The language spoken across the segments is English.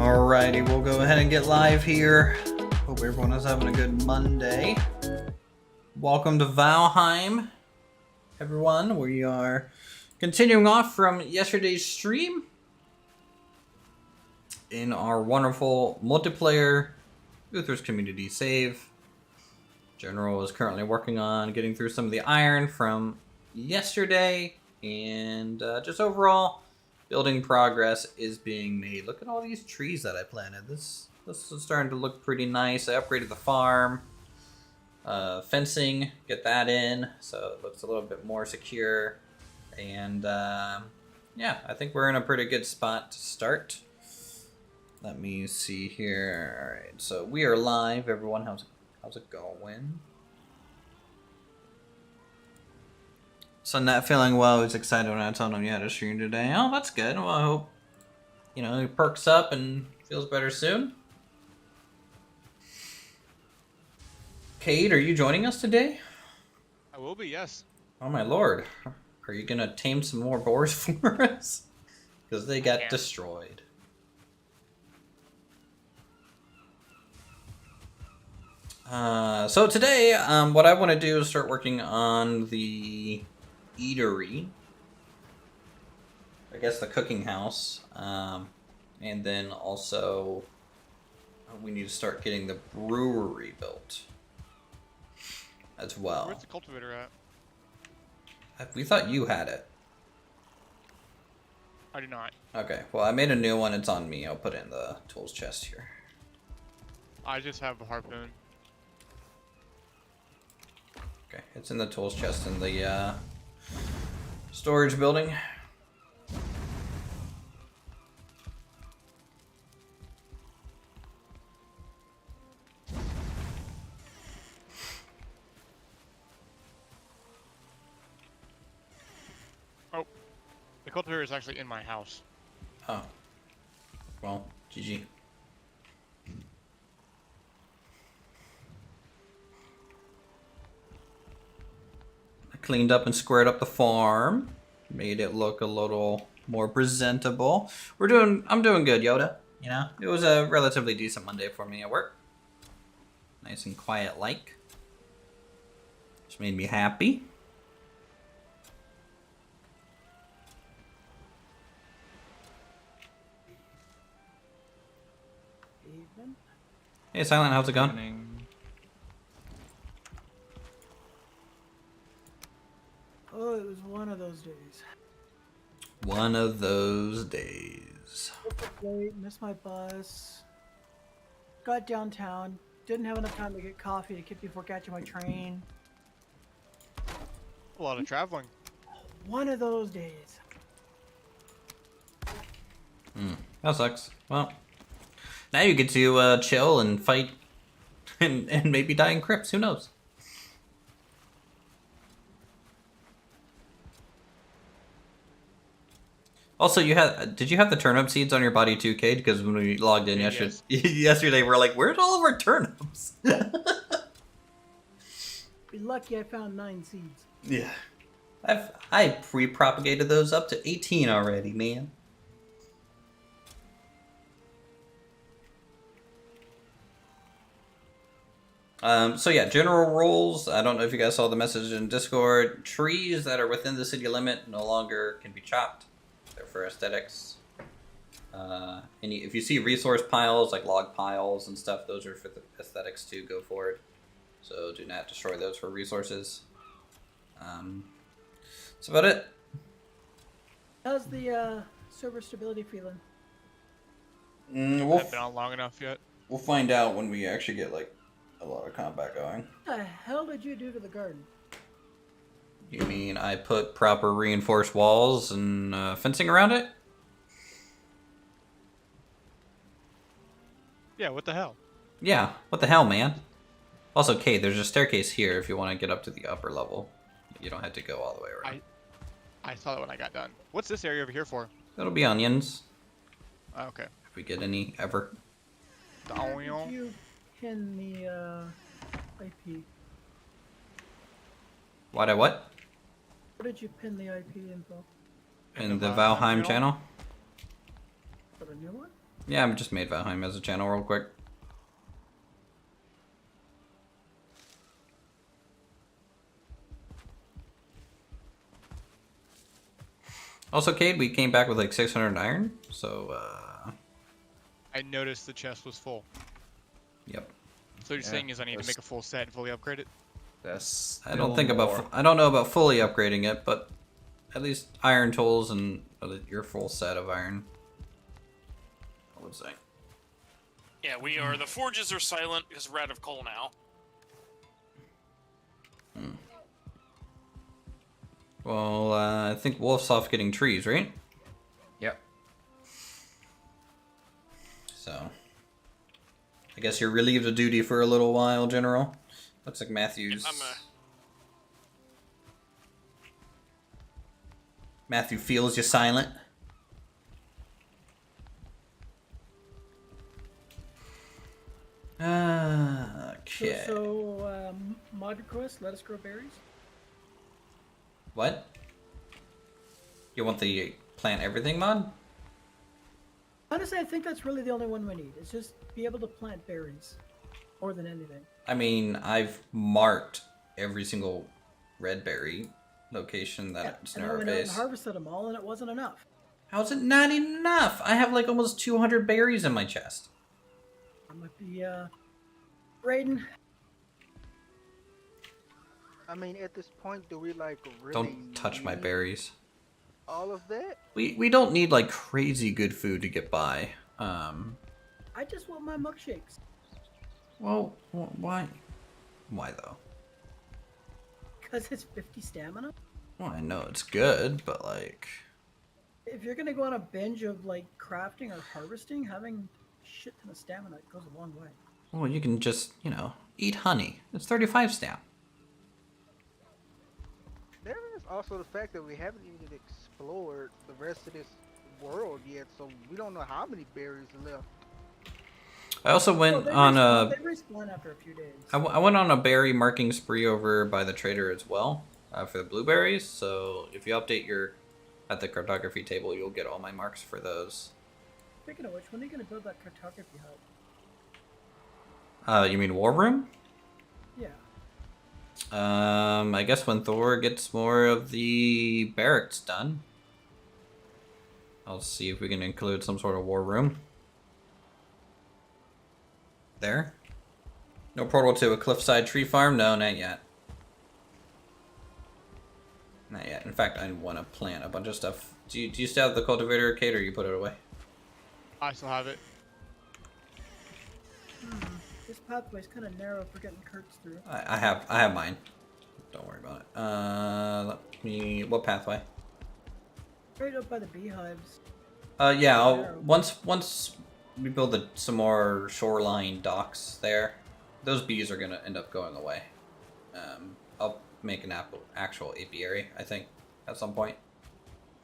Alrighty, we'll go ahead and get live here. Hope everyone is having a good Monday. Welcome to Valheim, everyone. We are continuing off from yesterday's stream in our wonderful multiplayer Uthris community save. General is currently working on getting through some of the iron from yesterday, and just overall building progress is being made. Look at all these trees that I planted. This is starting to look pretty nice. I upgraded the farm. Fencing, get that in, so it looks a little bit more secure. And yeah, I think we're in a pretty good spot to start. Let me see here. Alright, so we are live, everyone. How's it going? So not feeling well. I was excited when I told him you had a stream today. Oh, that's good. Well, I hope, he perks up and feels better soon. Cade, are you joining us today? I will be, yes. Oh my lord. Are you gonna tame some more boars for us? Because they got destroyed. So today, what I want to do is start working on the eatery. I guess the cooking house. And then also, we need to start getting the brewery built as well. Where's the cultivator at? We thought you had it. I do not. Okay, well I made a new one. It's on me. I'll put it in the tools chest here. I just have a harpoon. Okay, it's in the tools chest in the storage building. Oh, the cultivator is actually in my house. Oh, well, GG. Cleaned up and squared up the farm. Made it look a little more presentable. I'm doing good, Yoda. It was a relatively decent Monday for me at work. Nice and quiet like. Which made me happy. Hey Silent, how's it going? Oh, it was one of those days. One of those days. Late, missed my bus. Got downtown. Didn't have enough time to get coffee to get before catching my train. A lot of traveling. One of those days. That sucks. Well, now you get to chill and fight and maybe die in crypts. Who knows? Also, did you have the turnip seeds on your body too, Cade? Because when we logged in yesterday, we're like, where's all of our turnips? Be lucky I found 9 seeds. Yeah. I pre-propagated those up to 18 already, man. So yeah, general rules. I don't know if you guys saw the message in Discord. Trees that are within the city limit no longer can be chopped. They're for aesthetics. If you see resource piles, like log piles and stuff, those are for the aesthetics too. Go forward. So do not destroy those for resources. That's about it. How's the server stability feeling? Haven't been on long enough yet. We'll find out when we actually get like a lot of combat going. What the hell did you do to the garden? You mean I put proper reinforced walls and fencing around it? Yeah, what the hell? Yeah, what the hell, man? Also, Kate, there's a staircase here if you want to get up to the upper level. You don't have to go all the way around. I saw that when I got done. What's this area over here for? That'll be onions. Okay. If we get any, ever. Where did you pin the IP? Why'd I what? Where did you pin the IP info? In the Valheim channel? For the new one? Yeah, I just made Valheim as a channel real quick. Also, Cade, we came back with like 600 iron, so, I noticed the chest was full. yep. So you're Yeah, saying is I need to that's- make a full set and fully upgrade it? That's I don't still think more. about, I don't know about fully upgrading it, but at least iron tools and your full set of iron, I would say. Yeah, we are. The forges are silent because we're out of coal now. Well, I think Wolf's off getting trees, right? Yep. So, I guess you're relieved of duty for a little while, General. Looks like Matthew's. Matthew feels you silent. Okay. So, mod request, let us grow berries. What? You want the plant everything mod? Honestly, I think that's really the only one we need. It's just be able to plant berries, more than anything. I mean, I've marked every single red berry location that's in and I our went out and base. harvested them all, and it wasn't enough. How's it not enough? I have like almost 200 berries in my chest. I might be, Raiden. I mean, at this point, do we like really Don't touch my need berries. all of that? We don't need like crazy good food to get by. I just want my milkshakes. Well, why? Why though? Because it's 50 stamina. Well, I know it's good, but like, If you're gonna go on a binge of like crafting or harvesting, having shit ton of stamina goes a long way. well, you can just, eat honey. It's 35 stamp. There is also the fact that we haven't even explored the rest of this world yet, so we don't know how many berries are left. I also went on They respawn after a few days. I went on a berry marking spree over by the trader as well for the blueberries. So if you update at the cartography table, you'll get all my marks for those. Speaking of which, when are you gonna build that cartography hut? You mean war room? Yeah. I guess when Thor gets more of the barracks done, I'll see if we can include some sort of war room. There. No portal to a cliffside tree farm? No, not yet. Not yet. In fact, I want to plant a bunch of stuff. Do you still have the cultivator, Kate, or you put it away? I still have it. This pathway's kind of narrow for getting carts through. I have mine. Don't worry about it. Let me. What pathway? Right up by the beehives. Yeah. Once we build some more shoreline docks there, those bees are gonna end up going away. I'll make an actual apiary, I think, at some point.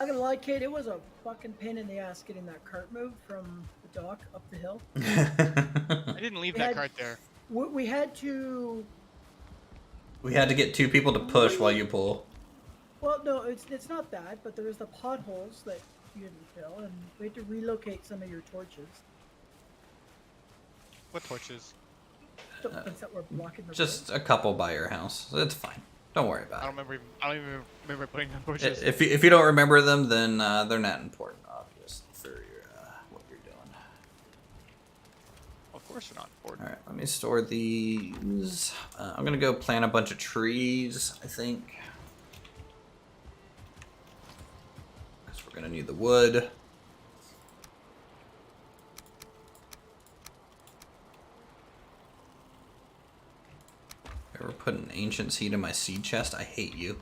I'm not gonna lie, Kate, it was a fucking pain in the ass getting that cart moved from the dock up the hill. I didn't leave We that had- cart there. We had to. We had to get two people to push while you pull. Well, no, it's not that, but there was the potholes that you didn't fill, and we had to relocate some of your torches. What torches? The ones that were blocking the Just a couple by your house. It's fine. Don't worry I about don't remember. I don't even remember putting down torches. it. If you don't remember them, then they're not important, obviously, for what you're doing. Of course, they're not important. All right, let me store these. I'm gonna go plant a bunch of trees, I think. Because we're gonna need the wood. Ever put an ancient seed in my seed chest? I hate you.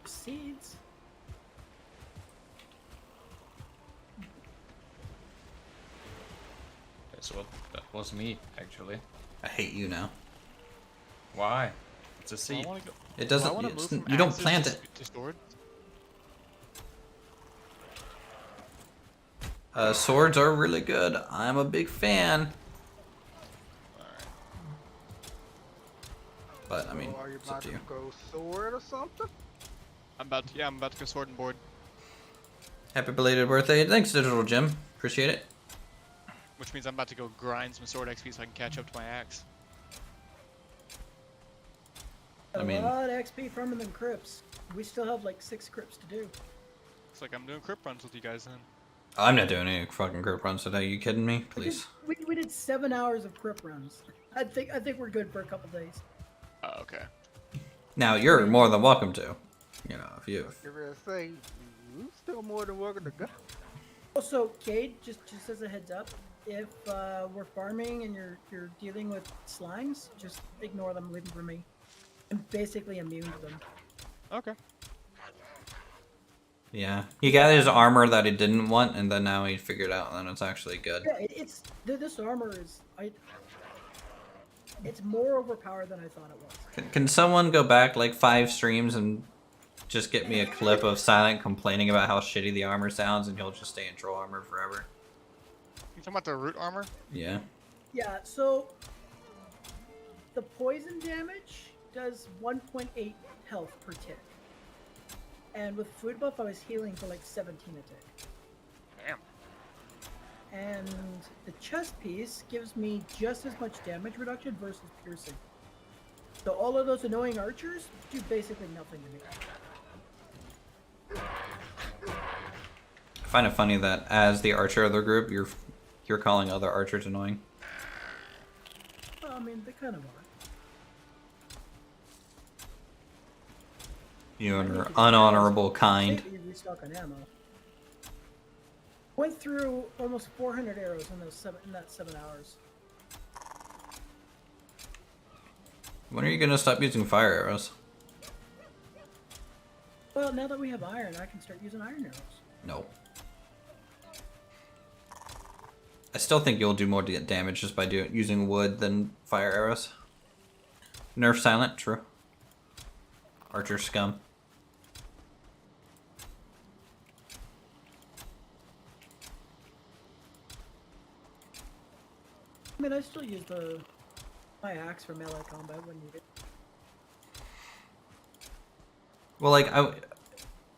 seeds. That was me, actually. I hate you now. Why? It's a I seed. wanna go. It Do I doesn't. wanna move from You don't axes plant to it. To sword? Swords are really good. I'm a big fan. Alright. But I mean, So are you it's up about to to you. go sword or something? I'm about to go sword and board. Happy belated birthday. Thanks, Digital Jim. Appreciate it. Which means I'm about to go grind some sword XP so I can catch up to my axe. I mean- a lot of XP farming them crypts. We still have like 6 crypts to do. Looks like I'm doing crypt runs with you guys then. I'm not doing any fucking crypt runs today. Are you kidding me? Please. We did 7 hours of crypt runs. I think we're good for a couple days. Oh, okay. Now you're more than welcome to. You know, if you. You're gonna say you still more than welcome to go. Also, Cade, just as a heads up, if we're farming and you're dealing with slimes, just ignore them, leave them for me. I'm basically immune to them. Okay. Yeah, he got his armor that he didn't want, and then now he figured out that it's actually good. Yeah, this armor is it's more overpowered than I thought it was. Can someone go back like 5 streams and just get me a clip of Silent complaining about how shitty the armor sounds, and he'll just stay in troll armor forever? You talking about the root armor? Yeah. Yeah, so the poison damage does 1.8 health per tick. And with food buff, I was healing for like 17 a tick. Damn. And the chest piece gives me just as much damage reduction versus piercing. So all of those annoying archers do basically nothing to me. I find it funny that as the archer of the group, you're calling other archers annoying. Well, I mean, they kind of are. You are unhonorable kind. Maybe restock on ammo. Went through almost 400 arrows in that 7 hours. When are you gonna stop using fire arrows? Well, now that we have iron, I can start using iron arrows. No. I still think you'll do more damage just by using wood than fire arrows. Nerf Silent, true. Archer scum. I mean, I still use my axe for melee combat when needed. Well, like,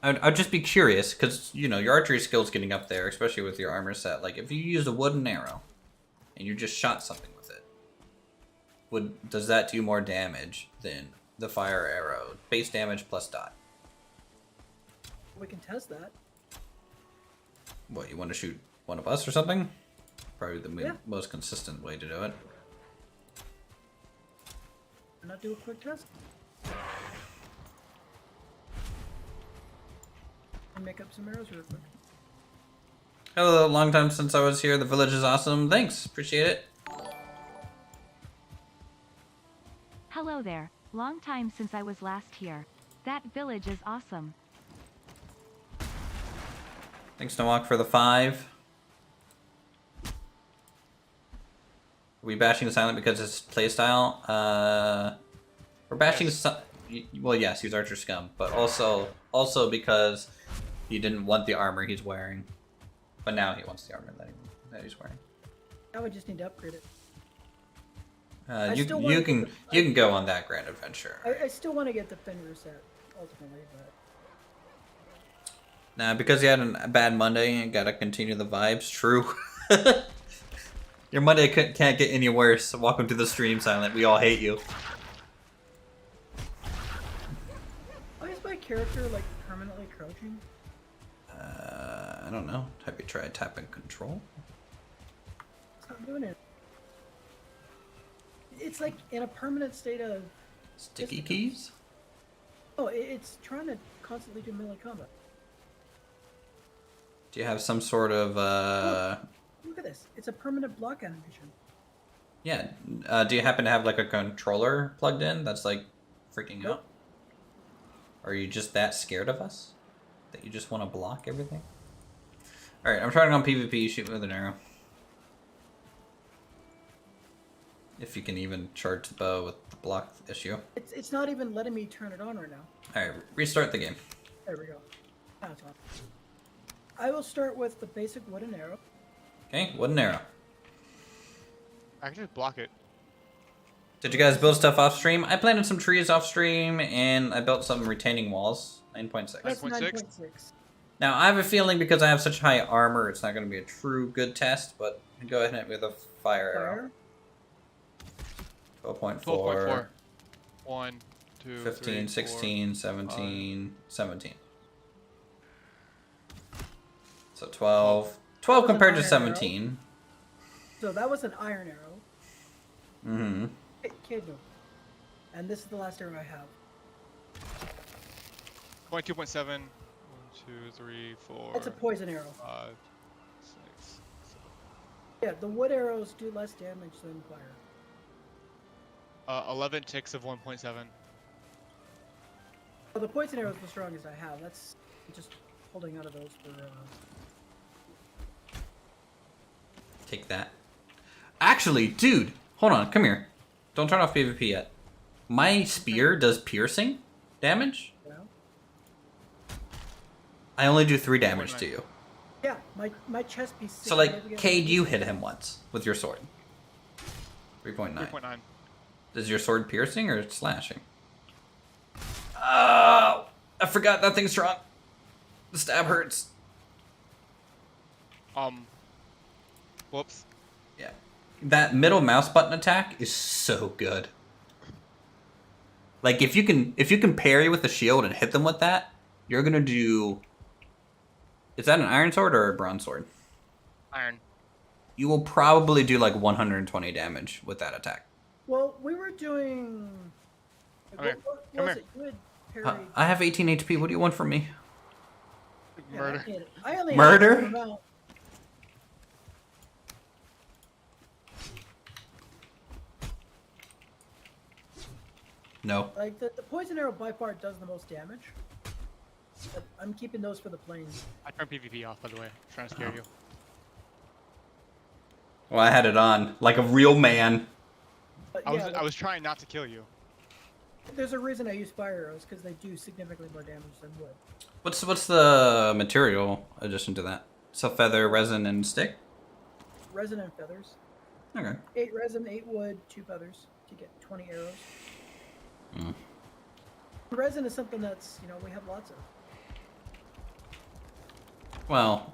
I'd just be curious, because, you know, your archery skill's getting up there, especially with your armor set. Like, if you used a wooden arrow, and you just shot something with it, does that do more damage than the fire arrow? Base damage plus dot. We can test that. What, you want to shoot one of us or something? Probably the Yeah. most consistent way to do it. Why not do a quick test? And make up some arrows real quick. Hello, long time since I was here. The village is awesome. Thanks, appreciate it. Hello there. Long time since I was last here. That village is awesome. Thanks, Nowak, for the 5. Are we bashing Silent because it's playstyle? We're bashing well, yes, he's Archer Scum, but also because he didn't want the armor he's wearing, but now he wants the armor that he's wearing. Now we just need to upgrade it. You can go on that grand adventure. I still want to get the Fenrir set, ultimately, but... Nah, because you had a bad Monday and gotta continue the vibes. True. Your Monday can't get any worse. Welcome to the stream, Silent. We all hate you. Why is my character, like, permanently crouching? I don't know. Have you tried tapping control? It's not doing it. It's like in a permanent state of... Sticky keys? Oh, it's trying to constantly do melee combat. Do you have some sort of Look at this. It's a permanent block animation. Yeah. Do you happen to have like a controller plugged in that's like freaking out? Or are you just that scared of us that you just want to block everything? All right, I'm trying on PvP. Shoot me with an arrow. If you can even charge the bow with the block issue. It's not even letting me turn it on right now. All right, restart the game. There we go. Now it's on. I will start with the basic wooden arrow. Okay, wooden arrow. I can just block it. Did you guys build stuff off stream? I planted some trees off stream, and I built some retaining walls. 9.6. That's 9.6? 9.6. Now, I have a feeling because I have such high armor, it's not going to be a true good test, but go ahead and hit me with a fire arrow. Fire. 12.4. 12.4. 1, 2, 15, 3, 16, 17, 17. So 12. 12 That was compared an to iron arrow. 17. So that was an iron arrow. Mm-hmm. Kid, no. And this is the last arrow I have. 22.7. 1, 2, 3, 4. It's a poison arrow. 5, 6, 7. Yeah, the wood arrows do less damage than fire. 11 ticks of 1.7. Well, the poison arrow is the strongest I have. That's just holding out of those for. Take that. Actually, dude, hold on, come here. Don't turn off PvP yet. My spear does piercing damage. You know? I only do 3 damage to you. Yeah, my chest piece. So, like, Cade, you hit him once with your sword. 3.9. 3.9. Is your sword piercing or slashing? Oh! I forgot that thing's strong. The stab hurts. Whoops. Yeah. That middle mouse button attack is so good. Like, if you can parry with the shield and hit them with that, you're gonna do... Is that an iron sword or a bronze sword? Iron. You will probably do like 120 damage with that attack. Well, we were doing. Come here. What Come was here. it? You had parried. I have 18 HP. What do you want from me? Yeah, Murder. I only had Murder? a certain amount. No. Like the poison arrow by far does the most damage. But I'm keeping those for the planes. I turned PvP off, by the way. Trying to scare you. Well, I had it on like a real man. But I yeah, was trying not to kill you. there's a reason I use fire arrows because they do significantly more damage than wood. What's the material addition to that? So feather, resin, and stick. Resin and feathers. Okay. 8 resin, 8 wood, 2 feathers to get 20 arrows. Mm. Resin is something that's we have lots of. Well,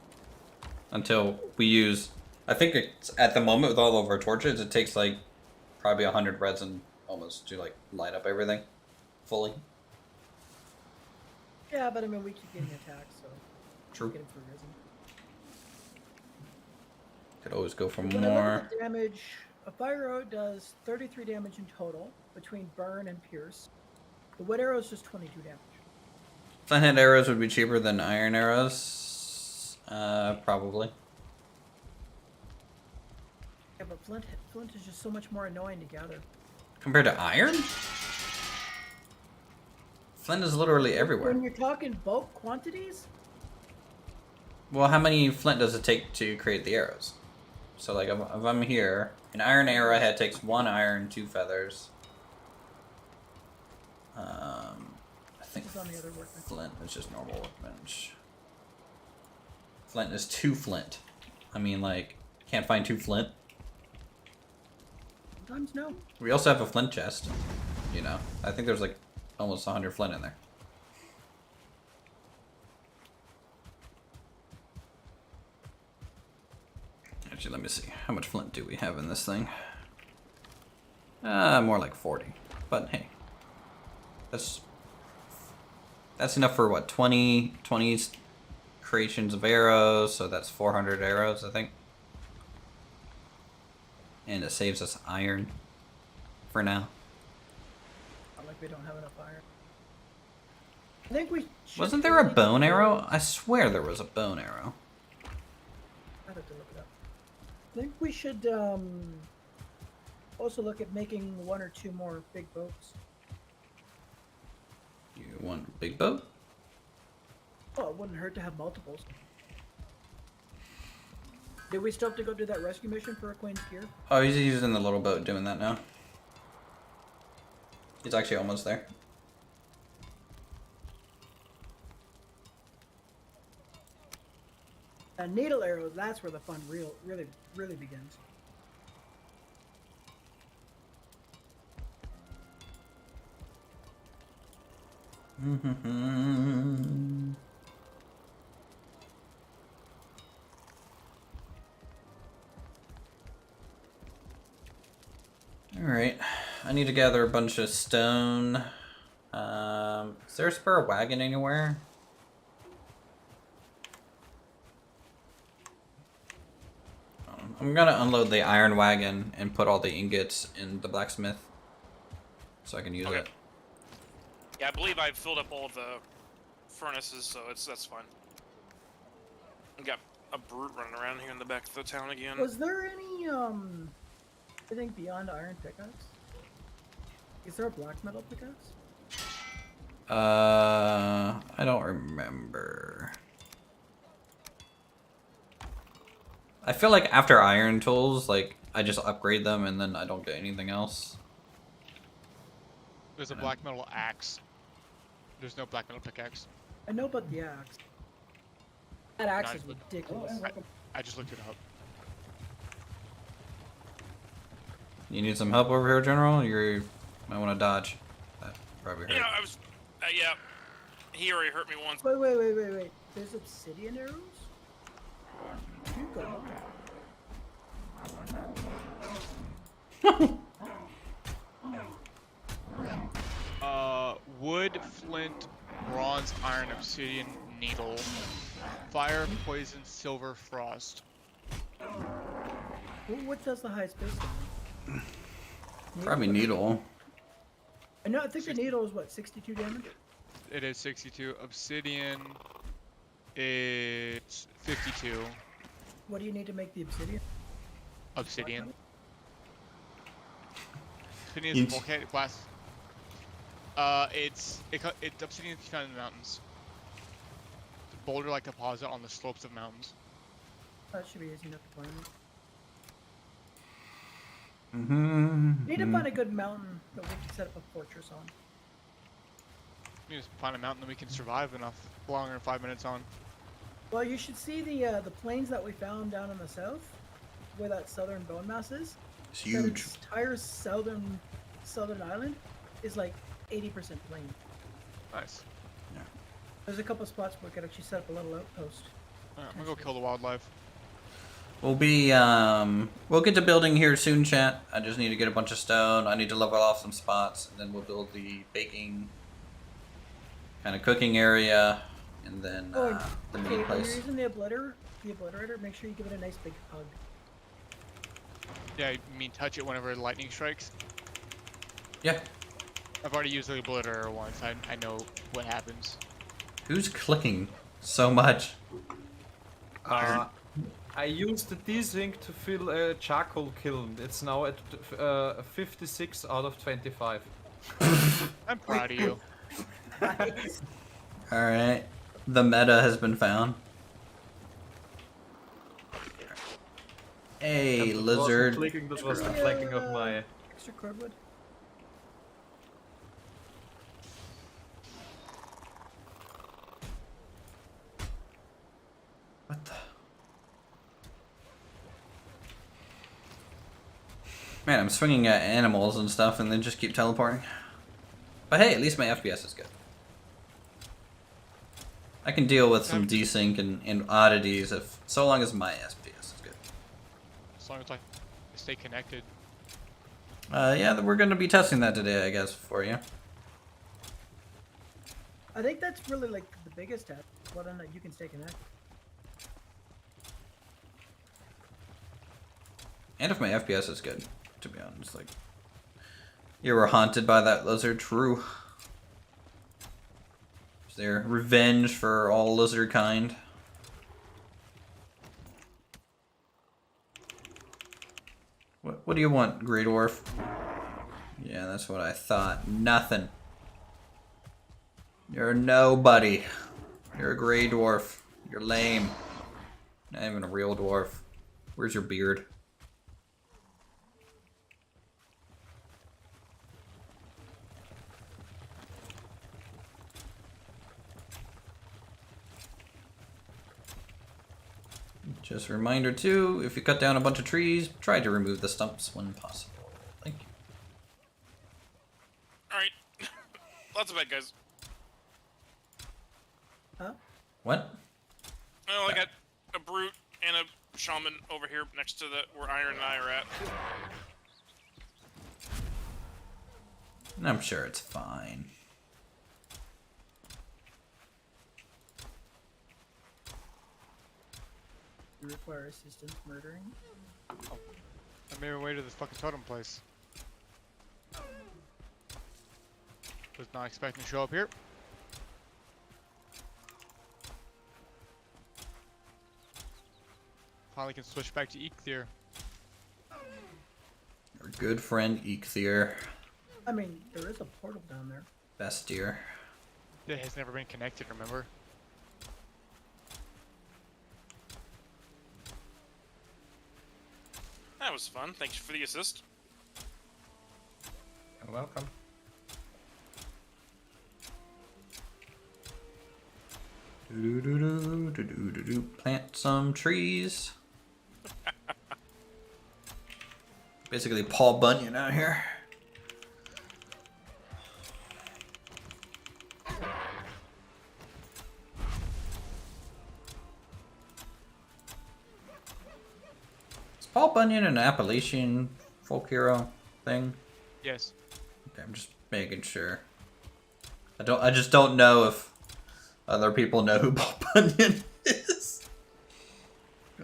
until we use, I think it's at the moment with all of our torches, it takes like probably 100 resin almost to like light up everything fully. Yeah, but I mean we keep getting attacked, so True. get it for resin. Could always go for When I look more. at the damage, a fire arrow does 33 damage in total between burn and pierce. The wood arrow is just 22 damage. Flathead arrows would be cheaper than iron arrows. Probably. Yeah, but flint is just so much more annoying to gather. Compared to iron? Flint is literally everywhere. When you're talking bulk quantities, Well, how many flint does it take to create the arrows? So, like, if I'm here, an iron arrowhead takes 1 iron, 2 feathers. I think What's on the other workbench? flint is just normal workbench. Flint is 2 flint. I mean, like, can't find 2 flint. sometimes no. We also have a flint chest. You know, I think there's like almost 100 flint in there. Actually, let me see. How much flint do we have in this thing? More like 40. But hey, that's enough for what, 20 creations of arrows, so that's 400 arrows, I think. And it saves us iron for now. Not like we don't have enough iron. I think we should Wasn't there a really bone go- arrow? I swear there was a bone arrow. I'd have to look it up. I think we should also look at making 1 or 2 more big boats. You want a big boat? Oh, it wouldn't hurt to have multiples. Did we still have to go do that rescue mission for Queen's Gear? Oh, he's using the little boat doing that now. He's actually almost there. Needle arrows, that's where the fun really begins. Alright. I need to gather a bunch of stone. Is there a spare wagon anywhere? I'm gonna unload the iron wagon and put all the ingots in the blacksmith. So I can use it. Yeah, I believe I've filled up all of the furnaces, so that's fine. We got a brute running around here in the back of the town again. Was there any anything beyond iron pickaxe? Is there a black metal pickaxe? I don't remember. I feel like after iron tools, like, I just upgrade them and then I don't get anything else. There's a black metal axe. There's no black metal pickaxe. I know about the axe. That axe Nice. is ridiculous. I just looked it up. You need some help over here, General? You might want to dodge. That probably hurt. Yeah, I was. Yeah, he already hurt me once. Wait. There's obsidian arrows? You go. Wood, flint, bronze, iron, obsidian, needle, fire, poison, silver, frost. What does the highest base damage? Probably needle. I know. I think the needle is what, 62 damage. It is 62. Obsidian is 52. What do you need to make the obsidian? Obsidian. Obsidian is a volcanic glass. It's obsidian is found in the mountains. It's a boulder-like deposit on the slopes of mountains. That should be easy enough to find. Mm-hmm. Need to find a good mountain that we can set up a fortress on. We just find a mountain that we can survive enough longer than 5 minutes on. Well, you should see the plains that we found down in the south, where that southern bone mass is. It's That huge. entire southern island is like 80% plain. Nice. There's a couple spots where we could actually set up a little outpost. Alright, I'm gonna go kill the wildlife. We'll be, we'll get to building here soon, chat. I just need to get a bunch of stone. I need to level off some spots, and then we'll build the baking, kind of cooking area, and then, the Okay, meat when you're place. using the obliterator, make sure you give it a nice big hug. Yeah, I mean touch it whenever lightning strikes. Yeah. I've already used the obliterator once. I know what happens. Who's clicking so much? I used the desync to fill a charcoal kiln. It's now at 56 out of 25. I'm proud of you. Nice. Alright. The meta has been found. Hey, That wasn't lizard. clicking, that was the Yeah. flicking of my... Extra cordwood. What the? Man, I'm swinging at animals and stuff and then just keep teleporting. But hey, at least my FPS is good. I can deal with some desync and oddities if so long as my FPS is good. As long as I stay connected. Yeah, we're gonna be testing that today, I guess, for you. I think that's really like the biggest test, whether or not you can stay connected. And if my FPS is good, to be honest. Like, you were haunted by that lizard, true. Is there revenge for all lizard kind? What do you want, Grey Dwarf? Yeah, that's what I thought. Nothing. You're nobody. You're a Grey Dwarf. You're lame. Not even a real dwarf. Where's your beard? Just a reminder too, if you cut down a bunch of trees, try to remove the stumps when possible. Thank you. Alright. Lots of bad guys. Huh? What? Well, I got a brute and a shaman over here next to where Iron and I are at. I'm sure it's fine. You require assistance murdering? I made my way to this fucking totem place. Was not expecting to show up here. Finally can switch back to Uthris. Our good friend Uthris. I mean, there is a portal down there. Best dear. That has never been connected, remember? That was fun. Thank you for the assist. You're welcome. Plant some trees. Basically Paul Bunyan out here. Is Paul Bunyan an Appalachian folk hero thing? Yes. Okay, I'm just making sure. I just don't know if other people know who Paul Bunyan is.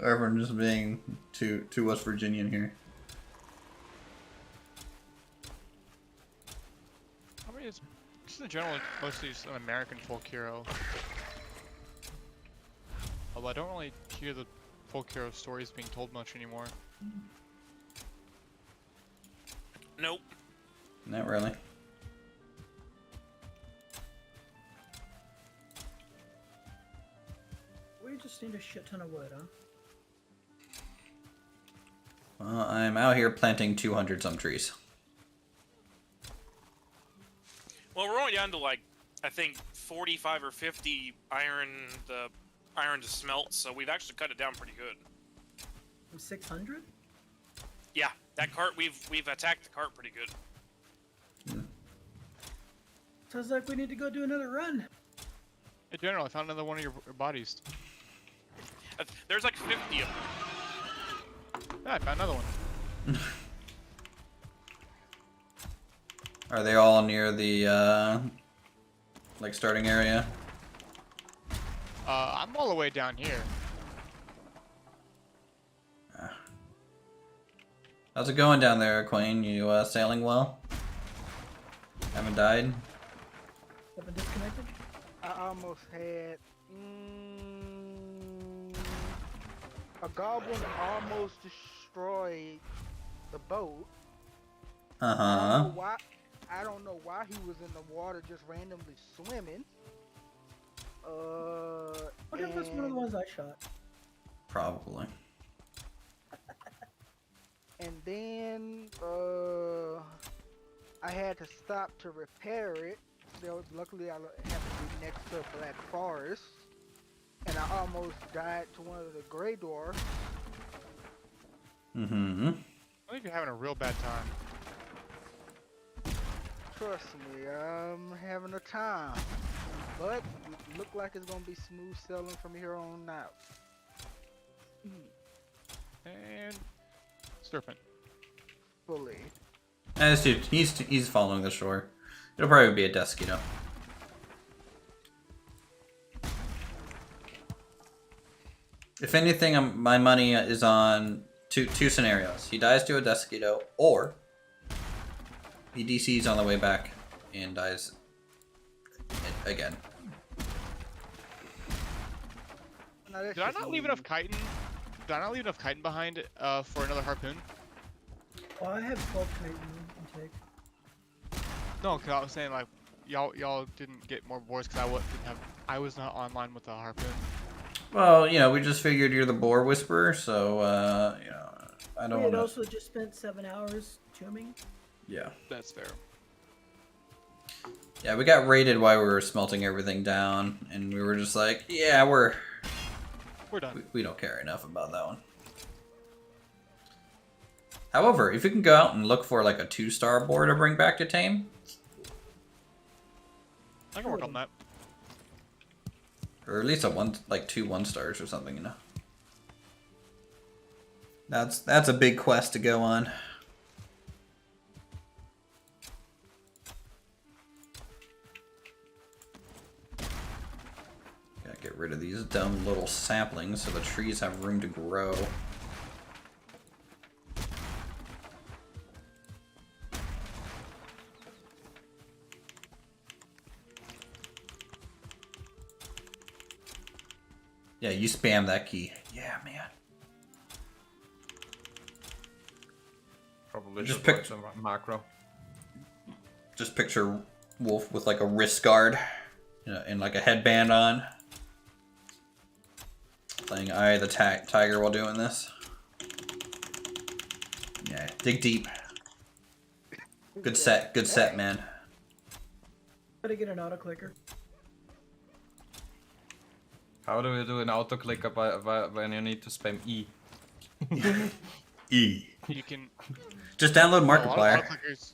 Or if I'm just being too West Virginian here. I mean, it's just in general, mostly just an American folk hero. Although I don't really hear the folk hero stories being told much anymore. Nope. Not really. We just need a shit ton of wood, huh? Well, I'm out here planting 200 some trees. Well, we're only down to like, I think 45 or 50 iron to smelt, so we've actually cut it down pretty good. From 600? Yeah, that cart we've attacked the cart pretty good. Sounds like we need to go do another run. Hey, General, I found another one of your bodies. There's like 50 of them. Yeah, I found another one. Are they all near the like starting area? I'm all the way down here. How's it going down there, Queen? You sailing well? Haven't died? Haven't disconnected? I almost had a goblin almost destroyed the boat. I don't know why he was in the water just randomly swimming. What if that's one of the ones I shot? Probably. And then I had to stop to repair it. Luckily, I happened to be next to a black forest, and I almost died to one of the gray dwarfs. Mm-hmm. I think you're having a real bad time. Trust me, I'm having a time. But it look like it's gonna be smooth sailing from here on out. And serpent. Fully. This dude, he's following the shore. It'll probably be a Deskito. If anything, my money is on two scenarios. He dies to a Deskito, or he DCs on the way back and dies again. Did I not leave enough chitin? Did I not leave enough chitin behind for another harpoon? Well, I have 12 chitin intake. No, cause I was saying like y'all didn't get more boars because I was not online with the harpoon. Well, you know, we just figured you're the Boar Whisperer, so you know, I don't We want had to. also just spent 7 hours tombing. Yeah. That's fair. Yeah, we got raided while we were smelting everything down, and we were just like, yeah, we're done. we don't care enough about that one. However, if you can go out and look for like a 2-star boar to bring back to tame, I can work on that. or at least two 1-stars or something, you know. That's a big quest to go on. saplings so the trees have room to grow. Yeah, you spam that key. Yeah, man. Probably Just just pick- pick some macro. Just picture Wolf with like a wrist guard, you know, and like a headband on, playing Eye of the Tiger while doing this. Yeah, dig deep. Good set, man. Gotta get an auto clicker. How do we do an auto clicker when you need to spam E? E. You can. Just download A lot of Markiplier. autoclickers.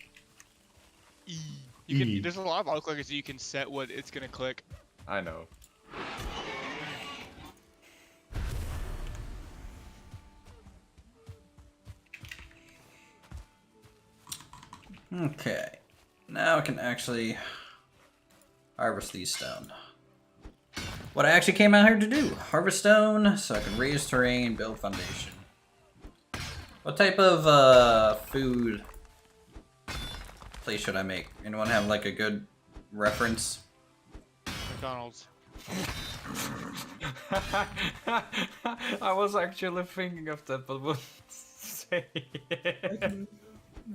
You can. There's a lot of autoclickers that you can set what it's gonna click. I know. Okay. Now I can actually harvest these stone. What I actually came out here to do. Harvest stone so I can raise terrain, build foundation. What type of food place should I make? Anyone have like a good reference? McDonald's. I was actually thinking of that, but wouldn't say it.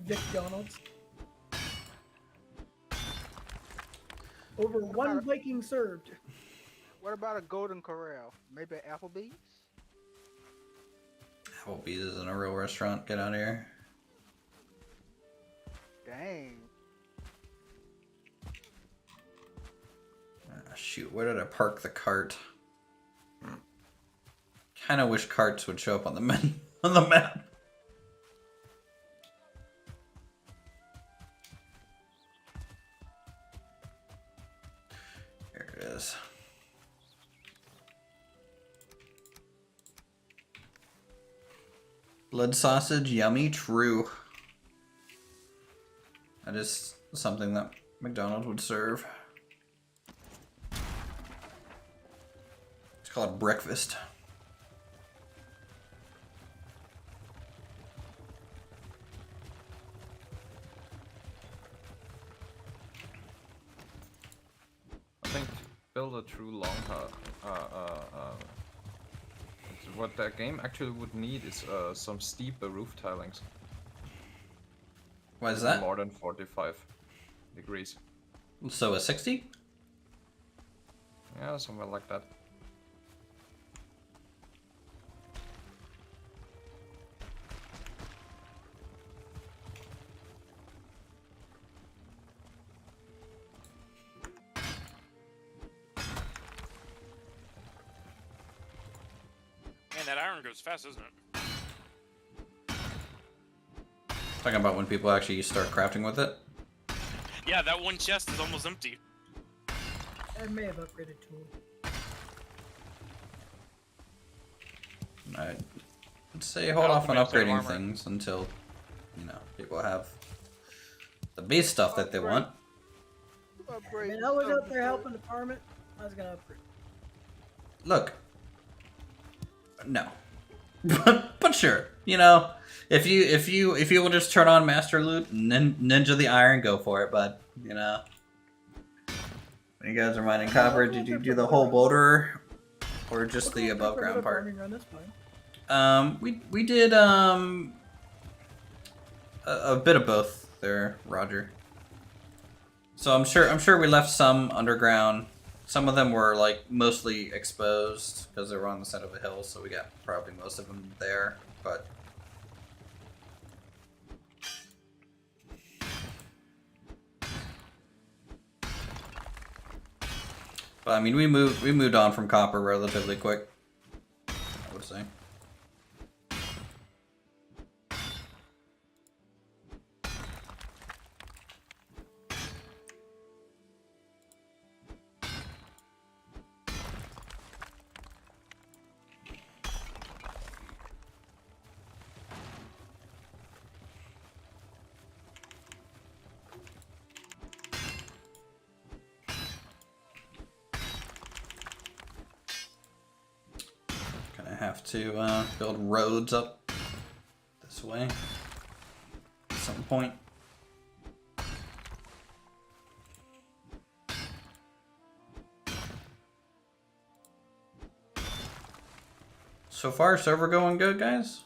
McDonald's. Over one Viking served. What about a Golden Corral? Maybe Applebee's? Applebee's isn't a real restaurant. Get out of here. Dang. Ah, shoot, where did I park the cart? Kind of wish carts would show up on the on the map. Here it is. Blood sausage, yummy, true. That is something that McDonald's would serve. It's called breakfast. I think to build a true long what that game actually would need is some steeper roof tilings. Why is that? More than 45 degrees. So a 60? Yeah, somewhere like that. Man, that iron goes fast, isn't it? Talking about when people actually start crafting with it. Yeah, that one chest is almost empty. I may have upgraded tool. I'd say hold off on upgrading things until, you know, people have the base stuff that they want. I mean, I was out there helping the farm it. I was gonna upgrade. Look. No. but sure, you know, if you will just turn on Master Loot and Ninja the Iron, go for it, bud. You know. When you guys are mining copper, did you do the whole boulder or just the above ground part? Run, that's fine. We did a bit of both there, Roger. So I'm sure we left some underground. Some of them were like mostly exposed because they were on the side of a hill, so we got probably most of them there. But I mean, we moved on from copper relatively quick, I would say. have to build roads up this way at some point. So far, server going good, guys?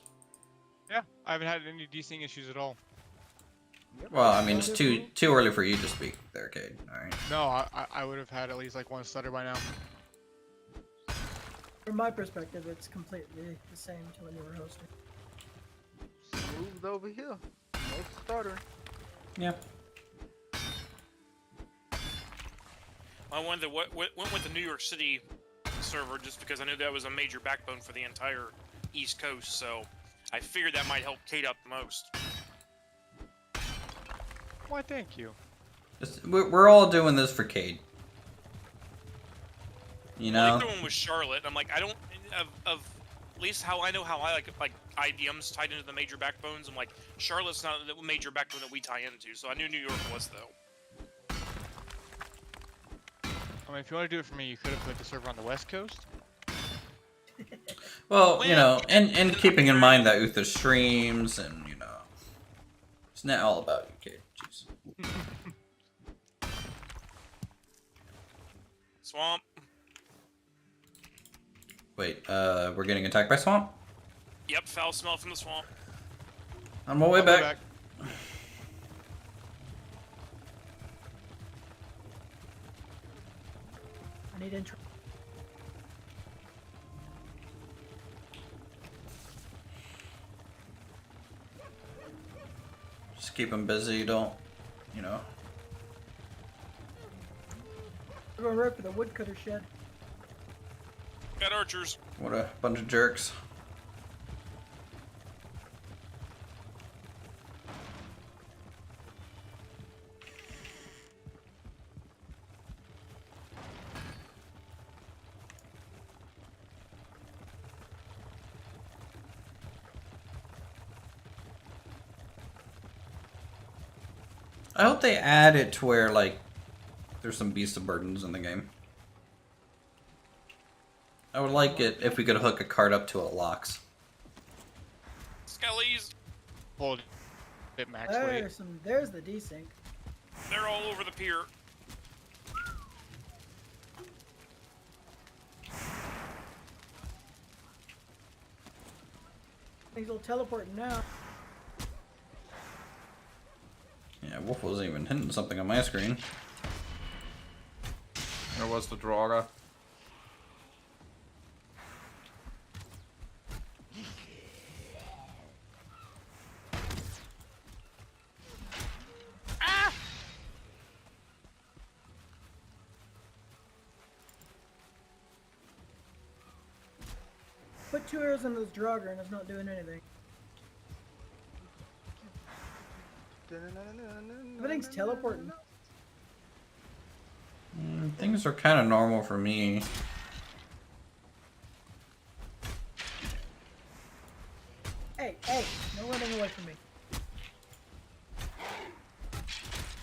Yeah, I haven't had any desync issues at all. Well, I mean, it's too early for you to speak there, Cade. Alright. No, I would have had at least like one stutter by now. From my perspective, it's completely the same to when you were hosting. Smooth over here. No stuttering. Yeah. I went with the New York City server just because I knew that was a major backbone for the entire East Coast, so I figured that might help Kate out the most. Why, thank you. We're all doing this for Cade. You know? Well, the other one was Charlotte. I'm like, I don't of at least how I know how I like IBM's tied into the major backbones. I'm like, Charlotte's not the major backbone that we tie into, so I knew New York was though. I mean, if you want to do it for me, you could have put the server on the West Coast. Well, you know, and keeping in mind that Uthris streams, and you know, it's not all about you, Cade. Jeez. Swamp. Wait, we're getting attacked by swamp? Yep, foul smell from the swamp. On my way I'll go back. I need intro. Just keep him busy, don't, you know. We're going right for the woodcutter shed. Got archers. What a bunch of jerks. I hope they add it to where, like, there's some beast of burdens in the game. I would like it if we could hook a cart up to a locks. Skellies. Hold it max weight. There's the desync. They're all over the pier. Things will teleport now. Yeah, Wolf wasn't even hitting something on my screen. There was the Draga. Put 2 arrows in this Draugr and it's not doing anything. Everything's teleporting. Things are kind of normal for me. Hey, no running away from me.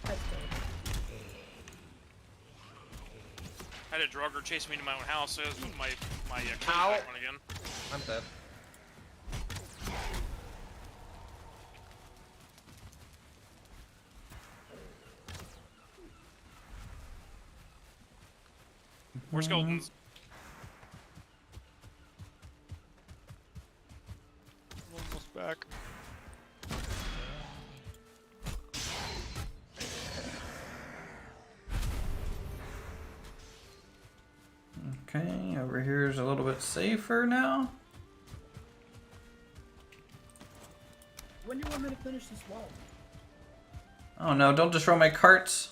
That's good. I had a Draugr chase me to my own house, so that's when my Ow. back on again. I'm dead. We're skeletons. Almost back. Okay, over here is a little bit safer now. When do you want me to finish this wall? Oh no, don't destroy my carts.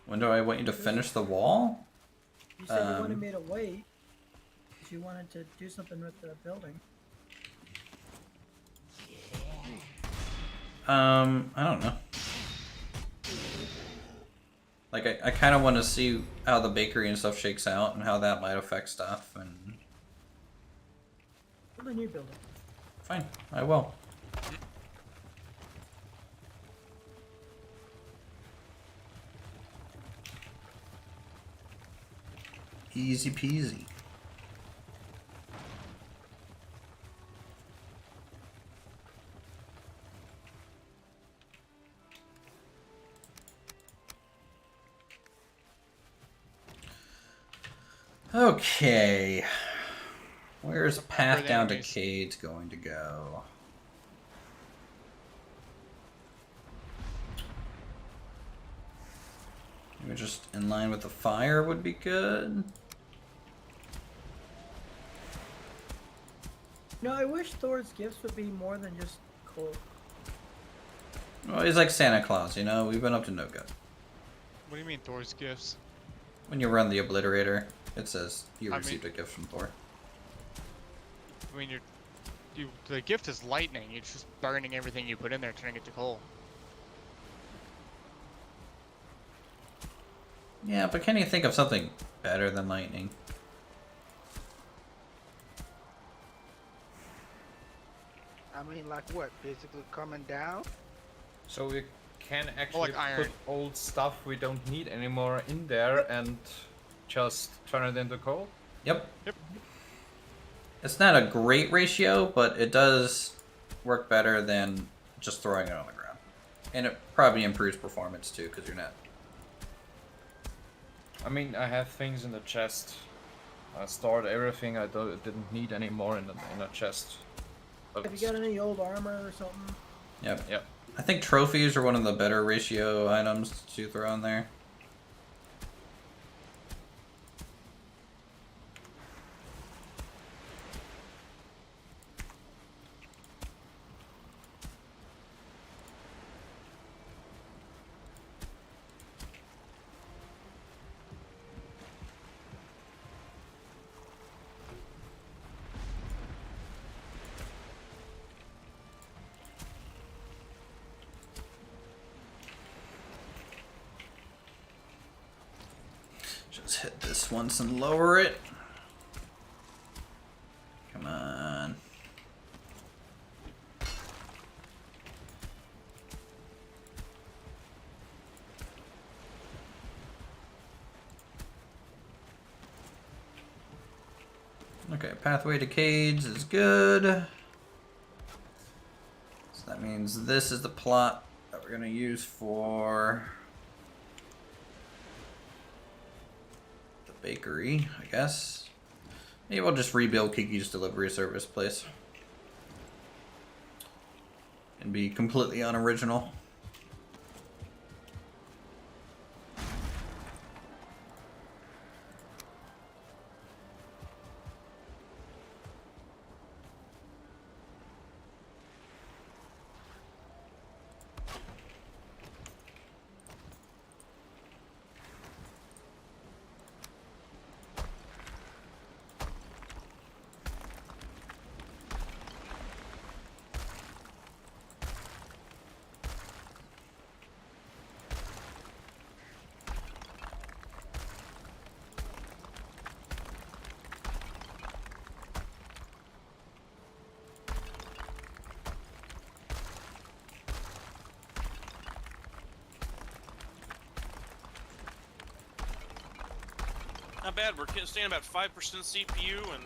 When do I want you to finish the wall? You said you wanted me to wait. Because you wanted to do something with the building. I don't know. Like, I kind of want to see how the bakery and stuff shakes out and how that might affect stuff. And Build a new building. fine, I will. Easy peasy. Okay. Where's path the down to enemies. Cade's going to go? Maybe just in line with the fire would be good. No, I wish Thor's gifts would be more than just coal. Well, he's like Santa Claus, you know? We've been up to no good. What do you mean Thor's gifts? When you run the obliterator, it says you I received mean- a gift from Thor. I mean, the gift is lightning. You're just burning everything you put in there, turning it to coal. Yeah, but can you think of something better than lightning? I mean, like what? Basically coming down? So we can actually like iron. put old stuff we don't need anymore in there and just turn it into coal? Yep. Yep. It's not a great ratio, but it does work better than just throwing it on the ground. And it probably improves performance too, because you're not... I mean, I have things in the chest. I stored everything I didn't need anymore in a chest. But Have you got any old armor or something? Yep. Yep. I think trophies are one of the better ratio items to throw in there. Just hit this once and lower it. Come on. Okay, pathway to Cades is good. So that means this is the plot that we're gonna use for the bakery, I guess. Maybe we'll just rebuild Kiki's delivery service place. And be completely unoriginal. Not bad. We're staying about 5% CPU and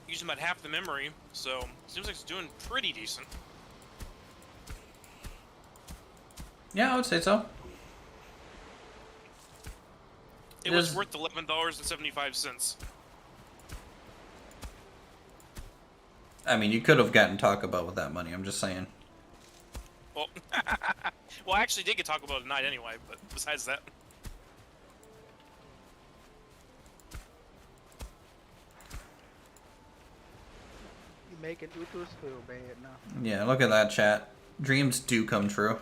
using about half the memory, so seems like it's doing pretty decent. Yeah, I would say so. It It was is- worth $11.75. I mean, you could have gotten Taco Bell with that money, I'm just saying. Well, well, I actually did get Taco Bell tonight anyway, but besides that. You making Uthris feel bad now. Yeah, look at that, chat. Dreams do come true.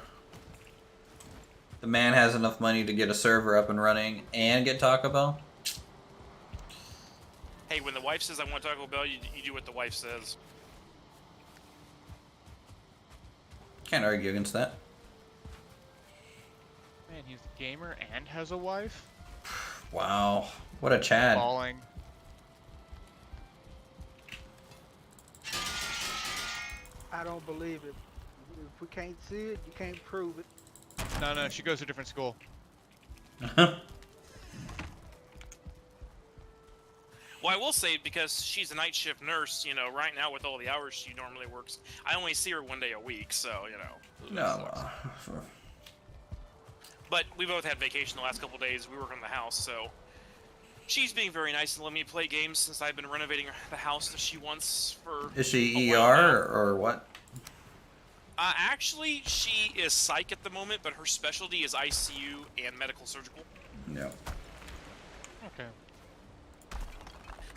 The man has enough money to get a server up and running and get Taco Bell. Hey, when the wife says I want Taco Bell, you do what the wife says. Can't argue against that. Man, he's a gamer and has a wife? Wow, what a Chad. Falling. I don't believe it. If we can't see it, you can't prove it. No, she goes to a different school. Well, I will say, because she's a night shift nurse, you know, right now with all the hours she normally works, I only see her 1 day a week, so, you know. No. But we both had vacation the last couple days. We work on the house, so she's being very nice and letting me play games since I've been renovating the house that she wants for. Is she a while now. ER or what? Actually, she is psych at the moment, but her specialty is ICU and medical surgical. No. Okay.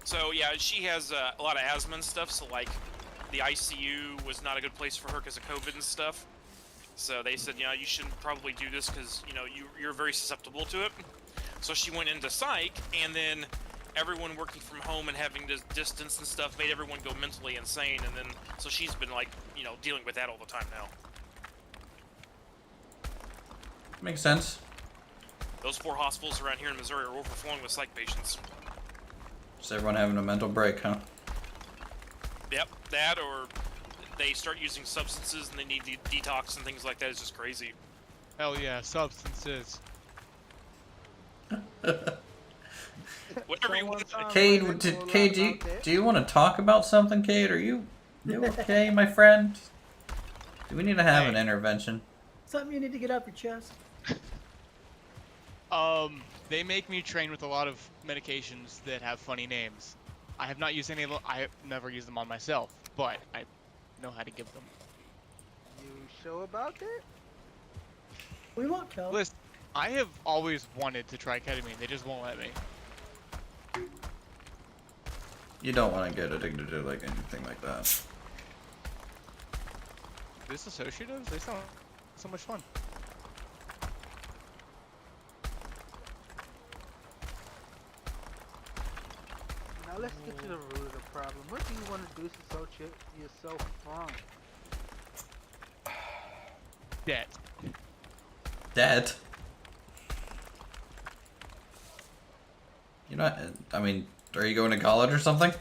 So yeah, she has a lot of asthma and stuff. So like, the ICU was not a good place for her because of COVID and stuff. So they said, you know, you shouldn't probably do this because you know you're very susceptible to it. So she went into psych, and then everyone working from home and having this distance and stuff made everyone go mentally insane. And then so she's been like, you know, dealing with that all the time now. Makes sense. Those 4 hospitals around here in Missouri are overflowing with psych patients. Just everyone having a mental break, huh? Yep, that or they start using substances and they need detox and things like that. Is just crazy. Hell yeah, substances. Whatever you want. Cade, do you want to talk about something, Cade? Are you okay, my friend? Do we need to have an intervention? Something you need to get off your chest. They make me train with a lot of medications that have funny names. I have not used any of them. I have never used them on myself, but I know how to give them. You sure about that? We won't kill. Listen, I have always wanted to try ketamine. They just won't let me. You don't want to get addicted to like anything like that. Disassociatives? They sound so much fun. Now let's get to the root of the problem. What do you want to disassociate yourself from? Debt. Dead. You're not. I mean, are you going to college or something?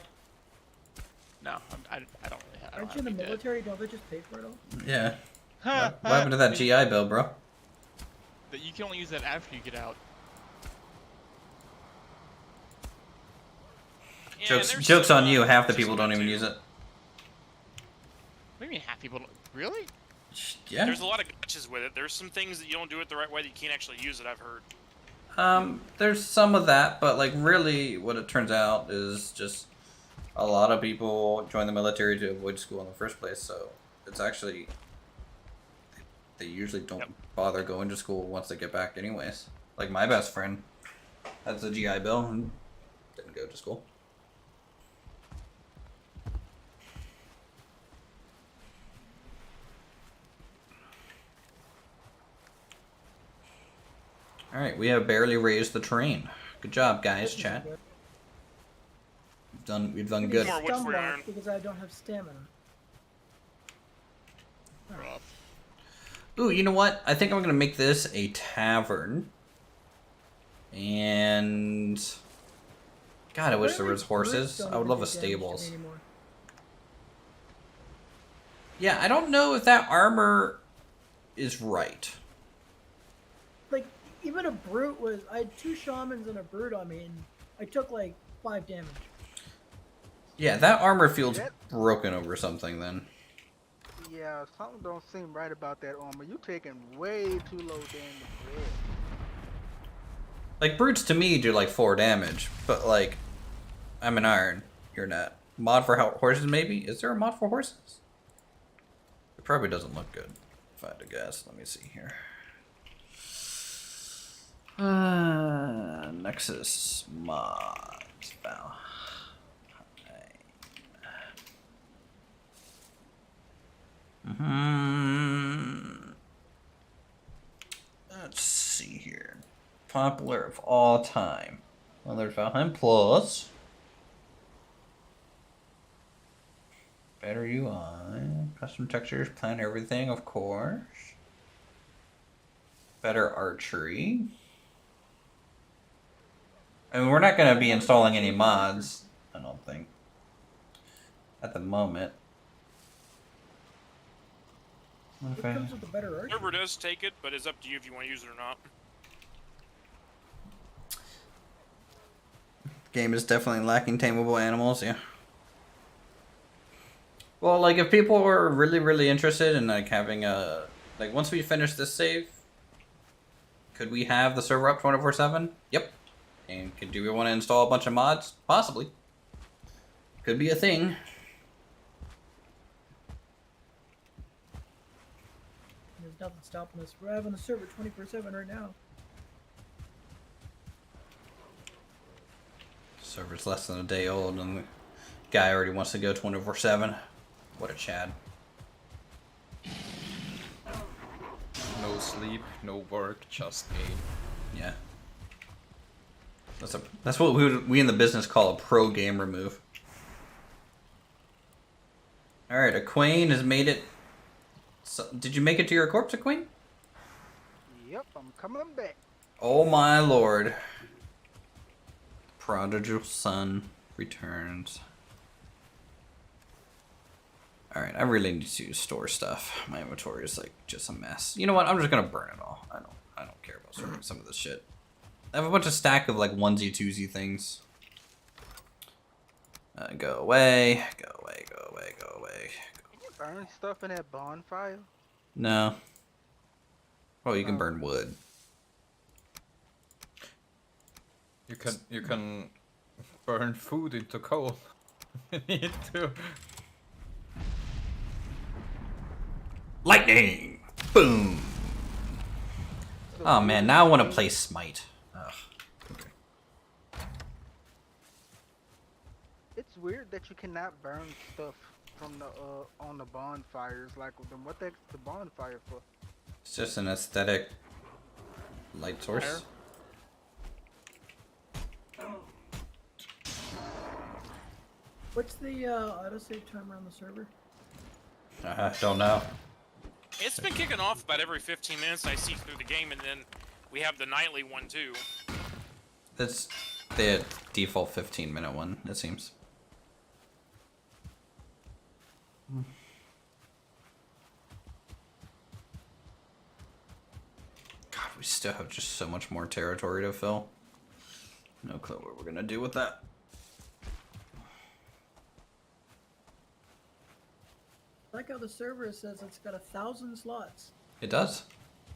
No, I don't really have. I don't Aren't you in the have any debt. military? Don't they just pay for it all? Yeah. What happened to that GI Bill, bro? That you can only use that after you get out. Yeah, Jokes, there's jokes some, on you. Half the there's people some don't even too. use it. What do you mean half people don't? Really? Yeah. There's a lot of glitches with it. There's some things that you don't do it the right way that you can't actually use it. I've heard. There's some of that, but like really, what it turns out is just a lot of people join the military to avoid school in the first place. So it's actually they usually don't bother going to school once they get back, anyways. Like my best friend has a GI Bill and didn't go to school. All right, we have barely raised the train. Good job, guys, chat. We've done good. More wood for your Stumlock iron. because I don't have stamina. Rough. Ooh, you know what? I think I'm gonna make this a tavern. And God, I wish there was horses. I would love a stables. Yeah, I don't know if that armor is right. Like, even a brute was. I had 2 shamans and a brute on me, and I took like 5 damage. Yeah, that armor feels broken over something then. Yeah, something don't seem right about that armor. You taking way too low damage for it. Like, brutes to me do like 4 damage, but like, I'm an iron. You're not. Mod for horses, maybe? Is there a mod for horses? It probably doesn't look good, if I had to guess. Let me see here. Nexus mods. Valheim. Let's see here. Popular of all time. Well, there's Valheim Plus. Better UI. Custom textures, plan everything, of course. Better archery. I mean, we're not going to be installing any mods, I don't think. At the moment. It comes with a better archer. Server does take it, but it's up to you if you want to use it or not. Game is definitely lacking tameable animals, yeah. Well, like, if people were really, really interested in, like, having a... Like, once we finish this save, could we have the server up 24/7? Yep. And do we want to install a bunch of mods? Possibly. Could be a thing. There's nothing stopping us. We're having the server 24/7 right now. Server's less than a day old, and the guy already wants to go 24/7. What a Chad. No sleep, no work, just game. Yeah. That's what we in the business call a pro gamer move. Alright, Aquane has made it. So, did you make it to your corpse, Aquane? Yep, I'm coming back. Oh my lord. Prodigal son returns. Alright, I really need to store stuff. My inventory is like just a mess. You know what? I'm just gonna burn it all. I don't care about storing some of this shit. I have a bunch of stack of like onesie twosie things. Go away, go away, go away, go away. Can you burn stuff in that bonfire? No. Well, you can burn wood. You can burn food into coal. You need to. Lightning! Boom! Oh man, now I want to play Smite. Ugh. It's weird that you cannot burn stuff from the on the bonfires. Like, then what the heck's the bonfire for? It's just an aesthetic light source. What's the autosave timer on the server? Don't know. It's been kicking off about every 15 minutes. I see through the game, and then we have the nightly one too. It's the default 15-minute one, it seems. God, we still have just so much more territory to fill. No clue what we're gonna do with that. I like how the server says it's got 1,000 slots. It does.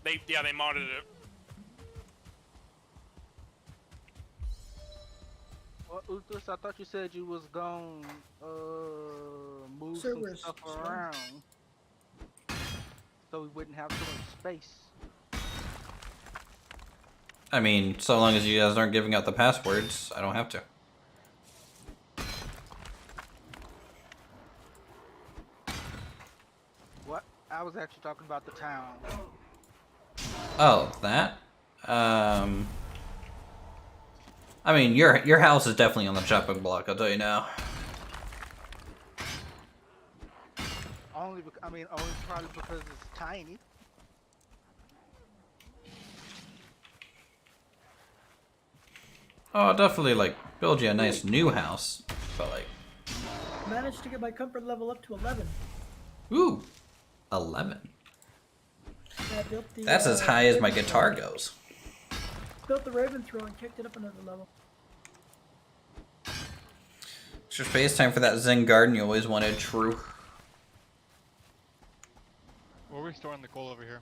They modded it. Well, Uthris, I thought you said you was gonna move Servers, some stuff sure. around, so we wouldn't have too much space. I mean, so long as you guys aren't giving out the passwords, I don't have to. What? I was actually talking about the town. Oh, that? I mean, your house is definitely on the chopping block, I'll tell you now. Only probably because it's tiny. Oh, I'll definitely, like, build you a nice new house, but, like... Managed to get my comfort level up to 11. Ooh! 11. Yeah, I built the, That's as high as my Raven guitar Throne. goes. Built the Raven Throne and kicked it up another level. Extra space, time for that Zen garden you always wanted, true. Where are we storing the coal over here?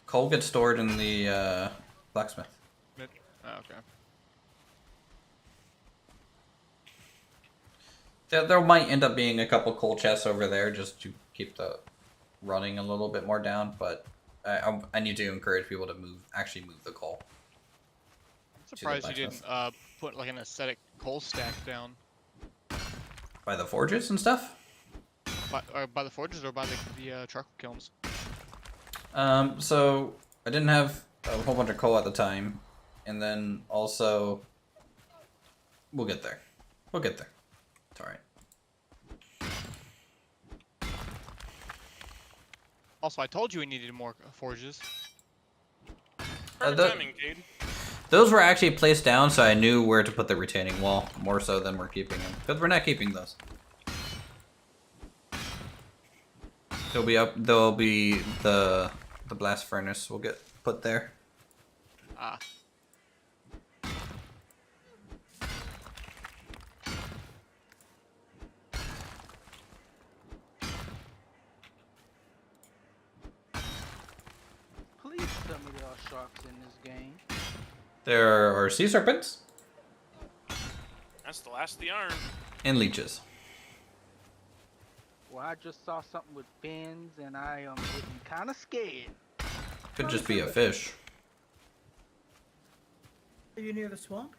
Coal gets stored in the, blacksmith. Oh, okay. There might end up being a couple coal chests over there just to keep the running a little bit more down, but I need to encourage people to actually move the coal. I'm surprised you didn't blacksmith. put like an aesthetic coal stack down. By the forges and stuff? By the forges or by the charcoal kilns? So I didn't have a whole bunch of coal at the time, and then also we'll get there. We'll get there. It's all right. Also, I told you we needed more forges. Perfect timing, dude. Those were actually placed down, so I knew where to put the retaining wall more so than we're keeping them, because we're not keeping those. They'll be up. There'll be the blast furnace will get put there. Ah. sharks in this game. There are sea serpents That's the last of the iron. and leeches. Well, I just saw something with fins, and I am getting kind of scared. Could just be a fish. Are you near the swamp?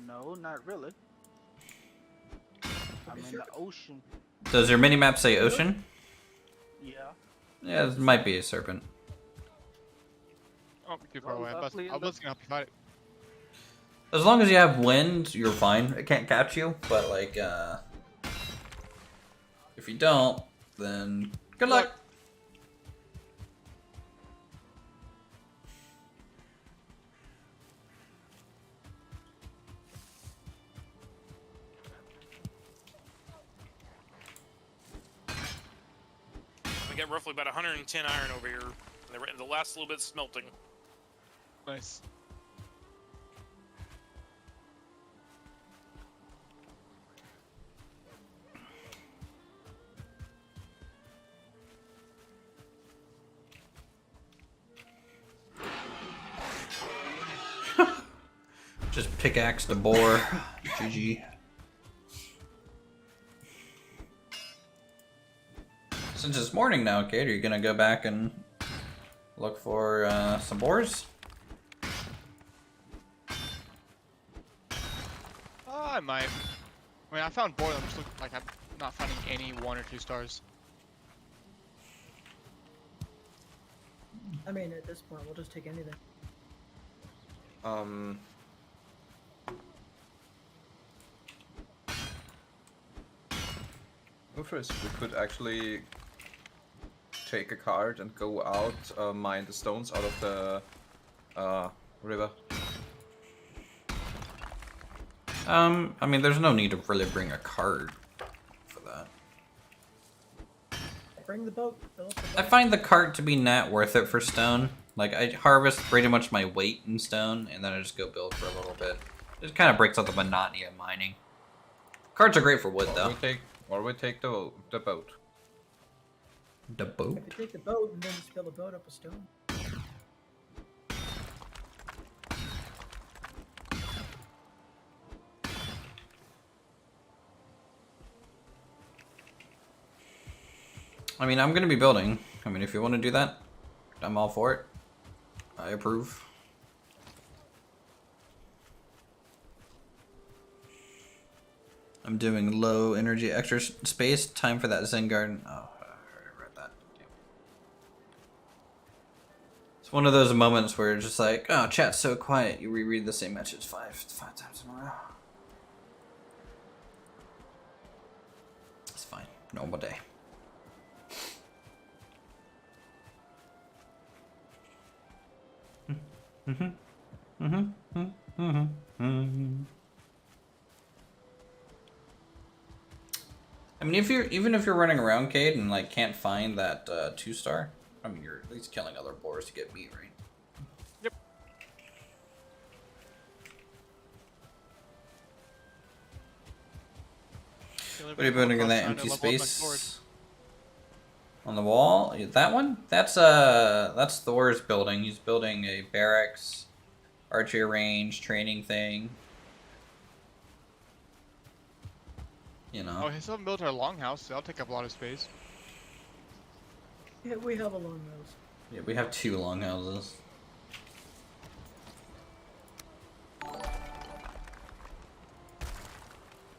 No, not really. I'm in the ocean. Does your minimap say ocean? Yeah. Yeah, it might be a serpent. Oh, too far Oh, away. luckily I was gonna help you fight it. As long as you have wind, you're fine. It can't catch you, but like, if you don't, then good luck. We got roughly about 110 iron over here. And the last little bit's smelting. Nice. Just pickaxe the boar. GG. Since it's morning now, Kate, are you gonna go back and look for some boars? I might. I mean, I found Boar. I'm just looking like I'm not finding any 1 or 2 stars. I mean, at this point, we'll just take anything. Uthris, we could actually take a cart and go out, mine the stones out of the river. I mean, there's no need to really bring a cart for that. Bring the boat. Fill up the I boat. find the cart to be not worth it for stone. Like, I harvest pretty much my weight in stone, and then I just go build for a little bit. It kind of breaks up the monotony of mining. Carts are great for wood, though. Or we take the boat. The boat? If you take the boat and then just fill the boat up with stone. I mean, I'm gonna be building. I mean, if you want to do that, I'm all for it. I approve. I'm doing low energy extra space. Time for that Zen garden. Oh, I already read that. Damn. It's one of those moments where it's just like, oh, chat's so quiet. You reread the same message five times in a row. It's fine. Normal day. I mean, even if you're running around, Cade, and like can't find that 2-star, I mean, you're at least killing other boars to get meat, right? Yep. What are you building in that empty space? On the wall? That one? That's Thor's building. He's building a barracks, archery range, training thing. You know. Oh, he still haven't built our longhouse, so that'll take up a lot of space. Yeah, we have a long nose. Yeah, we have 2 longhouses.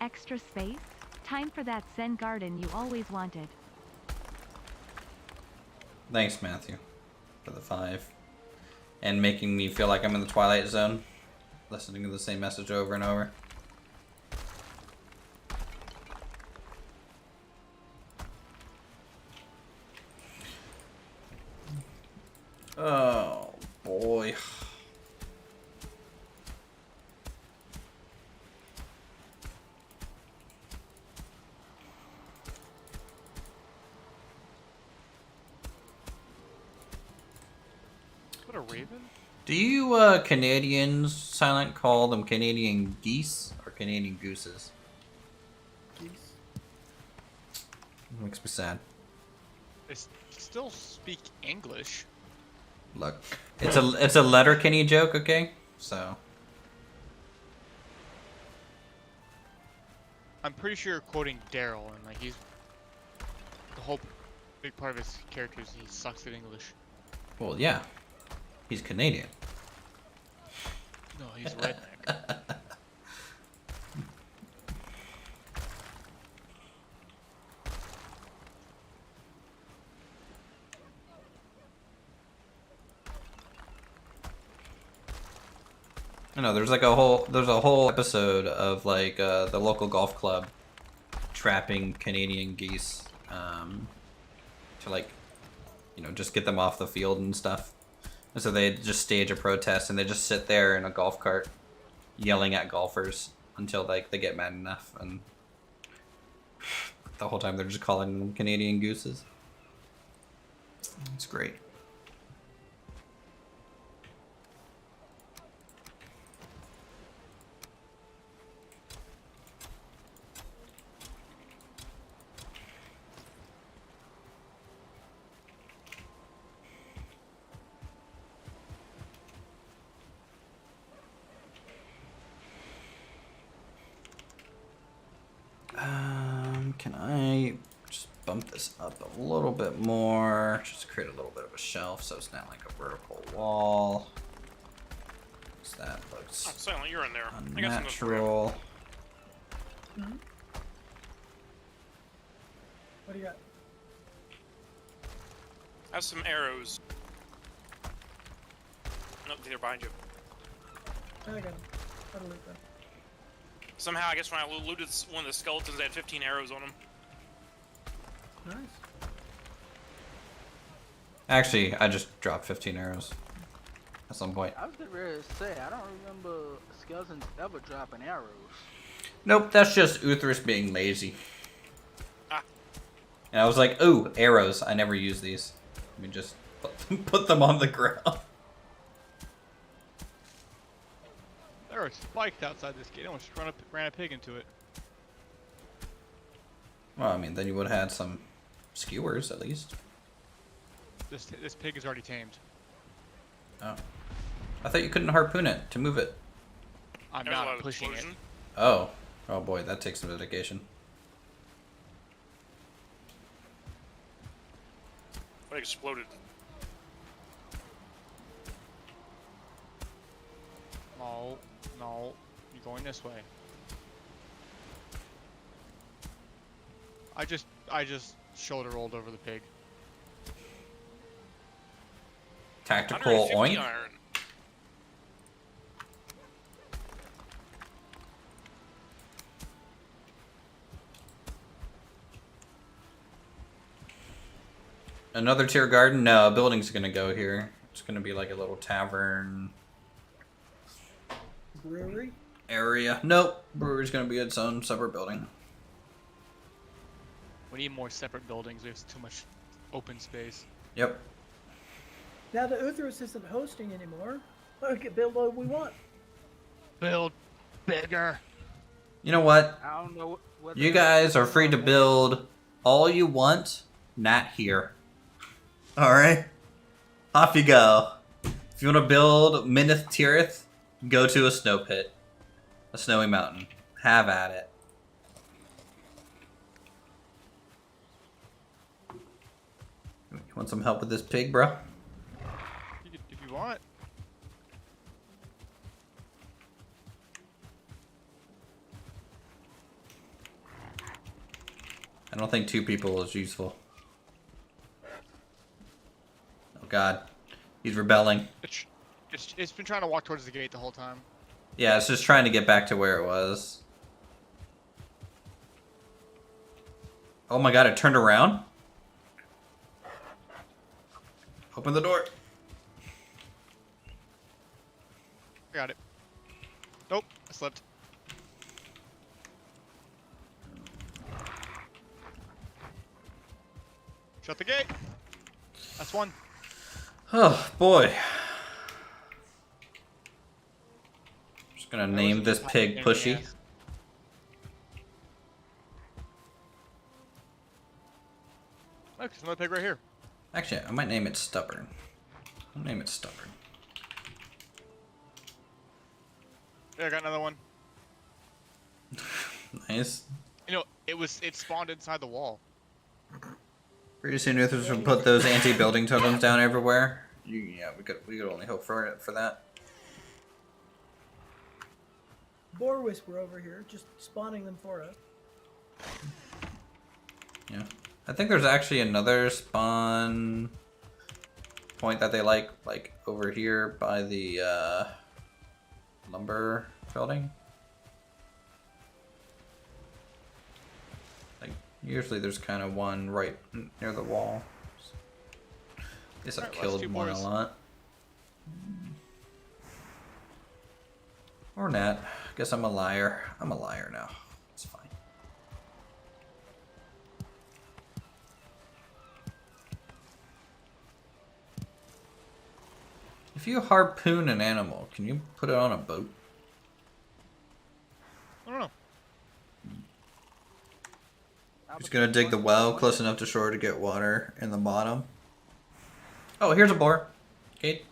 Extra space? Time for that Zen garden you always wanted. Thanks, Matthew, for the 5. And making me feel like I'm in the Twilight Zone, listening to the same message over and over. Oh, boy. What a raven? Do you Canadians, Silent, call them Canadian geese or Canadian gooses? Geese. Makes me sad. They still speak English. Look, it's a Letterkenny joke, okay? So I'm pretty sure you're quoting Daryl, and like he's the whole big part of his character is he sucks at English. well, yeah, he's Canadian. No, he's redneck. I know there's a whole episode of like the local golf club trapping Canadian geese to like just get them off the field and stuff. And so they just stage a protest and they just sit there in a golf cart yelling at golfers until like they get mad enough, and the whole time they're just calling them Canadian gooses. It's great. Can I just bump this up a little bit more? Just to create a little bit of a shelf so it's not like a vertical wall. So that looks Oh, Silent, you're in there. I got something for you. unnatural. Hmm? What do you got? I have some arrows. Nope, they're behind you. I got him. I'll loot them. Somehow, I guess when I looted one of the skeletons, they had 15 arrows on them. Nice. Actually, I just dropped 15 arrows at some point. I was getting ready to say, I don't remember skeletons ever dropping arrows. Nope, that's just Uthris being lazy. Ah. And I was like, ooh, arrows. I never use these. Let me just put them on the ground. There are spiked outside this gate. I almost ran a pig into it. Well, I mean, then you would have had some skewers at least. This pig is already tamed. Oh. I thought you couldn't harpoon it to move it. I'm There's a lot not of pushing it. explosion. Oh. Oh boy, that takes some dedication. What exploded? No, no, you're going this way. I just shoulder rolled over the pig. Tactical 150 oink. iron. Another tier garden? No, a building's gonna go here. It's gonna be like a little tavern Brewery? area. Nope. Brewery's gonna be its own separate building. We need more separate buildings. We have too much open space. Yep. Now that Uthris isn't hosting anymore, we can build what we want. Build bigger. You know what? I don't know what. You guys are free to build all you want, not here. Alright? Off you go. If you want to build Minnith Tirith, go to a snow pit. A snowy mountain. Have at it. You want some help with this pig, bro? If you want. I don't think 2 people is useful. Oh god. He's rebelling. It's been trying to walk towards the gate the whole time. Yeah, it's just trying to get back to where it was. Oh my god, it turned around? Open the door. I got it. Nope, I slipped. Shut the gate. That's one. Oh boy. Just gonna That name wasn't this just pig pain in the Pushy. ass. Look, there's another pig right here. Actually, I might name it Stubborn. I'll name it Stubborn. Yeah, I got another one. Nice. You know, it spawned inside the wall. Pretty soon, Uthris will put those anti-building totems down everywhere. Yeah, we could only hope for that. Boar Whisper over here, just spawning them for us. Yeah, I think there's actually another spawn point that they like over here by the lumber building. Like usually there's kind of one right near the wall. I guess I've Alright, killed one a lot. Or not. I guess I'm a liar. I'm a liar now. It's fine. If you harpoon an animal, can you put it on a boat? I don't know. Just gonna dig the well close enough to shore to get water in the bottom. Oh, here's a boar. Kate.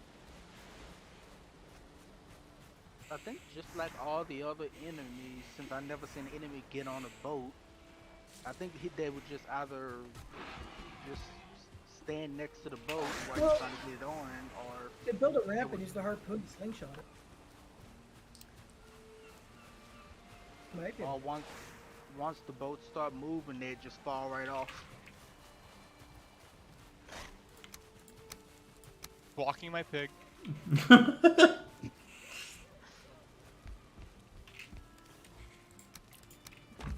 I think just like all the other enemies, since I never seen an enemy get on a boat, I think they would just either just stand next to the boat while you're trying to get it on, or They build a ramp and use the harpoon and slingshot it. Might be. or once the boats start moving, they just fall right off. Walking my pig.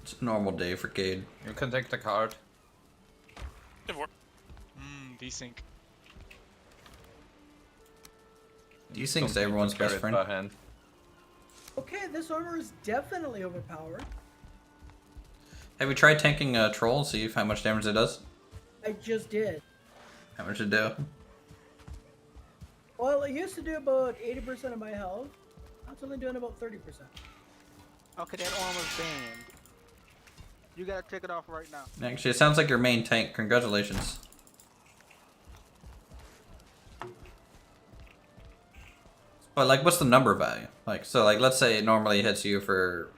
It's a normal day for Cade. You can take the card. Desync. Desync everyone's best friend. Hand. Okay, this armor is definitely overpowered. Have you tried tanking a troll and see how much damage it does? I just did. How much it do? Well, it used to do about 80% of my health. Now it's only doing about 30%. Okay, that armor's banned. You gotta take it off right now. Actually, it sounds like your main tank. Congratulations. But like, what's the number value? Like, so like, let's say it normally hits you for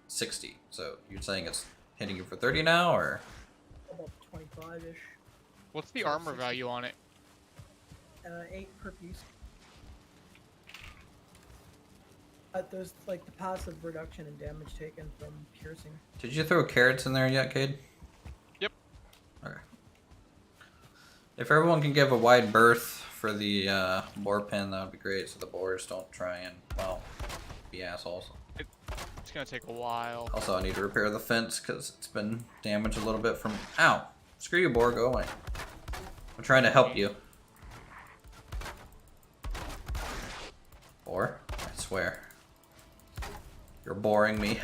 60. So you're saying it's hitting you for 30 now, or? About 25-ish. What's the armor value on it? 8 per piece. There's like the passive reduction in damage taken from piercing. Did you throw carrots in there yet, Cade? Yep. Okay. If everyone can give a wide berth for the boar pen, that would be great, so the boars don't try and, well, be assholes. It's gonna take a while. Also, I need to repair the fence because it's been damaged a little bit from. Ow! Screw you, boar. Go away. I'm trying to help you. Boar? I swear. You're boring me.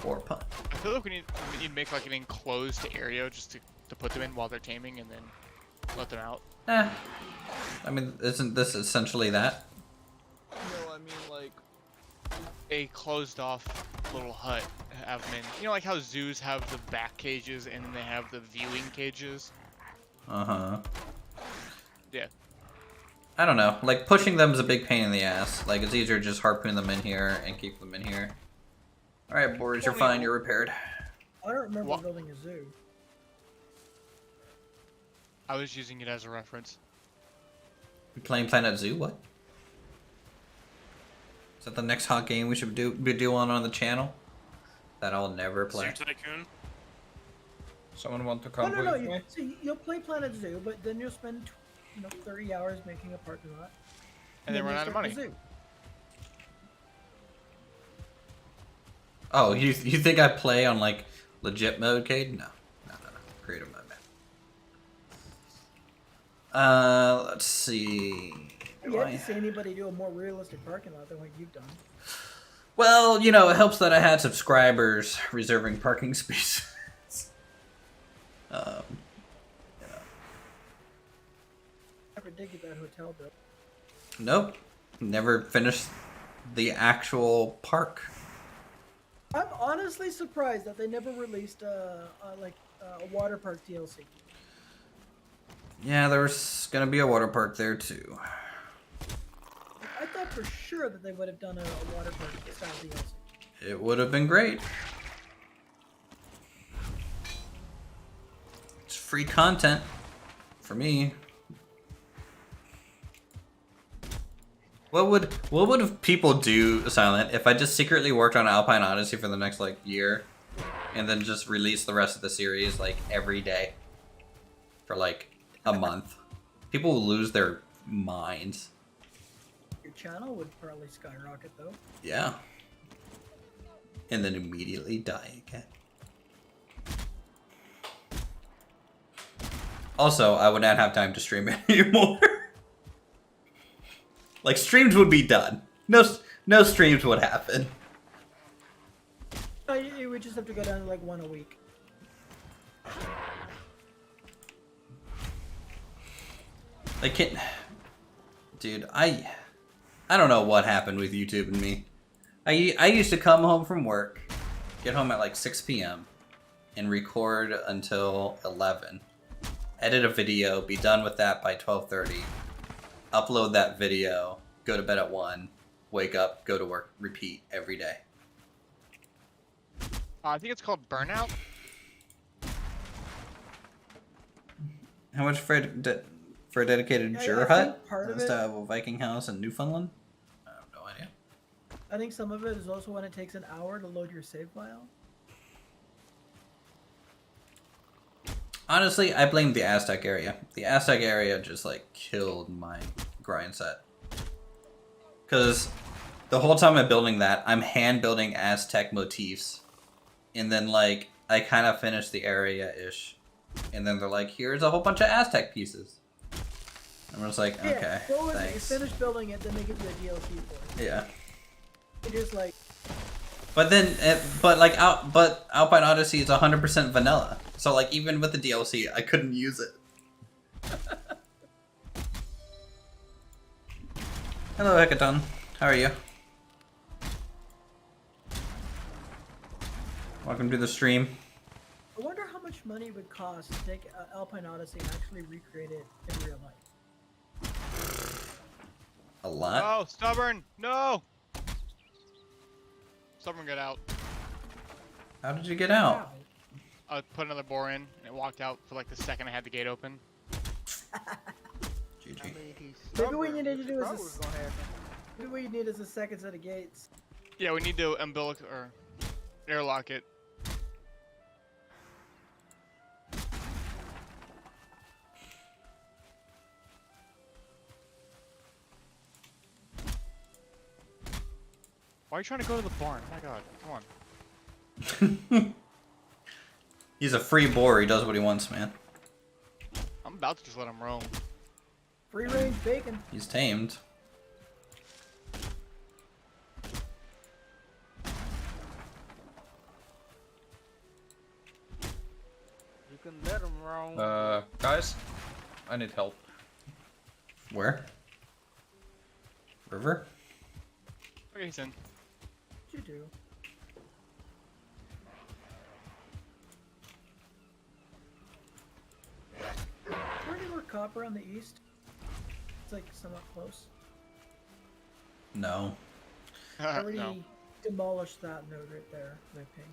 Boar pun. I feel like we need to make like an enclosed area just to put them in while they're taming and then let them out. I mean, isn't this essentially that? No, I mean like a closed off little hut. Have them in. You know, like how zoos have the back cages and then they have the viewing cages. Uh-huh. Yeah. I don't know. Like, pushing them is a big pain in the ass. Like, it's easier to just harpoon them in here and keep them in here. Alright, boars, you're fine. You're repaired. I don't remember What? building a zoo. I was using it as a reference. You playing Planet Zoo? What? Is that the next hot game we should be doing on the channel? That I'll never play. Zoo Tycoon. Someone want to No, come no, no. with me? So you'll play Planet Zoo, but then you'll spend 30 hours making a parking lot. And then run you'll out of start money. the zoo. Oh, you think I play on, like, legit mode, Cade? No. Creative mode, man. Let's see. You have to see anybody do a more realistic parking lot than what you've done. Well, you know, it helps that I had subscribers reserving parking spaces. You know. Never did get that hotel built. Nope. Never finished the actual park. I'm honestly surprised that they never released a water park DLC. Yeah, there's gonna be a water park there too. I thought for sure that they would have done a water park style DLC. It would have been great. It's free content for me. What would people do, Silent, if I just secretly worked on Alpine Odyssey for the next like year, and then just released the rest of the series like every day for like a month? People will lose their minds. Your channel would probably skyrocket though. Yeah. And then immediately die again. Also, I would not have time to stream it anymore. Like, streams would be done. No streams would happen. You would just have to go down to like one a week. Like, dude, I don't know what happened with YouTube and me. I used to come home from work, get home at like 6 p.m. and record until 11. Edit a video, be done with that by 12:30. Upload that video, go to bed at 1, wake up, go to work, repeat every day. I think it's called Burnout. How much for a dedicated Yeah, Jura I hut? think part of Instead it- of a Viking house in Newfoundland? I have no idea. I think some of it is also when it takes an hour to load your save file. Honestly, I blame the Aztec area. The Aztec area just like killed my grind set. Because the whole time I'm building that, I'm hand building Aztec motifs. And then like, I kind of finished the area-ish. And then they're like, here's a whole bunch of Aztec pieces. I'm just like, okay, Yeah, well, when you thanks. finish building it, then they give you a DLC for it. Yeah. It is like, But then, but Alpine Odyssey is 100% vanilla. So like, even with the DLC, I couldn't use it. Hello, Hekaton. How are you? Welcome to the stream. I wonder how much money it would cost to take Alpine Odyssey and actually recreate it in real life. A lot. Oh, stubborn! No. Stubborn got out. How did you get out? Wow. I put another boar in, and it walked out for like the second I had the gate open. GG. I mean, he's Maybe what you stubborn, need to which do is probably a was gonna happen. Maybe what you need is a second set of gates. Yeah, we need to umbilical or airlock it. Why are you trying to go to the barn? Oh my god, come on. He's a free boar. He does what he wants, man. I'm about to just let him roam. Free range bacon. He's tamed. You can let him roam. Guys, I need help. Where? River? Okay, he's in. What you do? Is there any more copper on the east? It's like somewhat close. No. I already no. demolished that node right there. My ping.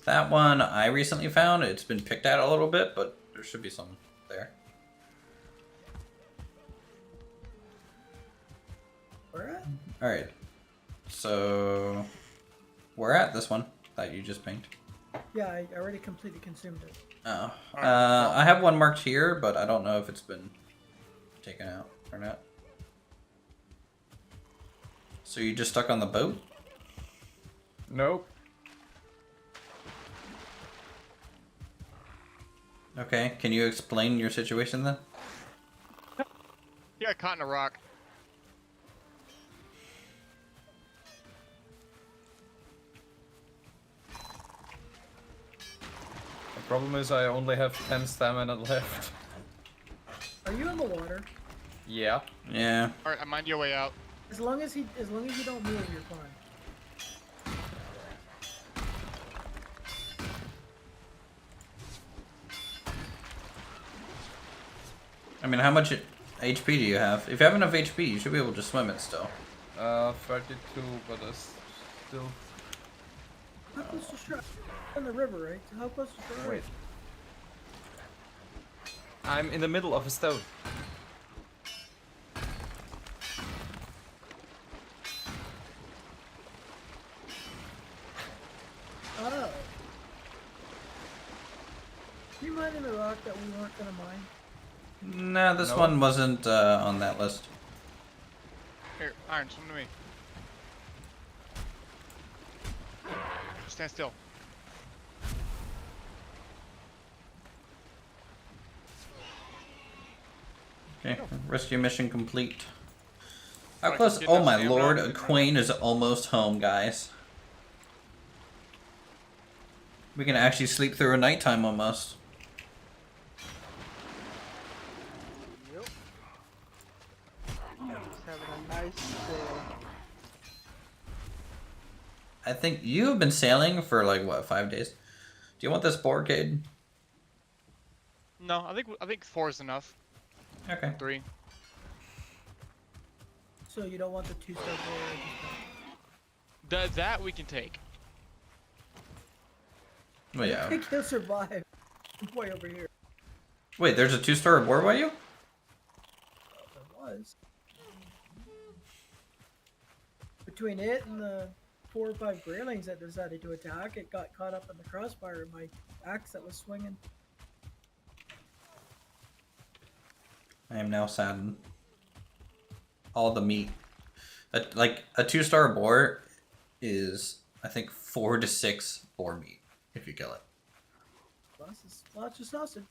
That one I recently found. It's been picked at a little bit, but there should be some there. Where at? All right. So we're at this one that you just pinged. Yeah, I already completely consumed it. Oh. I have one marked here, but I don't know if it's been taken out or not. So you just stuck on the boat? Nope. Okay. Can you explain your situation then? He got caught in a rock. The problem is I only have 10 stamina left. Are you in the water? Yeah. Yeah. Alright, I mind your way out. As long as you don't move, you're fine. mean, how much HP do you have? If you have enough HP, you should be able to swim it still. 32, but it's still. How close to shore? On the river, right? How close to shore? Wait. I'm in the middle of a stone. Oh. Do you mind in the rock that we weren't gonna mine? Nah, this one wasn't on that list. Here, Iron, swim to me. Stand still. Okay, rescue mission complete. How Alright, close? get Oh that my stamina. lord, Quain is almost home, guys. We can actually sleep through a nighttime almost. Yep. Just having a nice I think you have been sailing for like what, 5 days? Do you want this board, Cade? No, I think 4 is enough. Okay. 3. So you don't want the 2-star board? That we can take. Well, I yeah. think he'll survive. Way over here. Wait, there's a 2-star aboard by you? There was. Between it and the 4 or 5 graylings that decided to attack, it got caught up in the crossfire of my axe that was swinging. I am now saddened. All the meat. Like, a 2-star boar is, I think, 4 to 6 boar meat, if you kill it. Lots of sausage.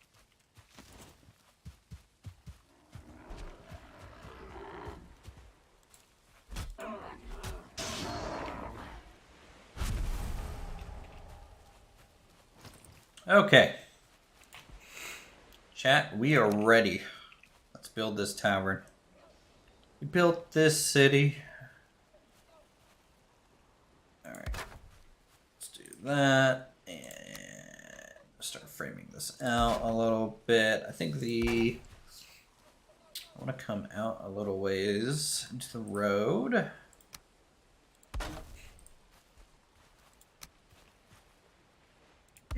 Okay. Chat, we are ready. Let's build this tavern. We built this city. Alright. Let's do that. And start framing this out a little bit. I think I want to come out a little ways into the road. I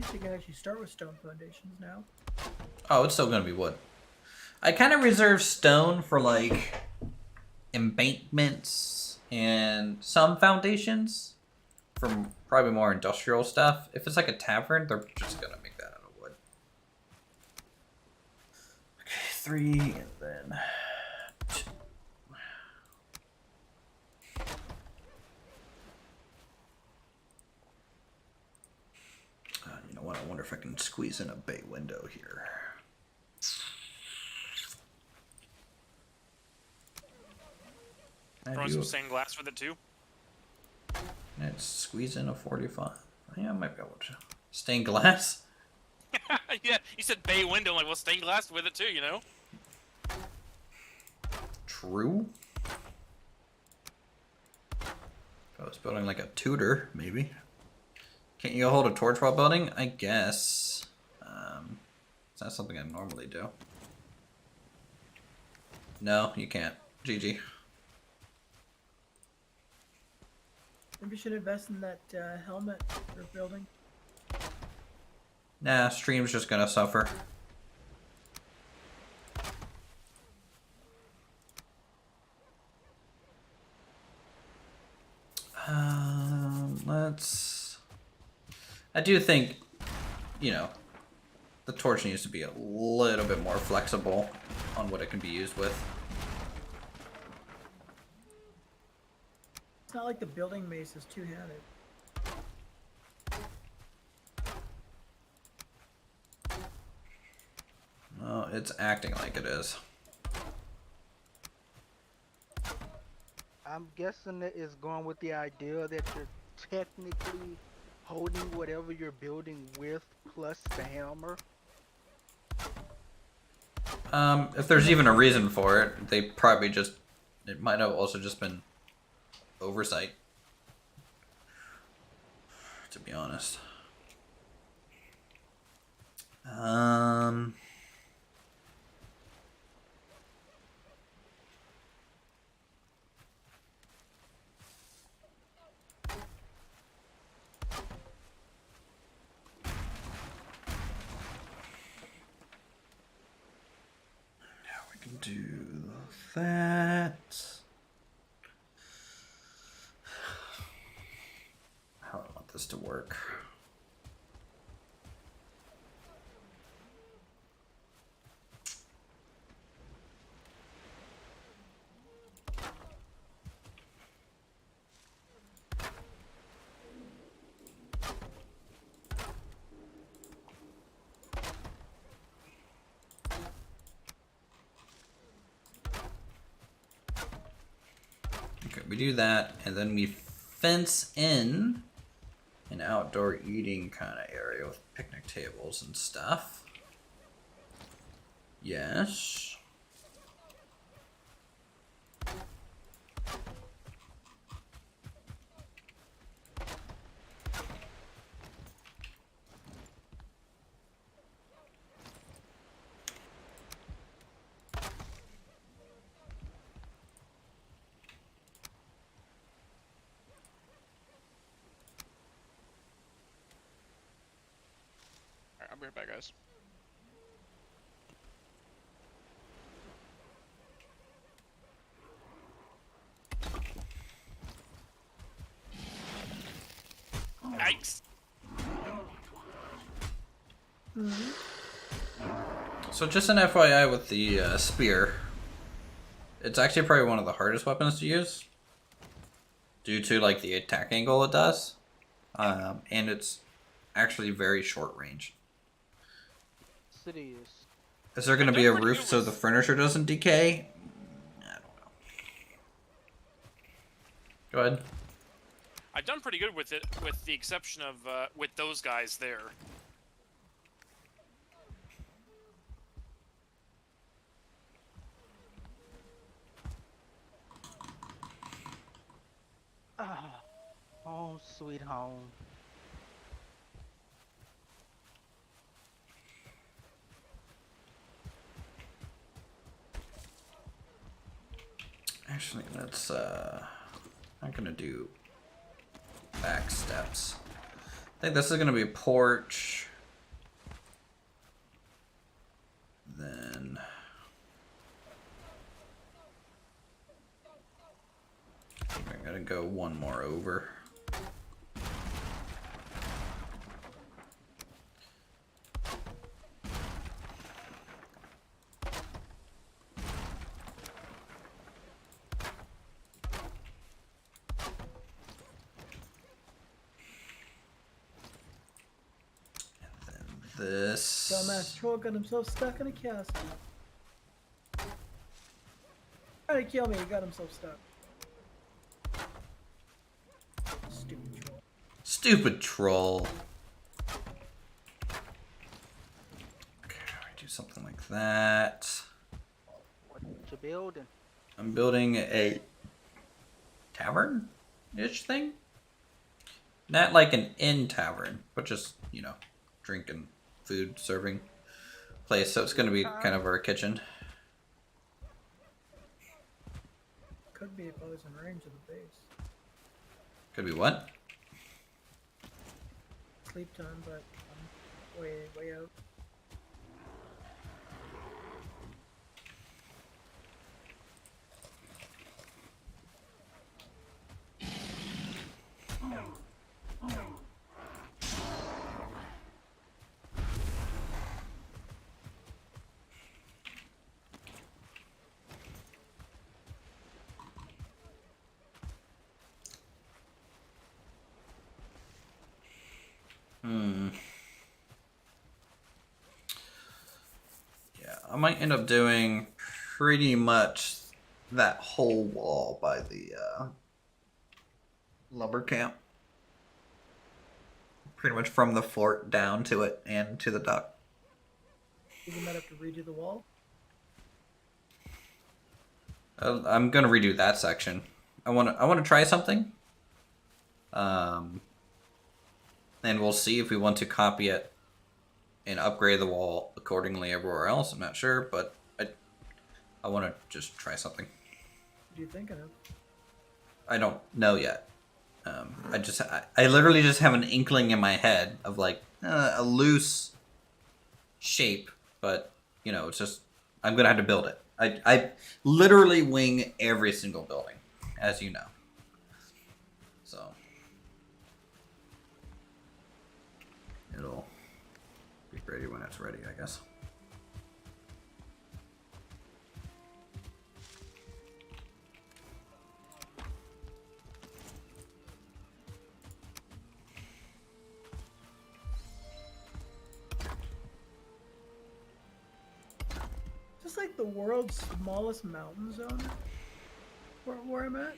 guess you can actually start with stone foundations now. Oh, it's still going to be wood. I kind of reserve stone for like embankments and some foundations from probably more industrial stuff. If it's like a tavern, they're just going to make that out of wood. Okay, 3 and then 2. You know what? I wonder if I can squeeze in a bay window here. Throw some stained glass with it too. Let's squeeze in a 45. Yeah, I might be able to. Stained glass? Yeah, you said bay window, like, well, stained glass with it too, you know? True. If I was building like a Tudor, maybe. Can't you hold a torch while building? I guess. It's not something I normally do. No, you can't. GG. Maybe we should invest in that helmet they're building. Nah, stream's just gonna suffer. I do think, you know, the torch needs to be a little bit more flexible on what it can be used with. It's not like the building mace is two-handed. Well, it's acting like it is. I'm guessing that it's going with the idea that you're technically holding whatever you're building with plus the hammer. If there's even a reason for it, they probably just, it might have also just been oversight, to be honest. that. How do I want this to work? Okay, we do that, and then we fence in an outdoor eating kind of area with picnic tables and stuff. Yes. Alright, I'll be right back, guys. Yikes! So just an FYI with the spear, it's actually probably one of the hardest weapons to use due to like the attack angle it does, and it's actually very short range. City is. Is there going to be a roof so the furniture doesn't decay? I don't know. Go ahead. I've done pretty good with it, with the exception of with those guys there. Ah, home sweet home. Actually, let's I'm gonna do back steps. I think this is gonna be a porch. Then I'm gonna go one more over. This. Dumbass troll got himself stuck in a castle. Trying to kill me, he got himself stuck. Stupid troll. Stupid troll. Okay, do something like that. What you building? I'm building a tavern-ish thing. Not like an inn tavern, but just, you know, drinking, food serving place. So it's going to be kind of our kitchen. Could be if I was in range of the base. Could be what? Sleep time, but I'm way out. Yeah, I might end up doing pretty much that whole wall by the lumber camp. Pretty much from the fort down to it and to the dock. You might have to redo the wall. I'm gonna redo that section. I wanna try something. And we'll see if we want to copy it and upgrade the wall accordingly everywhere else. I'm not sure, but I want to just try something. What are you thinking of? I don't know yet. I literally just have an inkling in my head of like a loose shape, but you know, it's just I'm gonna have to build it. I literally wing every single building, as you know. So it'll be ready when it's ready, I guess. Just like the world's smallest mountain zone, where I'm at.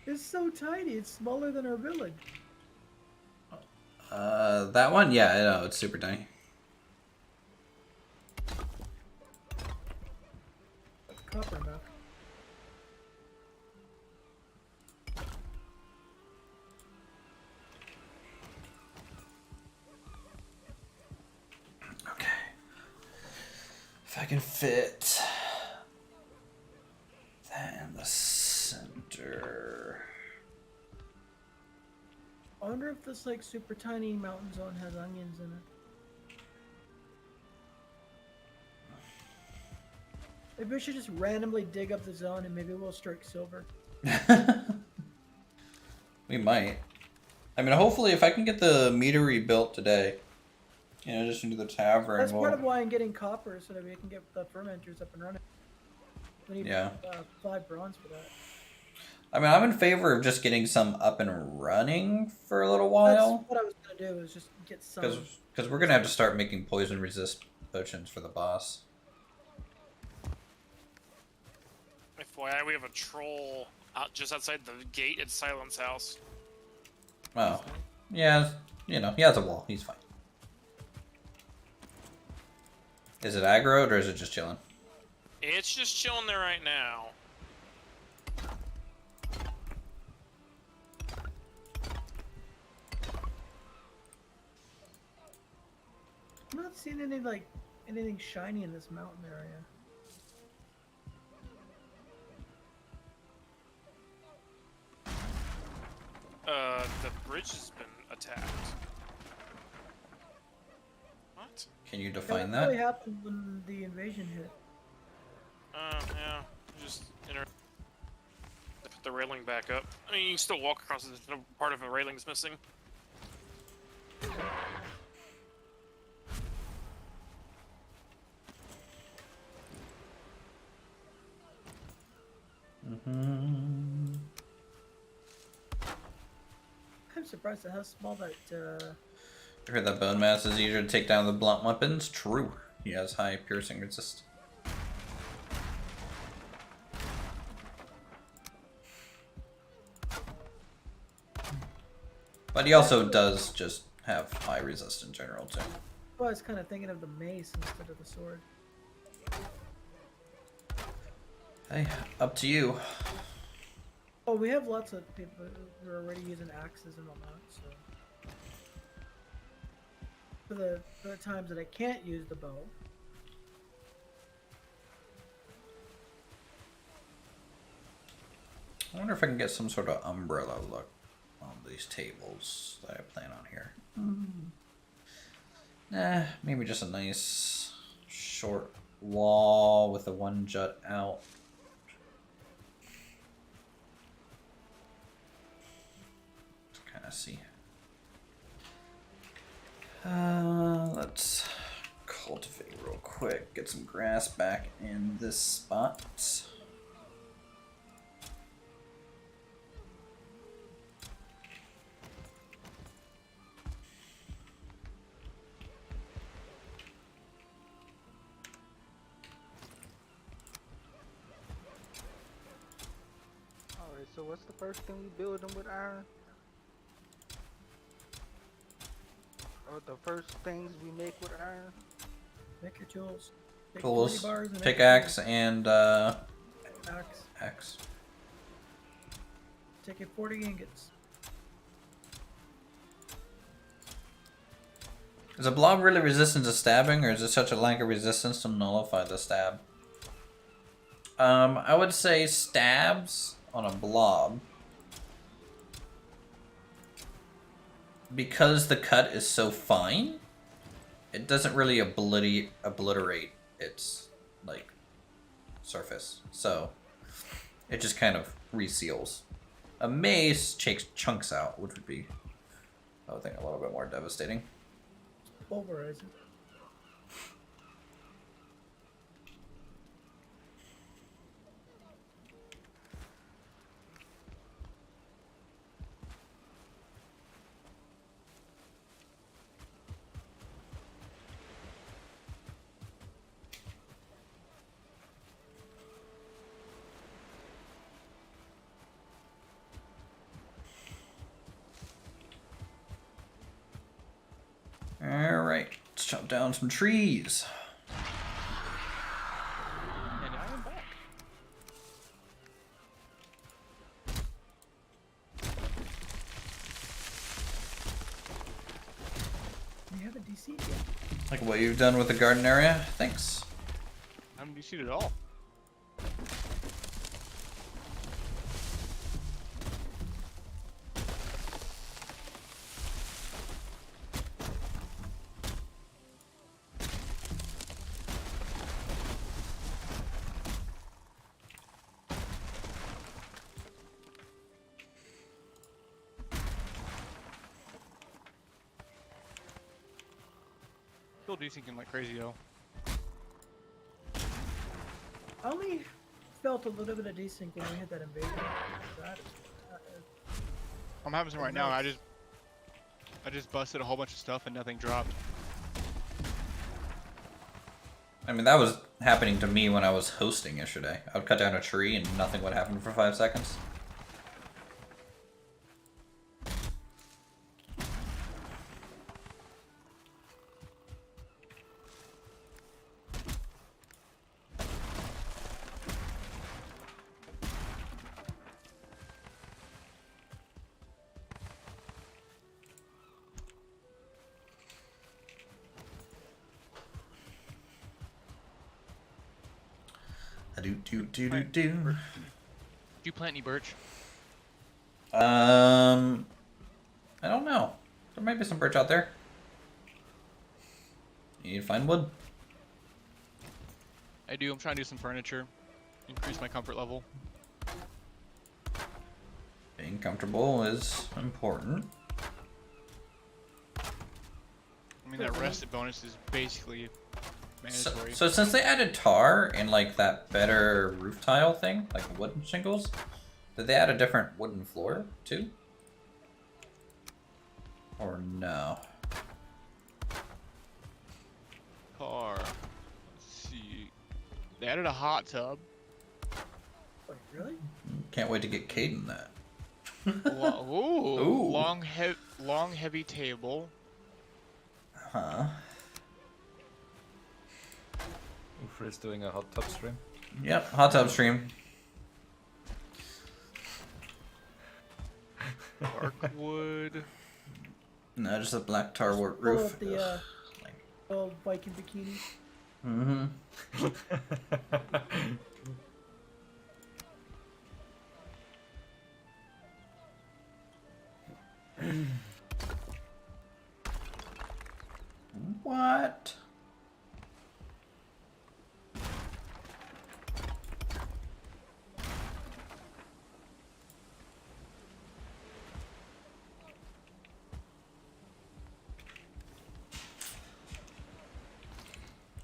It's so tiny. It's smaller than our village. That one, yeah, I know it's super tiny. Copper map. Okay. If I can fit that in the center. I wonder if this like super tiny mountain zone has onions in it. Maybe we should just randomly dig up the zone and maybe we'll strike silver. We might. I mean, hopefully, if I can get the meadery built today, you know, just into the tavern. That's part of why I'm getting copper, so that we can get the fermenters up and running. We need Yeah. 5 bronze for that. I mean, I'm in favor of just getting some up and running for a little while. That's what I was gonna do, is just get some. Because we're gonna have to start making poison resist potions for the boss. FYI, we have a troll out just outside the gate at Silence House. Oh, yeah, you know, he has a wall. He's fine. Is it aggroed or is it just chilling? It's just chilling there right now. I'm not seeing anything shiny in this mountain area. The bridge has been attacked. What? Can you define What really that? happened when the invasion hit? Yeah. Just put the railing back up. I mean, you can still walk across it. There's no part of a railing's missing. I'm surprised at how small that. You heard that bone mass is easier to take down with blunt weapons? True. He has high piercing resist. But he also does just have high resist in general too. Well, I was kind of thinking of the mace instead of the sword. Hey, up to you. Oh, we have lots of people who are already using axes and all that, so. For the times that I can't use the bow. I wonder if I can get some sort of umbrella look on these tables that I plan on here. Nah, maybe just a nice short wall with the one jut out. To kind of see. Let's cultivate real quick. Get some grass back in this spot. Alright, so what's the first thing we building with iron? Or the first things we make with iron? Make your tools. Take Tools, 40 bars and pickaxe, and axe. axe. Take it 40 ingots. Is a blob really resistant to stabbing, or is it such a lack of resistance to nullify the stab? I would say stabs on a blob. Because the cut is so fine, it doesn't really obliterate its like surface, so it just kind of reseals. A mace takes chunks out, which would be, I would think, a little bit more devastating. Pulverizing. Alright, let's chop down some trees. And I am back. We haven't DC'd yet. Like what you've done with the garden area? Thanks. I haven't DC'd at all. Still desyncing like crazy though. I only felt a little bit of desync when we had that invasion. That, I'm having some right now. I just busted a whole bunch of stuff and nothing dropped. I mean, that was happening to me when I was hosting yesterday. I would cut down a tree and nothing would happen for 5 seconds. Do. Do you plant any birch? I don't know. There might be some birch out there. You need to find wood. I do. I'm trying to do some furniture. Increase my comfort level. Being comfortable is important. I mean, that rested bonus is basically mandatory. So since they added tar and like that better roof tile thing, like wooden shingles, did they add a different wooden floor too? Or no? Car. Let's see. They added a hot tub. wait, really? Can't wait to get Caden that. Ooh. Ooh. Long, heavy table. Huh? Uthris doing a hot tub stream. Yep, hot tub stream. Dark wood. No, just a black tar Full roof. of the old Viking bikini. Mm-hmm. What?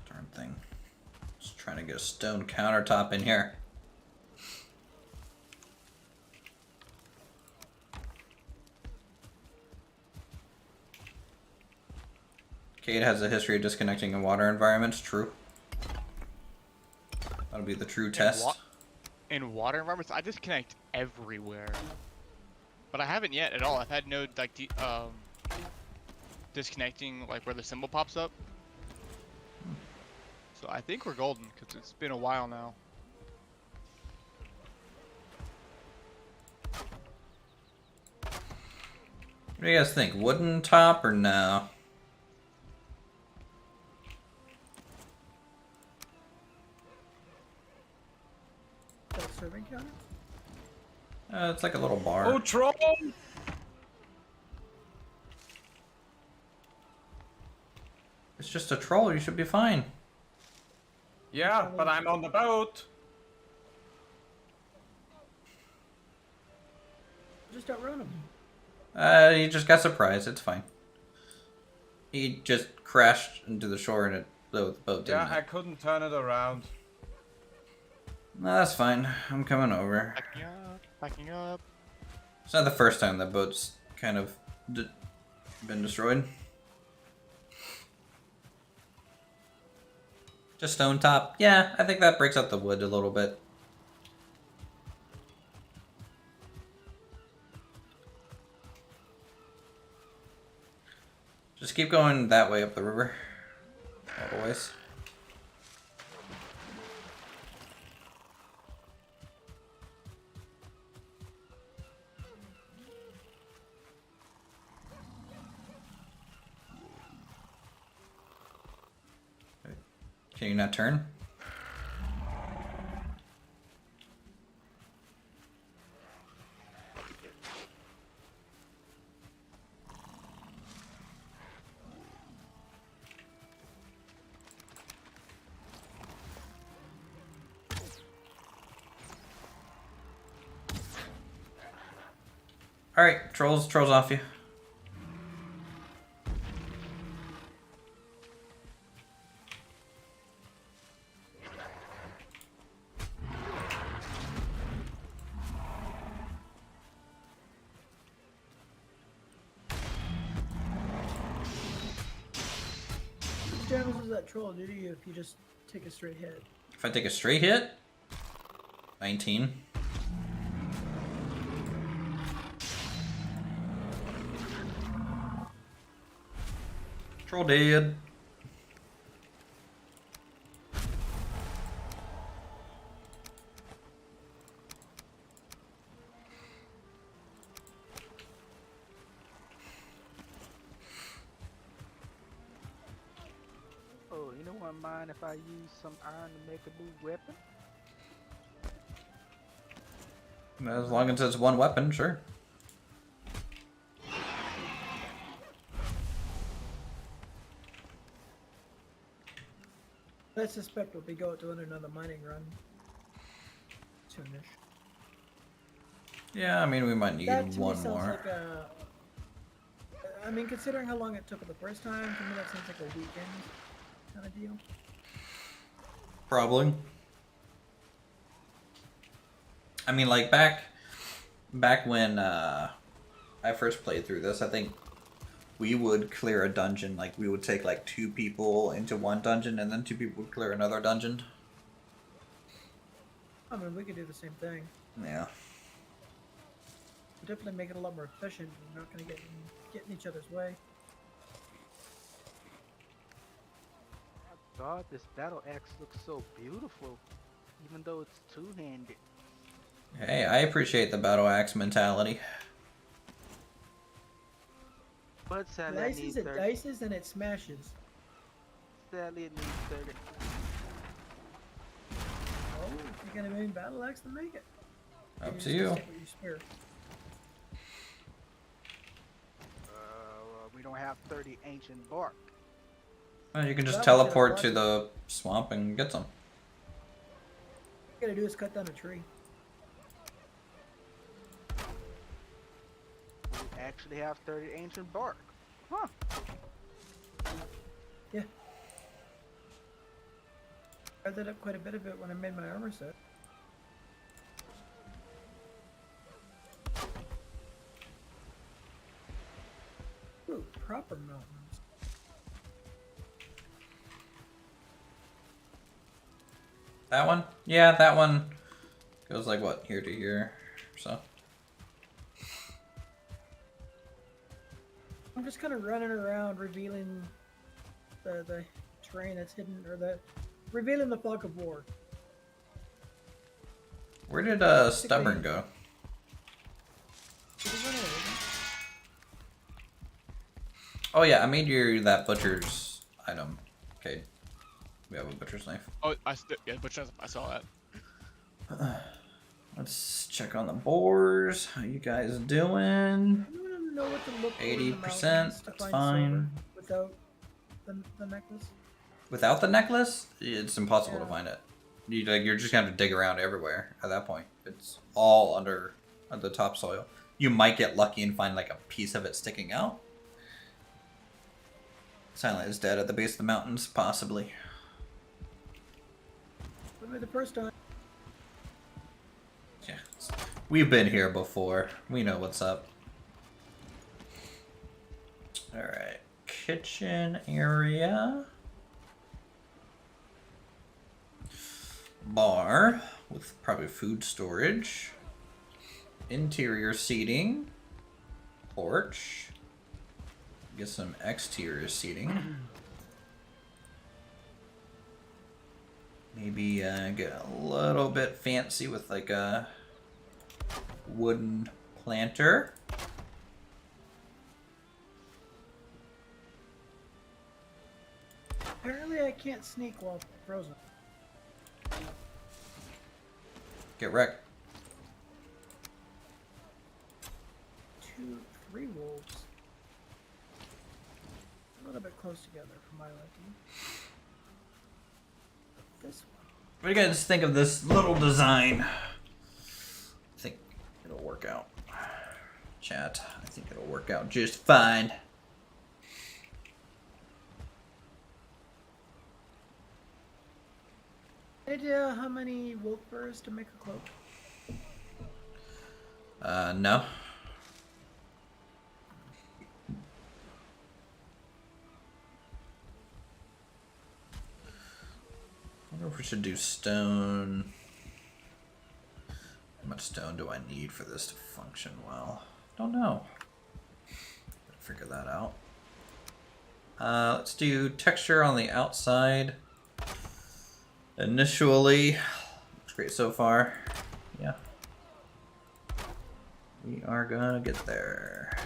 Darn thing. Just trying to get a stone countertop in here. Kate has a history of disconnecting in water environments. True. That'll be the true test. In water environments, I disconnect everywhere. But I haven't yet at all. I've had no like disconnecting like where the symbol pops up. So I think we're golden because it's been a while now. What do you guys think? Wooden top or no? Is that a serving counter? It's like a little bar. Oh, troll! It's just a troll. You should be fine. Yeah, but I'm on the boat. Just outrun him. He just got surprised. It's fine. He just crashed into the shore and the boat Yeah, didn't. I couldn't turn it around. No, that's fine. I'm coming over. Backing up, backing up. It's not the first time that boat's kind of been destroyed. Just stone top. Yeah, I think that breaks up the wood a little bit. Just keep going that way up the river. Always. Can you not turn? Alright, trolls off you. What damage does that troll do to you if you just take a straight hit? If I take a straight hit, 19. Troll dead. Oh, you don't mind if I use some iron to make a new weapon? As long as it's one weapon, sure. I suspect we'll be doing another mining run soonish. Yeah, I mean, we might need That to me one sounds more. like a. I mean, considering how long it took the first time, to me that sounds like a weekend kind of deal. Probably. I mean, like back when I first played through this, I think we would clear a dungeon. Like we would take like 2 people into one dungeon, and then 2 people would clear another dungeon. I mean, we could do the same thing. Yeah. We'll definitely make it a lot more efficient. We're not going to get in each other's way. God, this battle axe looks so beautiful, even though it's two-handed. Hey, I appreciate the battle axe mentality. But sadly, I need Dices, it 30. dices, and it smashes. Sadly, it needs 30. Oh, if you're going to main battle axe, then make it. Up You're to just you. gonna stick with your spear. We don't have 30 ancient bark. Well, you can just That was teleport gonna to the swamp and get some. All you gotta do is cut down a tree. We actually have 30 ancient bark. Huh. Yeah. I did up quite a bit of it when I made my armor set. Ooh, proper mountains. That one? Yeah, that one goes like what, here to here, so. I'm just kind of running around revealing the terrain that's hidden, or revealing the fog of war. Where did Stubborn go? Did he run away? Oh yeah, I made you that butcher's item. Okay, we have a butcher's knife. Oh, yeah, I saw that. Let's check on the boars. How you guys doing? I don't know what to look for in the 80%, mountains to that's find fine. silver without the necklace. Without the necklace, it's impossible to Yeah. find it. You're just gonna have to dig around everywhere at that point. It's all under the topsoil. You might get lucky and find like a piece of it sticking out. Silent is dead at the base of the mountains, possibly. Wouldn't be the first time. Yeah, we've been here before. We know what's up. All right, kitchen area. Bar with probably food storage. Interior seating. Porch. Get some exterior seating. Maybe get a little bit fancy with like a wooden planter. Apparently, I can't sneak while frozen. Get wrecked. 2, 3 wolves. A little bit close together for my liking. This one. What do you guys think of this little design? I think it'll work out. Chat, I think it'll work out just fine. Any idea how many wolf furs to make a cloak? No. I wonder if we should do stone. How much stone do I need for this to function well? Don't know. Gotta figure that out. Let's do texture on the outside. Initially, looks great so far. Yeah. We are gonna get there.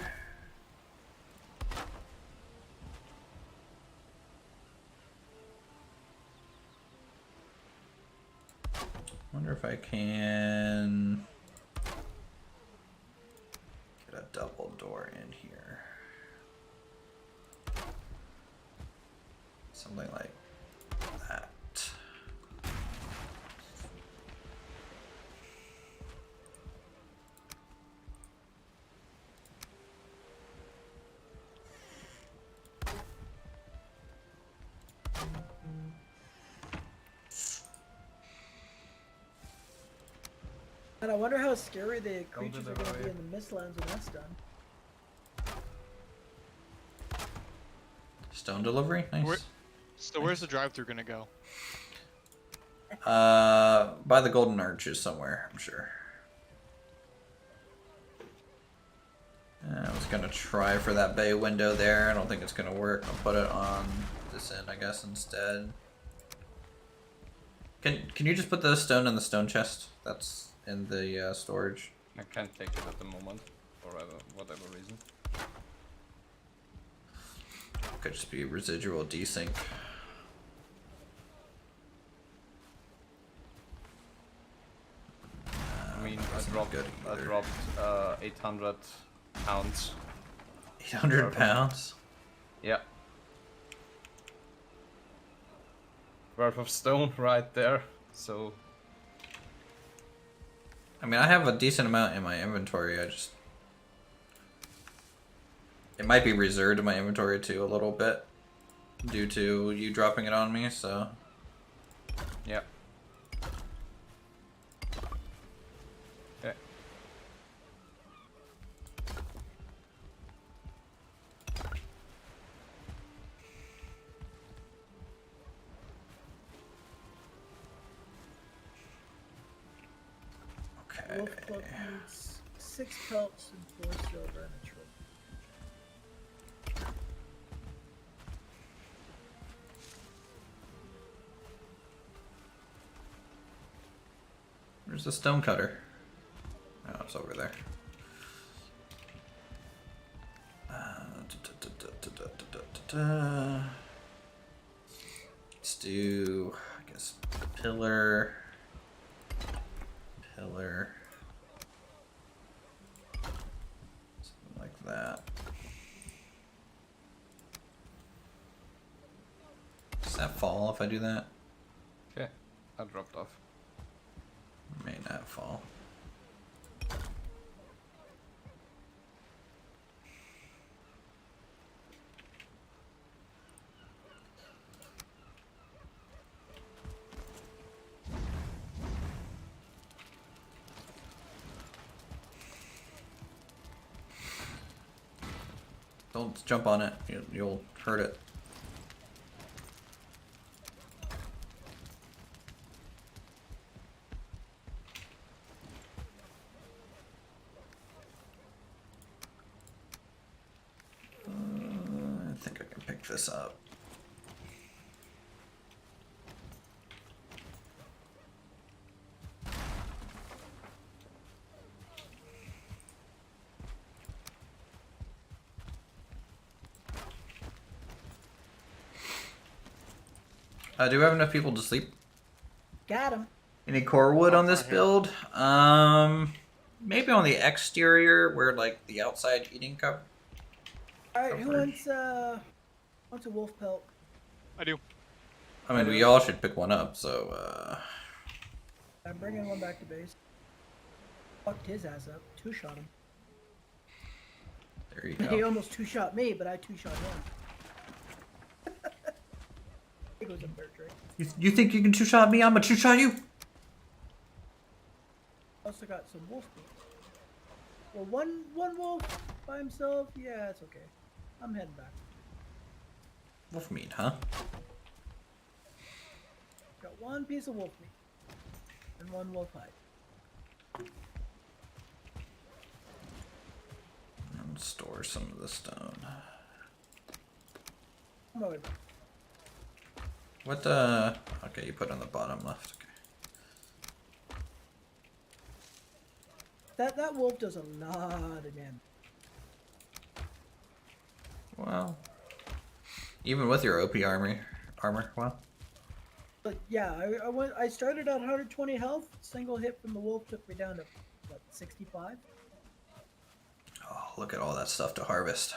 Wonder if I can get a double door in here. Something like that. And I wonder how scary the creatures are going to delivery. be in the Mistlands when that's done. Stone delivery? Nice. Where- So where's the drive-through gonna go? By the golden arches somewhere, I'm sure. I was gonna try for that bay window there. I don't think it's gonna work. I'll put it on this end, I guess, instead. Can you just put the stone in the stone chest? That's in the storage. I can't take it at the moment, for whatever reason. Could just be residual desync. I mean, That's I not dropped, good I either. dropped 800 pounds. 800 pounds? Yeah. Worth of stone right there. So I mean, I have a decent amount in my inventory. It might be reserved in my inventory too a little bit due to you dropping it on me, so. yeah. Okay. Okay. Wolf cloak needs 6 pelts and 4 silver and a trophy. Where's the stone cutter? Oh, it's over there. Let's do, I guess, pillar. Something like that. Does that fall fall if I do that? Okay, I dropped off. May not fall. Don't jump on it. You'll hurt it. I think I can pick this up. Do we have enough people to sleep? Got him. Any core wood on this Right here. build? Maybe on the exterior where like the outside eating cup. All right, who Covered. wants a wolf pelt? I do. I mean, we all should pick one up. So I'm bringing one back to base. Fucked his ass up. Two-shot him. there you He go. almost two-shot me, but I two-shot him. It goes up there, Drake. You think you can two-shot me? I'm gonna two-shot you. Also got some wolf meat. Well, one wolf by himself, yeah, it's okay. I'm heading back. Wolf meat, huh? Got one piece of wolf meat and one wolf hide. And store some of the stone. I'm going back. What? Okay, you put it on the bottom left. Okay. That wolf does a lot of damage. Well, even with your OP armor, well, But yeah, I started at 120 health. Single hit from the wolf took me down to what, 65. oh, look at all that stuff to harvest.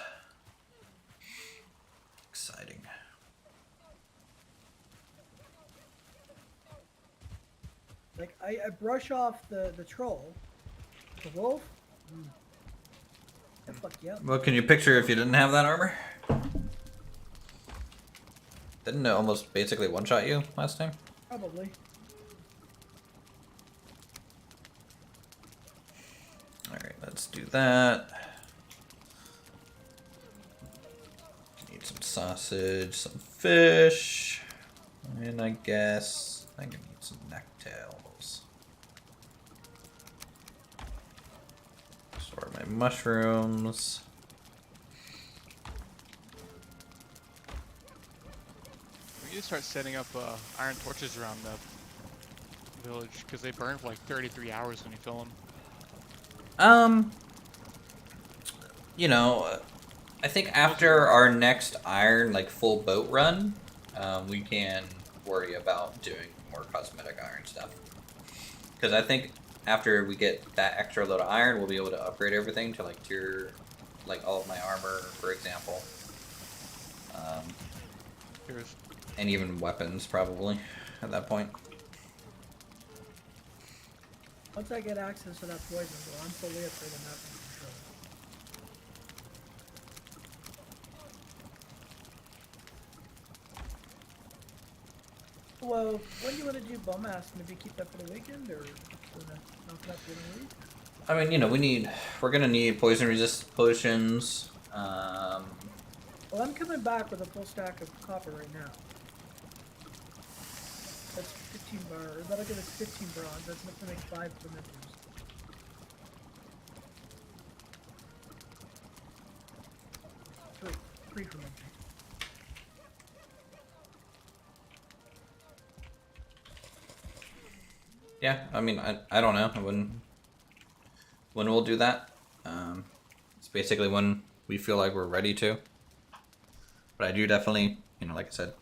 Exciting. Like I brush off the troll. The wolf? That fuck you up. Well, can you picture if you didn't have that armor? Didn't it almost basically one-shot you last time? Probably. Alright, let's do that. Need some sausage, some fish, and I guess I can need some necktails. Store my mushrooms. We need to start setting up iron torches around the village because they burn for like 33 hours when you fill them. You know, I think after our next iron, like full boat run, we can worry about doing more cosmetic iron stuff. Because I think after we get that extra load of iron, we'll be able to upgrade everything to like tier, like all of my armor, for example. Here's And even weapons, probably, at that point. Once I get access to that poison, well, I'm fully upgrading that one for sure. Well, when do you want to do bum ass? Maybe keep that for the weekend, or gonna knock it up during the week? I mean, you know, we're gonna need poison resist potions. Well, I'm coming back with a full stack of copper right now. That's 15 bar. That'll give us 15 bronze. That's enough to make 5 fermenters. Three fermenters. Yeah, I mean, I don't know when we'll do that. It's basically when we feel like we're ready to. But I do definitely, you know, like I said,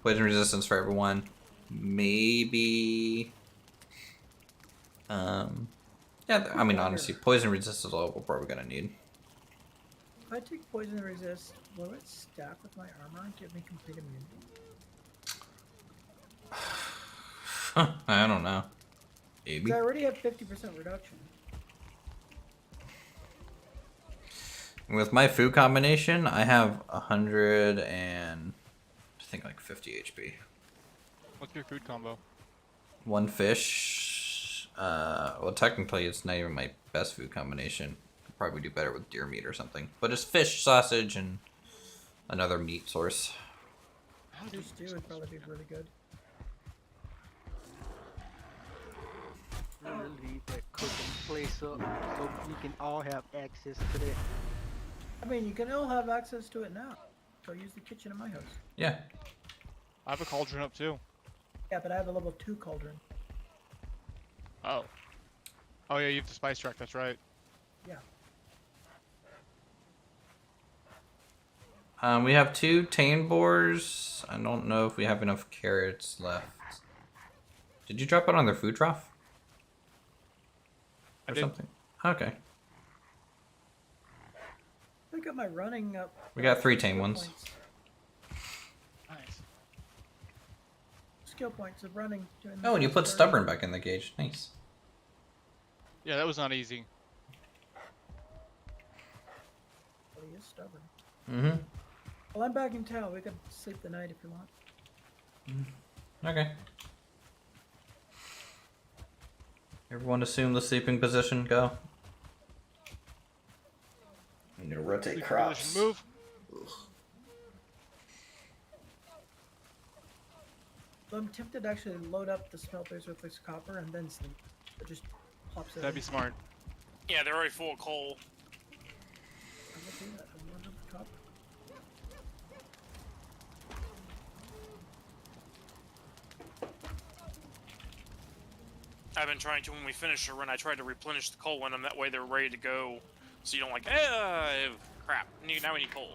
poison resistance for everyone. Maybe. Yeah, I mean, honestly, poison resistance is all we're probably gonna need. If I take poison resist, will it stack with my armor and give me complete immunity? I don't know. Maybe. I already have 50% reduction. With my food combination, I have 100 and I think like 50 HP. What's your food combo? One fish. Well, technically, it's not even my best food combination. Could probably do better with deer meat or something. But it's fish, sausage, and another meat source. Two stew would probably be really good. Really leave that cooking place up so we can all have access to that. I mean, you can all have access to it now. So use the kitchen in my house. Yeah. I have a cauldron up too. Yeah, but I have a level 2 cauldron. Oh. Oh yeah, you have the spice rack. That's right. Yeah. We have 2 tame boars. I don't know if we have enough carrots left. Did you drop it on their food trough? I Or did. something? Okay. I got my running up. We got 3 tame skill ones. points. Nice. Skill points of running. Doing Oh, and you the put first stubborn back in the cage. Nice. Yeah, that was not easy. Oh, he is stubborn. Mm-hmm. Well, I'm back in town. We could sleep the night if you want. Okay. Everyone assume the sleeping position. Go. I'm gonna rotate Sleeping crops. position, move. So I'm tempted to actually load up the smelters with this copper and then sleep. It just pops it. That'd be smart. Yeah, they're already full of coal. I'm gonna do that. I'm gonna load up the copper. I've been trying to, when we finish a run, I try to replenish the coal in them. That way they're ready to go. So you don't like, crap. Now we need coal.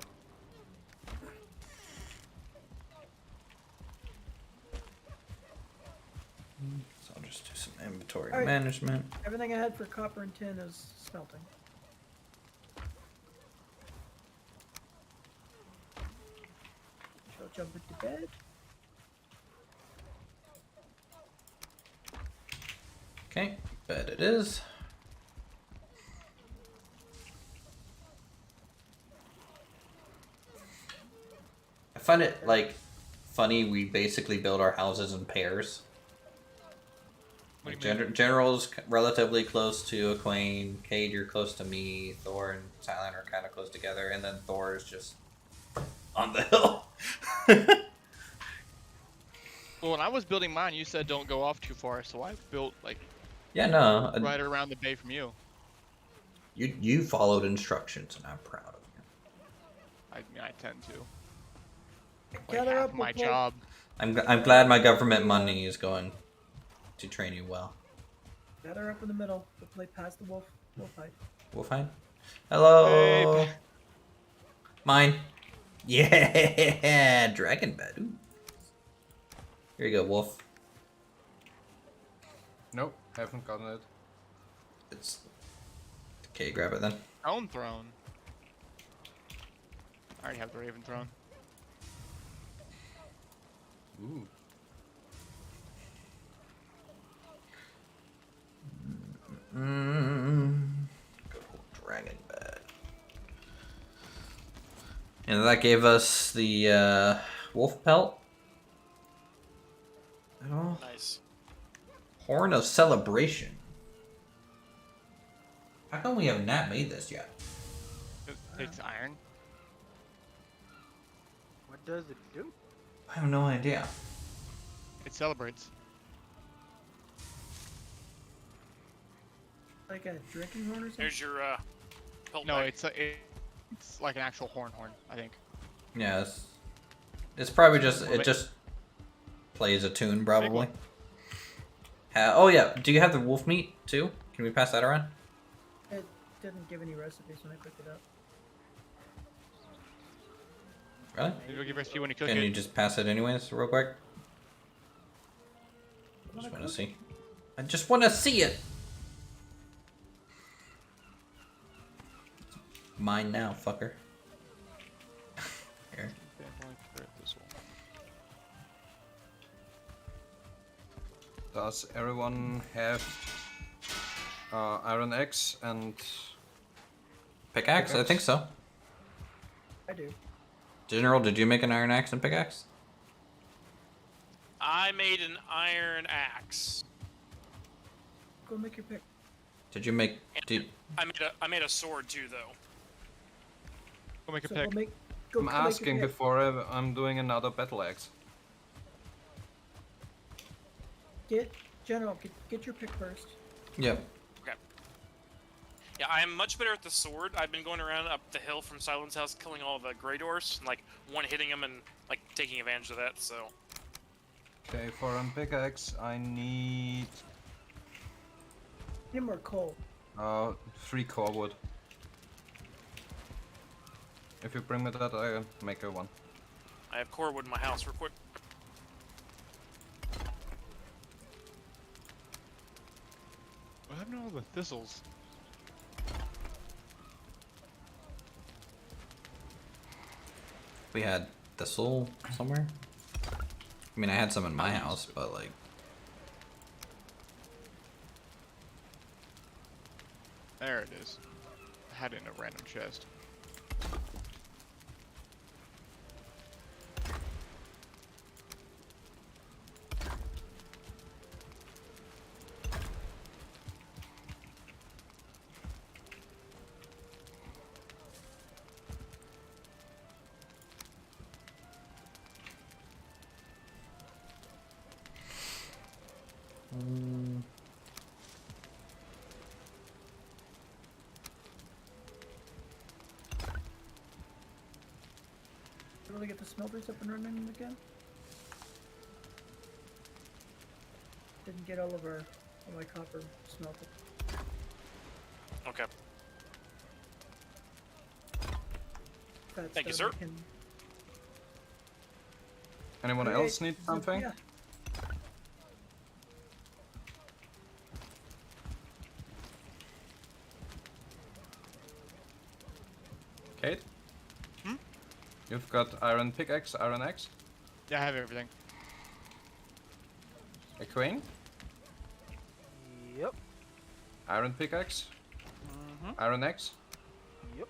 So I'll just do some inventory Alright. management. Everything I had for copper and tin is smelting. So jump into bed. Okay, bed it is. I find it like funny. We basically build our houses in pairs. What Like do you mean? General's relatively close to Aquane. Cade, you're close to me. Thor and Silent are kind of close together, and then Thor is just on the hill. Well, when I was building mine, you said don't go off too far, so I built like Yeah, no. right around the bay from you. You followed instructions, and I'm proud of you. I mean, I tend to. Like Gather half up my with wolf- job. I'm glad my government money is going to train you well. Gather up in the middle. We'll play past the wolf fight. We'll find. Hello. Babe. Mine. Yeah, dragon bed. Ooh. Here you go, wolf. Nope, haven't gotten it. It's okay. Grab it then. Stone throne. I already have the Raven throne. Ooh. Good old dragon bed. And that gave us the wolf pelt. Oh, Nice. horn of celebration. How come we have not made this yet? It takes iron. What does it do? I have no idea. It celebrates. Like a drinking horn or something? Here's your pelt No, bag. it's like an actual horn, I think. Yeah, it's probably just Well, it just plays a tune probably. one. Oh yeah, do you have the wolf meat too? Can we pass that around? It didn't give any recipes when I picked it up. Really? It'll give recipe when you cook Can it. you just pass it anyways, real quick? Wanna Just want to cook? see. I just want to see it. Mine now, fucker. Here. Does everyone have iron axe and Pickaxe? I think so. I do. General, did you make an iron axe and pickaxe? I made an iron axe. Go make your pick. Did you make? Did, I made a sword too, though. Go make a So pick. go make. Go I'm make your asking pick. before I'm doing another battle axe. General, get your pick first. yep. Okay. Yeah, I'm much better at the sword. I've been going around up the hill from Silence House, killing all the Grey Doors, and, like, one-hitting them and, like, taking advantage of that, so... Okay, for a pickaxe I need Need more coal. 3 core wood. If you bring me that, I make a one. I have core wood in my house, real quick. What happened to all the thistles? We had thistle somewhere. I mean, I had some in my house, but like. There it is. I had it in a random chest. Really get the smelters up and running again. Didn't get all my copper smelted. Okay. That's Thank you, done, sir. we can Anyone create else need something? Yeah. Kate? Hmm? You've got iron pickaxe, iron axe? Yeah, I have everything. A queen? Yep. Iron pickaxe? Mm-hmm. Iron axe? Yep.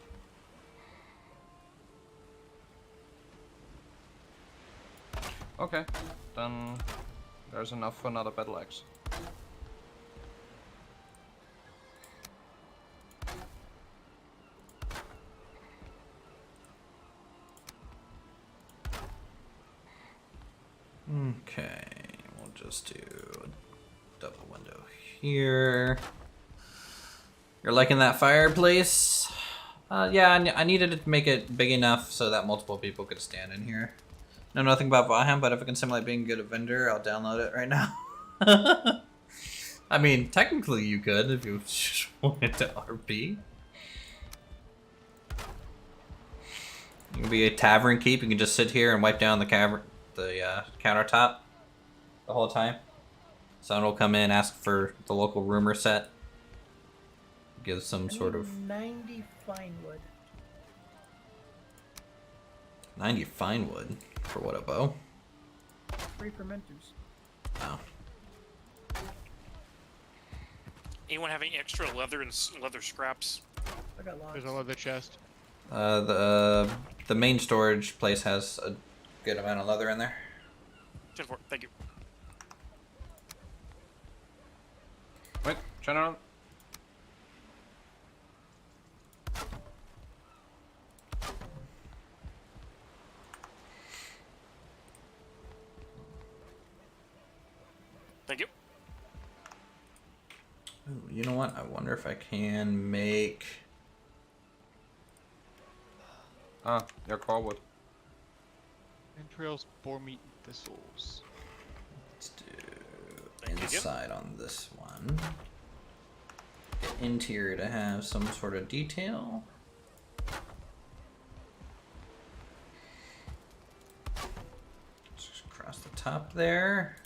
Okay, then there's enough for another battle axe. Okay, we'll just do a double window here. You're liking that fireplace? Yeah, I needed to make it big enough so that multiple people could stand in here. Know nothing about Valheim, but if I can simulate being good at vendor, I'll download it right now. I mean, technically you could if you just wanted to RP. You can be a tavern keep. You can just sit here and wipe down the countertop the whole time. Someone will come in, ask for the local rumor set. Give some I sort need of 90 fine wood. 90 fine wood for what, a bow? 3 fermenters. Oh. Anyone have any extra leather and leather scraps? I got lots. There's a leather chest. The main storage place has a good amount of leather in there. 10-4, thank you. Wait, General? Thank you. Ooh, you know what? I wonder if I can make... Ah, your core wood. Entrails, boar meat, and thistles. Let's do Thank you. inside on this one. Get interior to have some sort of detail. Just across the top there.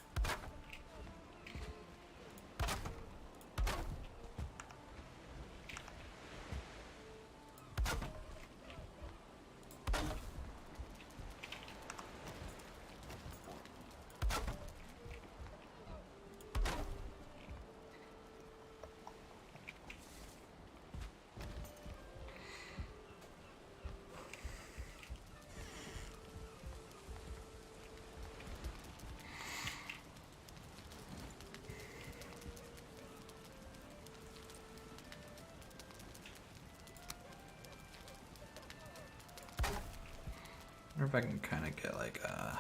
wonder if I can kind of get like a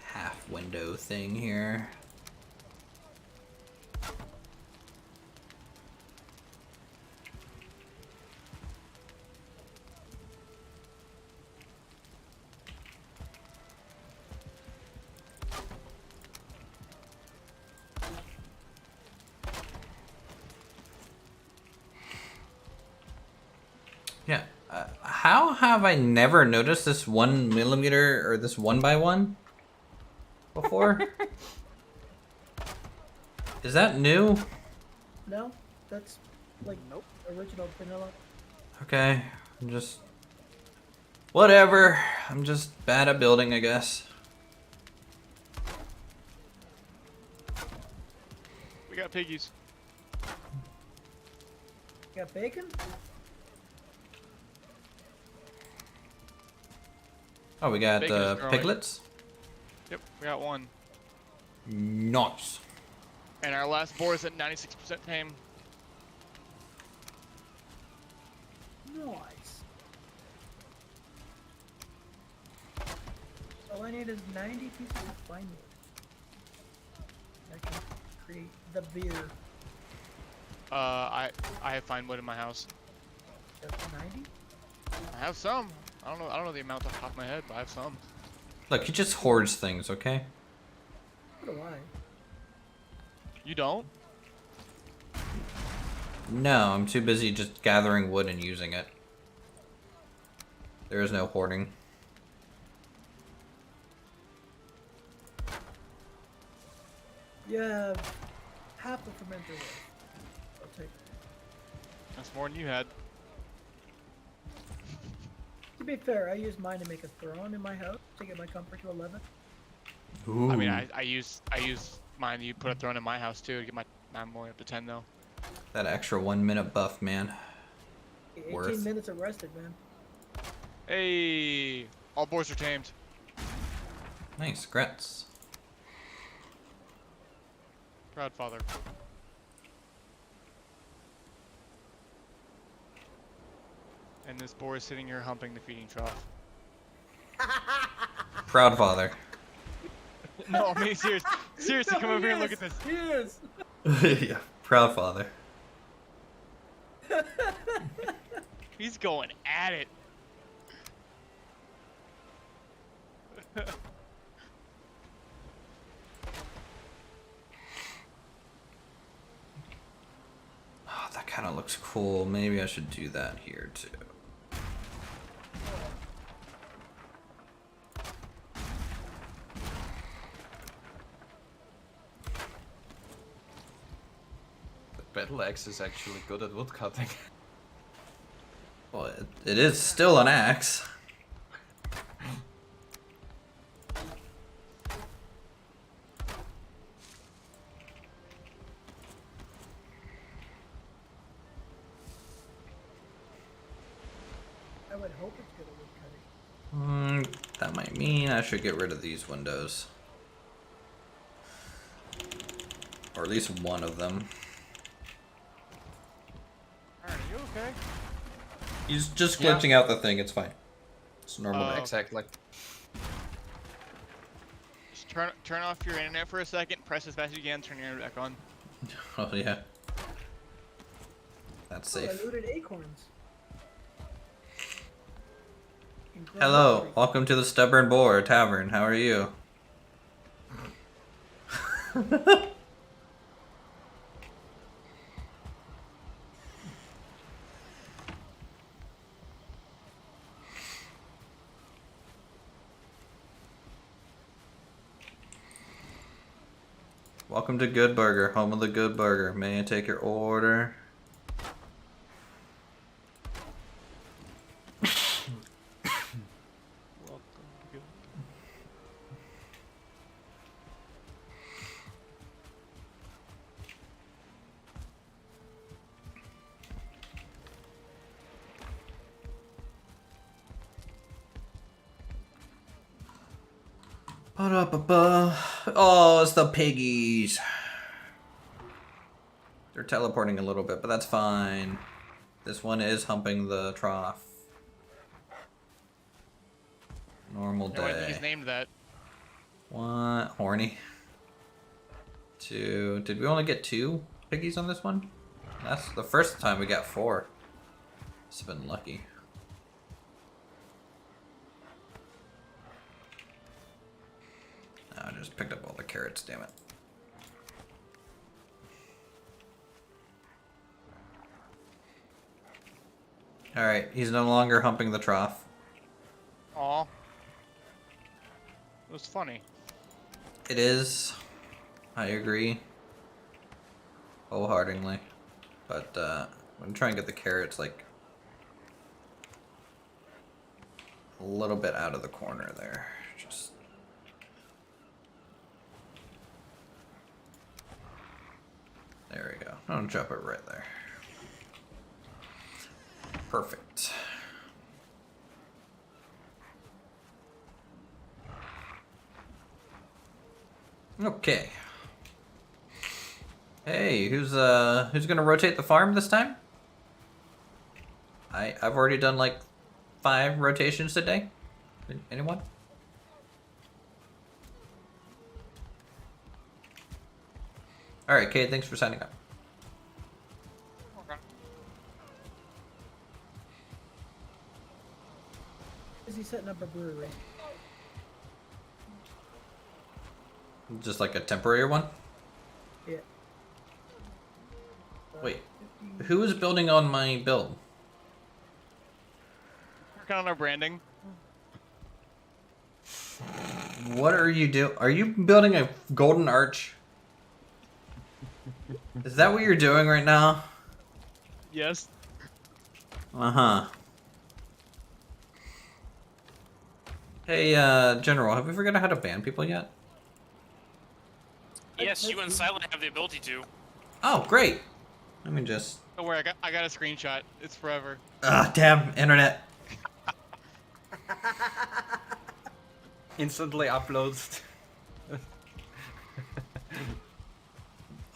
half window thing here. Yeah. How have I never noticed this 1mm or this 1x1 before? Is that new? No, that's like Nope. original vanilla. Okay, I'm just... Whatever. I'm just bad at building, I guess. We got piggies. You got bacon? Oh, we got Bacon is growing. piglets? Yep, we got one. Nice. And our last boar is at 96% tame. Nice. All I need is 90 pieces of fine wood. I can create the beer. I have fine wood in my house. That's 90? I have some. I don't know the amount off the top of my head, but I have some. Look, he just hoards things, okay? So do I. You don't? No, I'm too busy just gathering wood and using it. There is no hoarding. You have half a fermenter left. I'll take it. That's more than you had. To be fair, I use mine to make a throne in my house to get my comfort to 11. Ooh. I mean, I use mine. You put a throne in my house too to get my. I'm only up to 10 though. That extra 1 minute buff, man. 18 Worth. minutes of rested, man. Hey, all boars are tamed. Nice, grats. Proud father. And this boar is sitting here humping the feeding trough. Proud father. No, I mean seriously, come over here and look at this. He is. Yeah, proud father. He's going at it. Oh, that kind of looks cool. Maybe I should do that here too. The battle axe is actually good at woodcutting. Well, it is still an axe. I would hope it's good at wood cutting. That might mean I should get rid of these windows. Or at least one of them. Are you okay? He's just glitching out the thing, it's fine. It's normal. Oh. Exactly. Just turn off your internet for a second. Press as fast as you can. Turn your internet back on. Oh yeah. That's Oh, safe. I looted acorns. Hello, welcome to the Stubborn Boar Tavern. How are you? Welcome to Good Burger, home of the Good Burger. May I take your order? Oh, it's the piggies. They're teleporting a little bit, but that's fine. This one is humping the trough. Normal No, I think day. he's named that. 1, horny. 2, did we only get 2 piggies on this one? That's the first time we got 4. It's been lucky. I just picked up all the carrots, damn it. Alright, he's no longer humping the trough. Aw. It was funny. It is. I agree. Wholeheartedly. But, I'm trying to get the carrots, like, a little bit out of the corner there. Just... There we go. I'll drop it right there. Perfect. Okay. Hey, who's gonna rotate the farm this time? I've already done like 5 rotations today. Anyone? All right, Kate. Thanks for signing up. Okay. Is he setting up a brewery? Just like a temporary one. Yeah. Wait, who is building on my build? Working on our branding. What are you doing? Are you building a golden arch? Is that what you're doing right now? Yes. Uh-huh. Hey, General, have we figured out how to ban people yet? Yes, you and Silent have the ability to. Oh, great. Let me just... Don't worry, I got a screenshot. It's forever. Ah, damn, internet. Instantly uploads.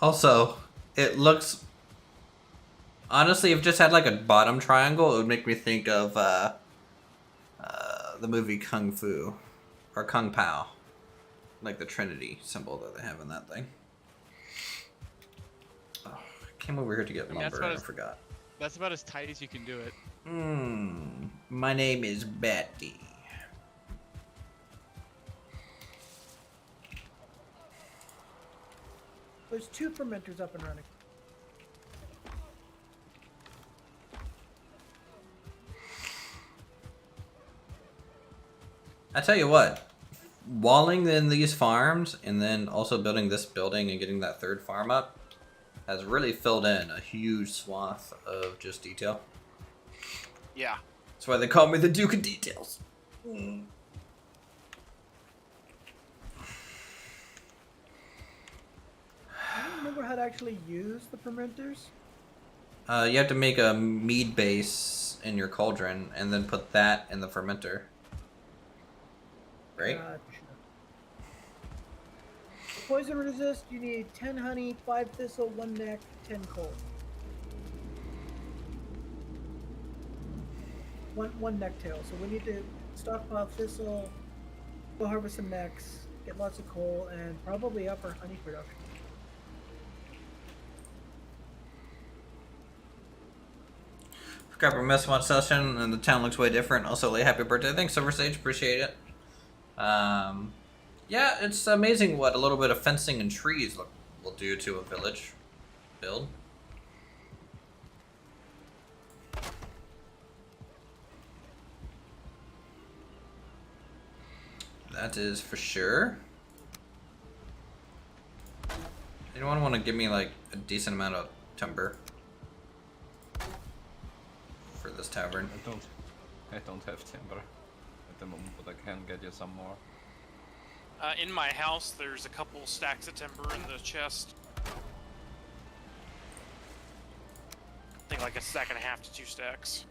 Also, it looks... Honestly, if it just had like a bottom triangle, it would make me think of the movie Kung Fu. Or Kung Pao. Like the Trinity symbol that they have in that thing. Oh, I came over here to get I mean, that's lumber about and I as- forgot. That's about as tight as you can do it. My name is Betty. There's 2 fermenters up and running. I tell you what, walling in these farms and then also building this building and getting that 3rd farm up has really filled in a huge swath of just detail. Yeah. That's why they call me the Duke of Details. I don't remember how to actually use the fermenters. You have to make a mead base in your cauldron and then put that in the fermenter. Right? Gotcha. Poison resist, you need 10 honey, 5 thistle, 1 neck, 10 coal. One necktail. So we need to stockpile thistle, go harvest some necks, get lots of coal, and probably up our honey production. Forgot we missed one session and the town looks way different. Also, late happy birthday. Thanks, Silver Sage. Appreciate it. Yeah, it's amazing what a little bit of fencing and trees will do to a village build. That is for sure. Anyone want to give me like a decent amount of timber for this tavern? I don't have timber at the moment, but I can get you some more. In my house, there's a couple stacks of timber in the chest. I think like a stack and a half to 2 stacks.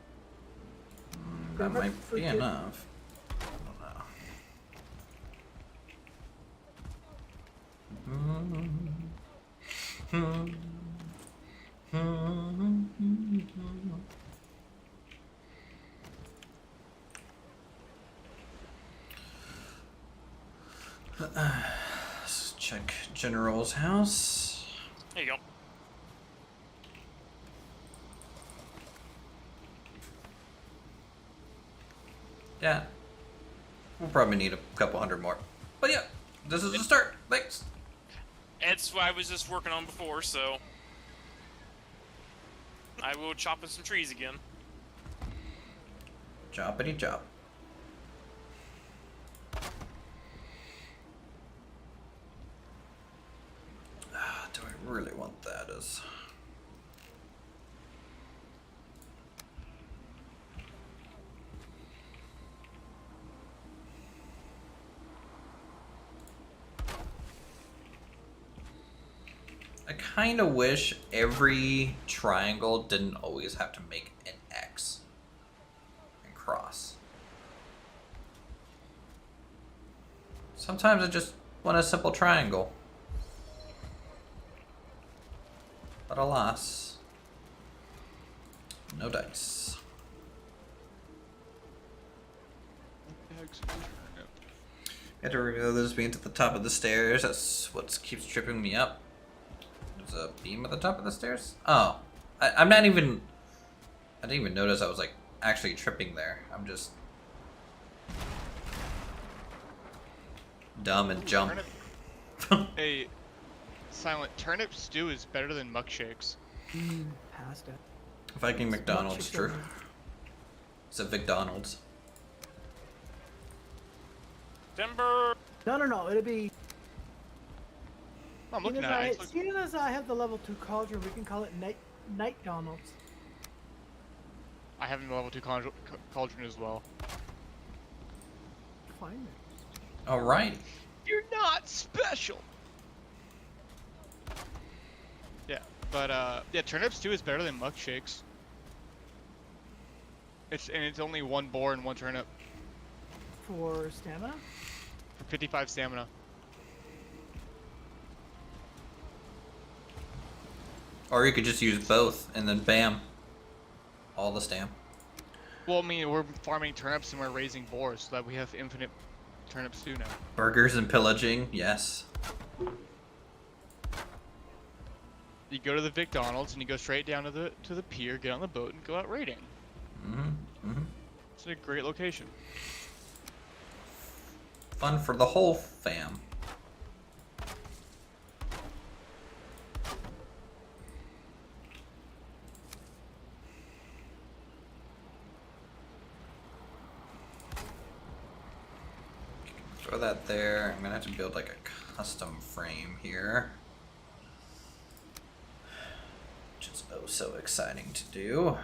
That might be enough. I don't know. General's house. There you go. Yeah. We'll probably need a couple hundred more. But yeah, this is a start. Thanks. That's what I was just working on before, so I will chop in some trees again. Choppity chop. Do I really want that as... I kind of wish every triangle didn't always have to make an X and cross. Sometimes I just want a simple triangle. But alas, no dice. Had to reveal this being at the top of the stairs. That's what keeps tripping me up. There's a beam at the top of the stairs? Oh. I'm not even... I didn't even notice I was, like, actually tripping there. I'm just... dumb and jump. Hey, Silent, turnip stew is better than muck shakes. Past it. Viking McDonald's, chicken. true. It's a McDonald's. Timber! No. It'll be. I'm looking at it. Seeing as I have the level 2 cauldron, we can call it Night Donald's. I have the level 2 cauldron as well. Fine. Alright. You're not special! Yeah, but yeah, turnip stew is better than muck shakes. It's only 1 boar and 1 turnip. For stamina? For 55 stamina. Or you could just use both and then bam. All the stam. Well, I mean, we're farming turnips and we're raising boars so that we have infinite turnip stew now. Burgers and pillaging, yes. You go to the McDonald's and you go straight down to the pier, get on the boat, and go out raiding. It's a great location. Fun for the whole fam. Throw that there. I'm gonna have to build like a custom frame here. Which is oh so exciting to do.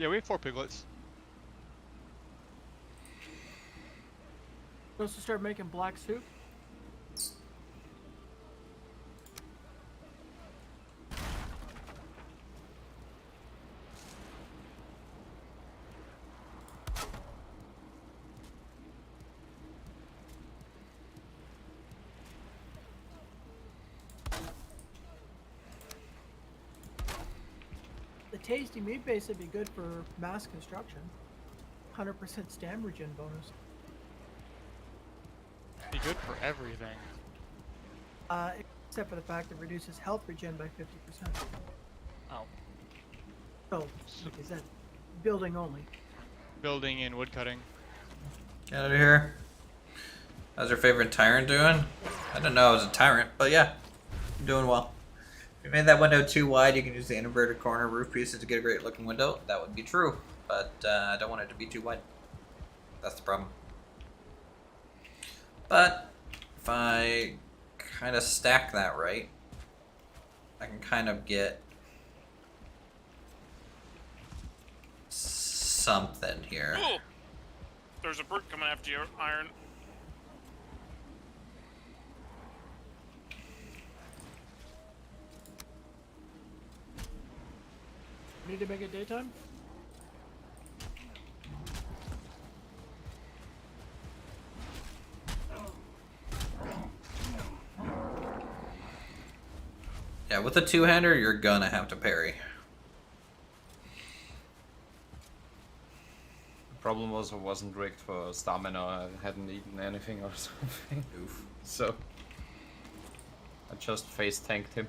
We have 4 piglets. Supposed to start making black soup? The tasty meat base would be good for mass construction. 100% stam regen bonus. Be good for everything. Except for the fact it reduces health regen by 50%. Oh. So, like I said, building only. Building and woodcutting. Get out of here. How's your favorite tyrant doing? I didn't know I was a tyrant, but yeah, I'm doing well. If you made that window too wide, you can use the inverted corner roof pieces to get a great looking window. That would be true, but I don't want it to be too wide. That's the problem. But if I kind of stack that right, I can kind of get something here. Ooh! There's a brute coming after you, Iron. Need to make it daytime? with a two-hander, you're gonna have to parry. The problem was I wasn't rigged for stamina. I hadn't eaten anything or something. Oof. So I just face tanked him.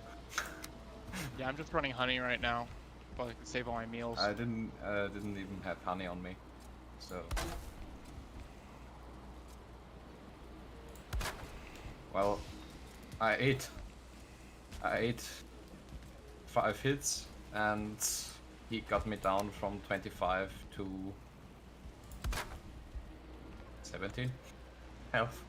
Yeah, I'm just running honey right now, so I can save all my meals. I didn't even have honey on me. So well, I ate 5 hits and he got me down from 25 to 17 health.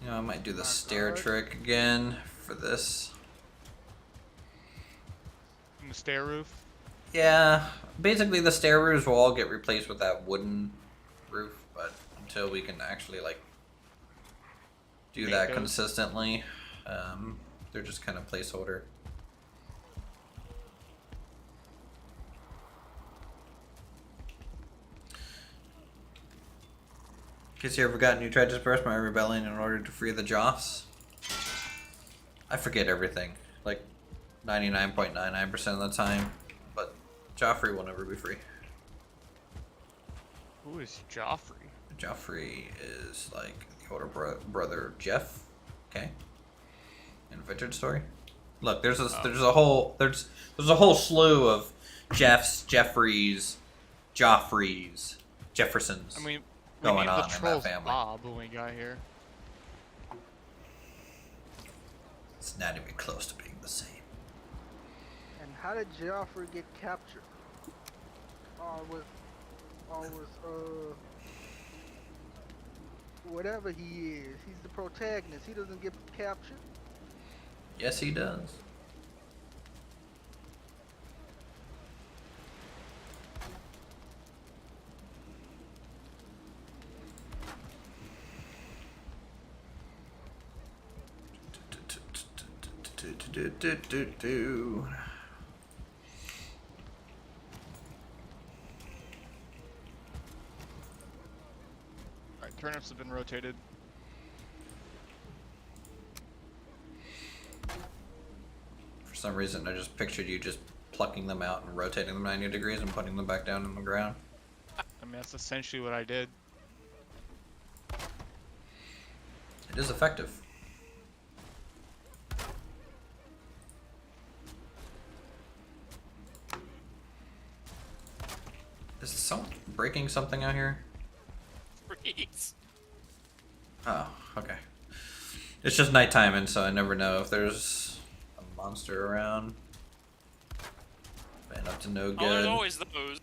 You know, I might do the stair trick again for this. In the stair roof. Yeah, basically the stair roofs will all get replaced with that wooden roof, but until we can actually like do Make that those. consistently, they're just kind of placeholder. Guess you ever forgotten you tried to suppress my rebellion in order to free the Joffs? I forget everything, like 99.99% of the time, but Joffrey will never be free. Who is Joffrey? Joffrey is like the older brother of Jeff. Okay. In a vintage story. Look, there's a whole slew of Jeffs, Jeffreys, Joffreys, Jeffersons. I mean, we Going named on the in that trolls family. Bob when we got here. It's not even close to being the same. And how did Joffrey get captured? Or was whatever he is, he's the protagonist. He doesn't get captured. Yes, he does. Alright, turnips have been rotated. For some reason, I just pictured you just plucking them out and rotating them 90 degrees and putting them back down in the ground. I mean, that's essentially what I did. It is effective. Is someone breaking something out here? Freeze. Oh, okay. It's just nighttime, and so I never know if there's a monster around. Been up to no Oh, there's good. always those.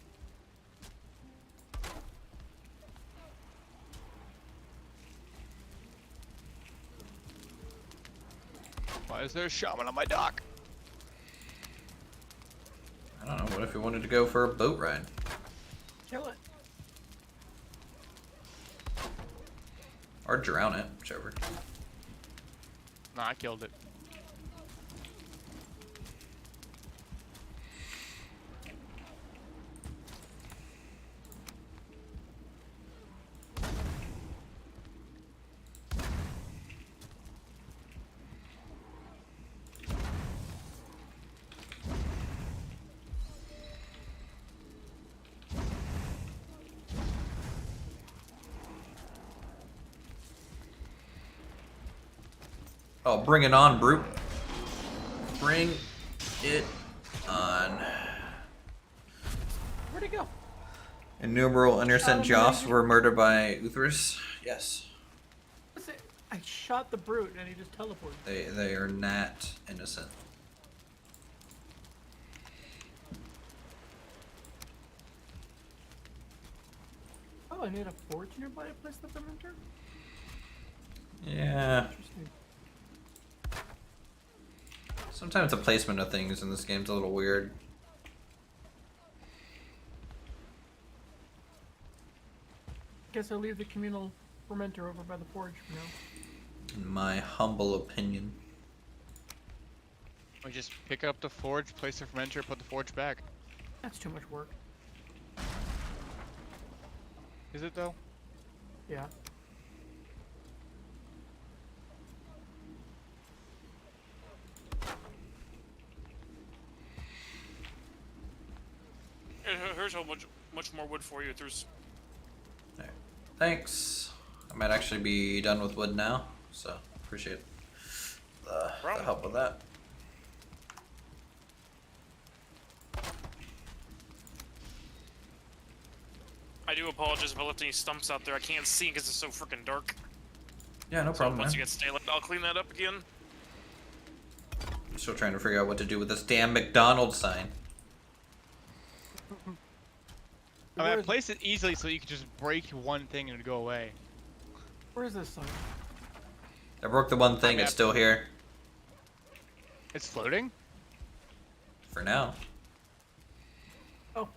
Why is there a shaman on my dock? I don't know. What if you wanted to go for a boat ride? Kill it. Or drown it, whichever. Nah, I killed it. Oh, bring it on, brute. Bring it on. Where'd it go? Innumerable innocent Joffs were murdered by Uthris. Yes. What's it? I shot the brute and he just teleported. They are not innocent. Oh, I need a forge nearby to place the fermenter? Yeah. Interesting. Sometimes the placement of things in this game's a little weird. Guess I'll leave the communal fermenter over by the forge for now. In my humble opinion. We just pick up the forge, place the fermenter, put the forge back. That's too much work. Is it though? Yeah. Here's how much more wood for you. There's There. Thanks. I might actually be done with wood now, so appreciate the help with that. I do apologize if I left any stumps out there. I can't see because it's so freaking dark. Yeah, no problem, Once man. you get daylight, I'll clean that up again. I'm still trying to figure out what to do with this damn McDonald's sign. I mean, I placed it easily so you could just break one thing and it'd go away. Where is this sign? I broke the one thing, it's still here. It's floating? For now. Oh.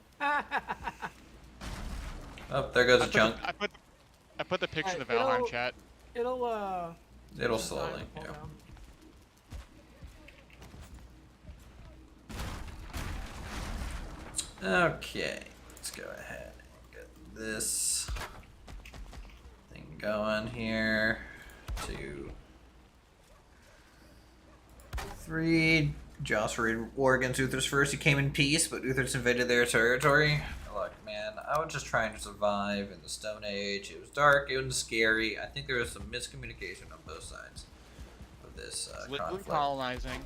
Oh, there goes a chunk. I put the picture in the Alright, Valheim chat. It'll slowly, fall yeah. down. Okay, let's go ahead and get this thing going here. 2, 3. Joss raid war against Uthris first. He came in peace, but Uthris invaded their territory. Look, man, I was just trying to survive in the Stone Age. It was dark, it was scary. I think there was some miscommunication on both sides of this conflict. Colonizing.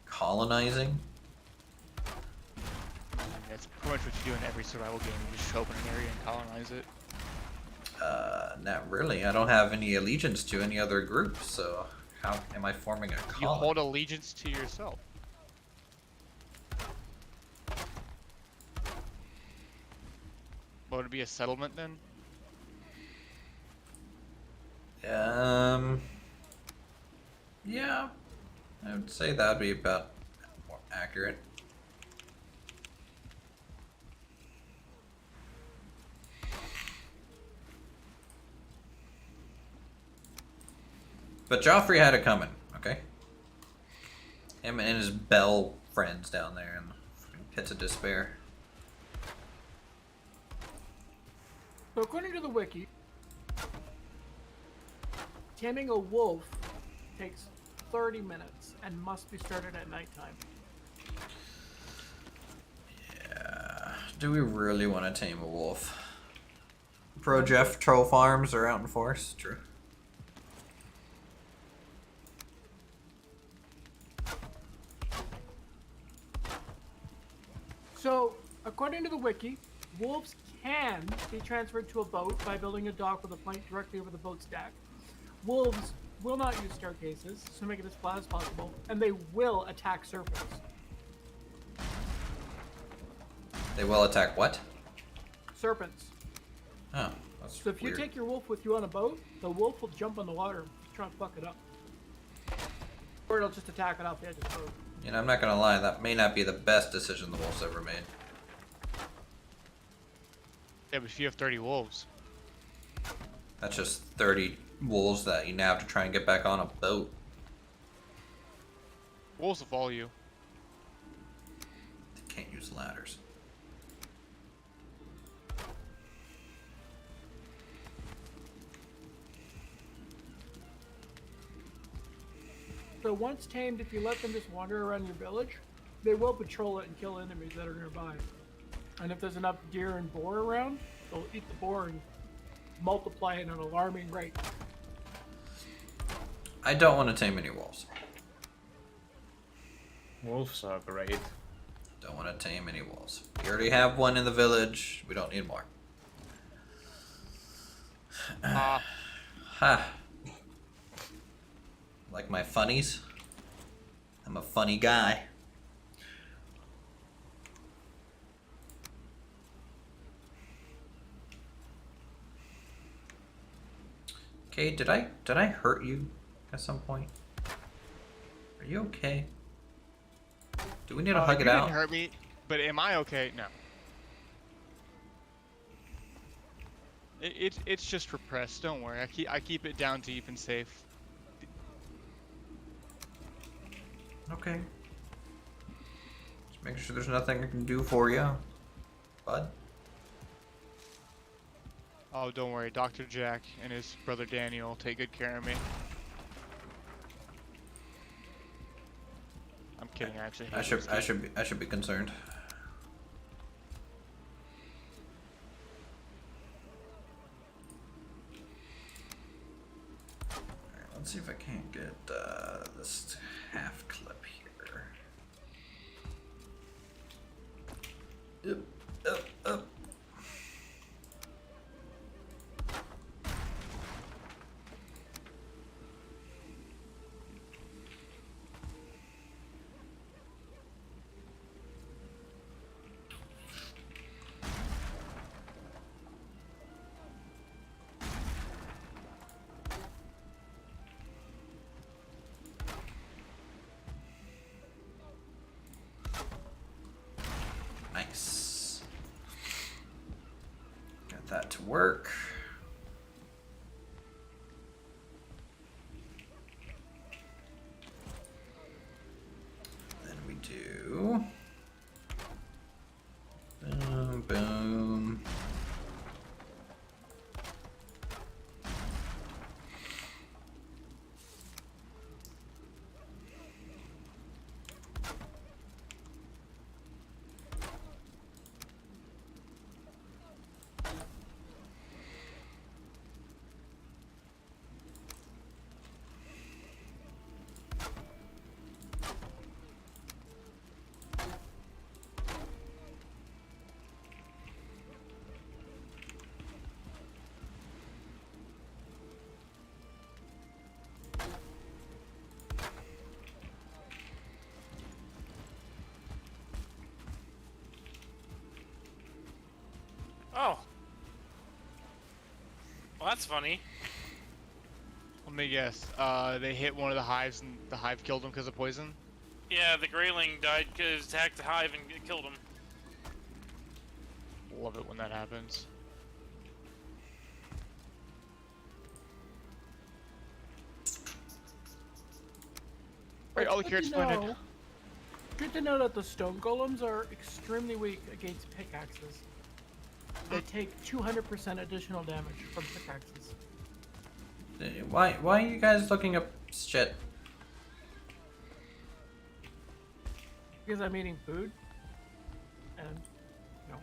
Colonizing? That's pretty much what you do in every survival game. You just show up in an area and colonize it. Not really. I don't have any allegiance to any other group, so how am I forming a colony? You hold allegiance to yourself. What would it be, a settlement then? Yeah, I would say that would be about more accurate. But Joffrey had it coming, okay? Him and his Bell friends down there in the pits of despair. So according to the wiki, taming a wolf takes 30 minutes and must be started at nighttime. Yeah. Do we really want to tame a wolf? Pro Jeff troll farms are out in force. True. So, according to the wiki, wolves can be transferred to a boat by building a dock with a plank directly over the boat's deck. Wolves will not use staircases, so make it as flat as possible, and they will attack serpents. They will attack what? Serpents. Oh, that's So if you weird. take your wolf with you on a boat, the wolf will jump on the water and try and fuck it up. Or it'll just attack it off the edge of the boat. You know, I'm not gonna lie, that may not be the best decision the wolf's ever made. Yeah, but if you have 30 wolves. That's just 30 wolves that you now have to try and get back on a boat. Wolves will follow you. They can't use ladders. So once tamed, if you let them just wander around your village, they will patrol it and kill enemies that are nearby. And if there's enough deer and boar around, they'll eat the boar and multiply at an alarming rate. I don't want to tame any wolves. Wolves are great. Don't want to tame any wolves. We already have one in the village. We don't need more. Ha. Like my funnies? I'm a funny guy. Okay, did I hurt you at some point? Are you okay? Do we need to hug You it didn't out? hurt me, but am I okay? No. It's just repressed. Don't worry. I keep it down deep and safe. Okay. Just make sure there's nothing I can do for you, bud. Oh, don't worry. Dr. Jack and his brother Daniel take good care of me. I'm kidding. I actually hate I should be concerned. Alright, let's see if I can't get this half clip here. Up. Nice. Got that to work. Then we do. Boom, boom. Oh. Well, that's funny. Let me guess. They hit one of the hives and the hive killed them because of poison? Yeah, the Greyling died because it attacked the hive and it killed him. Love it when that happens. Alright, all the carrots planted. Good to know that the stone golems are extremely weak against pickaxes. They take 200% additional damage from pickaxes. Why are you guys looking up shit? Because I'm eating food. And, you know,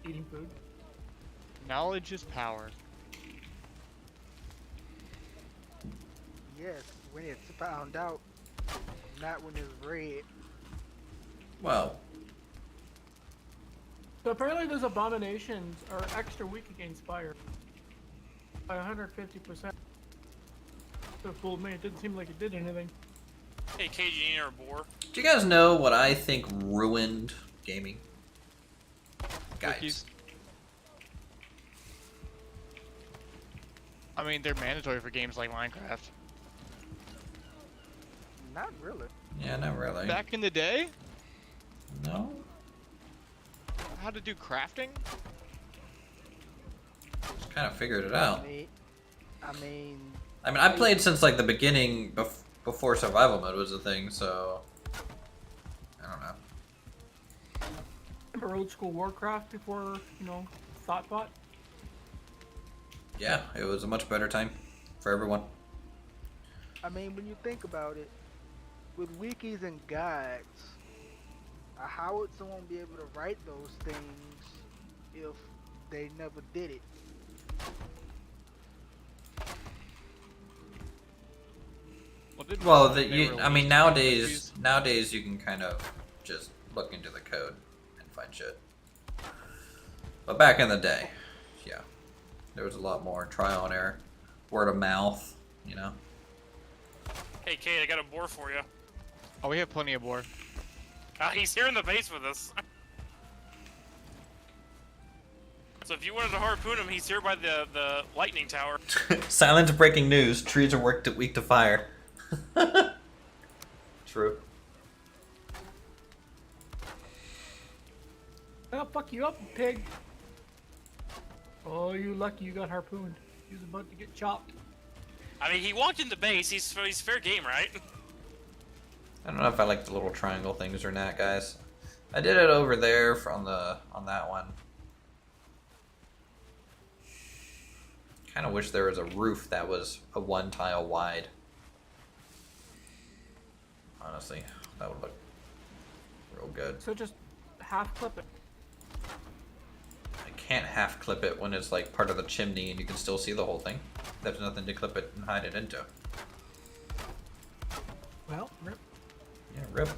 eating food. Knowledge is power. Yes, when it's found out, not when it's red. Well, So apparently those abominations are extra weak against fire. By 150%. So fooled me, it didn't seem like it did anything. Hey, KG or Boar. do you guys know what I think ruined gaming? Guys. Cookies. I mean, they're mandatory for games like Minecraft. Not really. Yeah, not really. Back in the day, No? how to do crafting? Just kind of figured it out. I mean, I played since like the beginning before survival mode was a thing, so I don't know. Remember old school Warcraft before, you know, ThoughtBot? Yeah, it was a much better time for everyone. I mean, when you think about it, with wikis and guides, how would someone be able to write those things if they never did it? Well, They were I mean, released nowadays you can kind of just look into the code and find shit. But back in the day, yeah, there was a lot more trial and error, word of mouth, you know. Hey, Kate, I got a Boar for you. Oh, we have plenty of Boar. He's here in the base with us. So if you wanted to harpoon him, he's here by the lightning tower. Silent breaking news: trees are weak to fire. True. I'll fuck you up, pig. Oh, you lucky you got harpooned. He was about to get chopped. I mean, he walked into base. He's fair game, right? I don't know if I like the little triangle things or not, guys. I did it over there on that one. Kind of wish there was a roof that was a 1 tile wide. Honestly, that would look real good. So just half clip it. I can't half clip it when it's like part of the chimney and you can still see the whole thing. There's nothing to clip it and hide it into. Well, rip. Yeah, rip.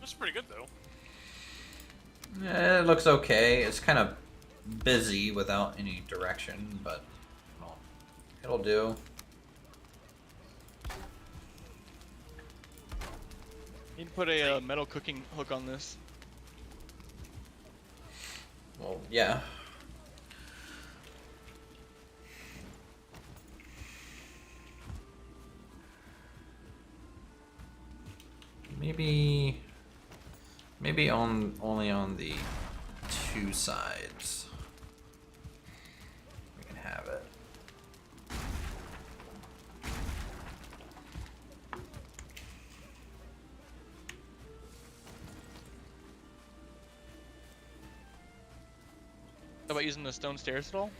That's pretty good though. Yeah, it looks okay. It's kind of busy without any direction, but well, it'll do. You need to put a metal cooking hook on this. Well, yeah. Maybe only on the 2 sides. We can have it. How about using the stone stairs at all?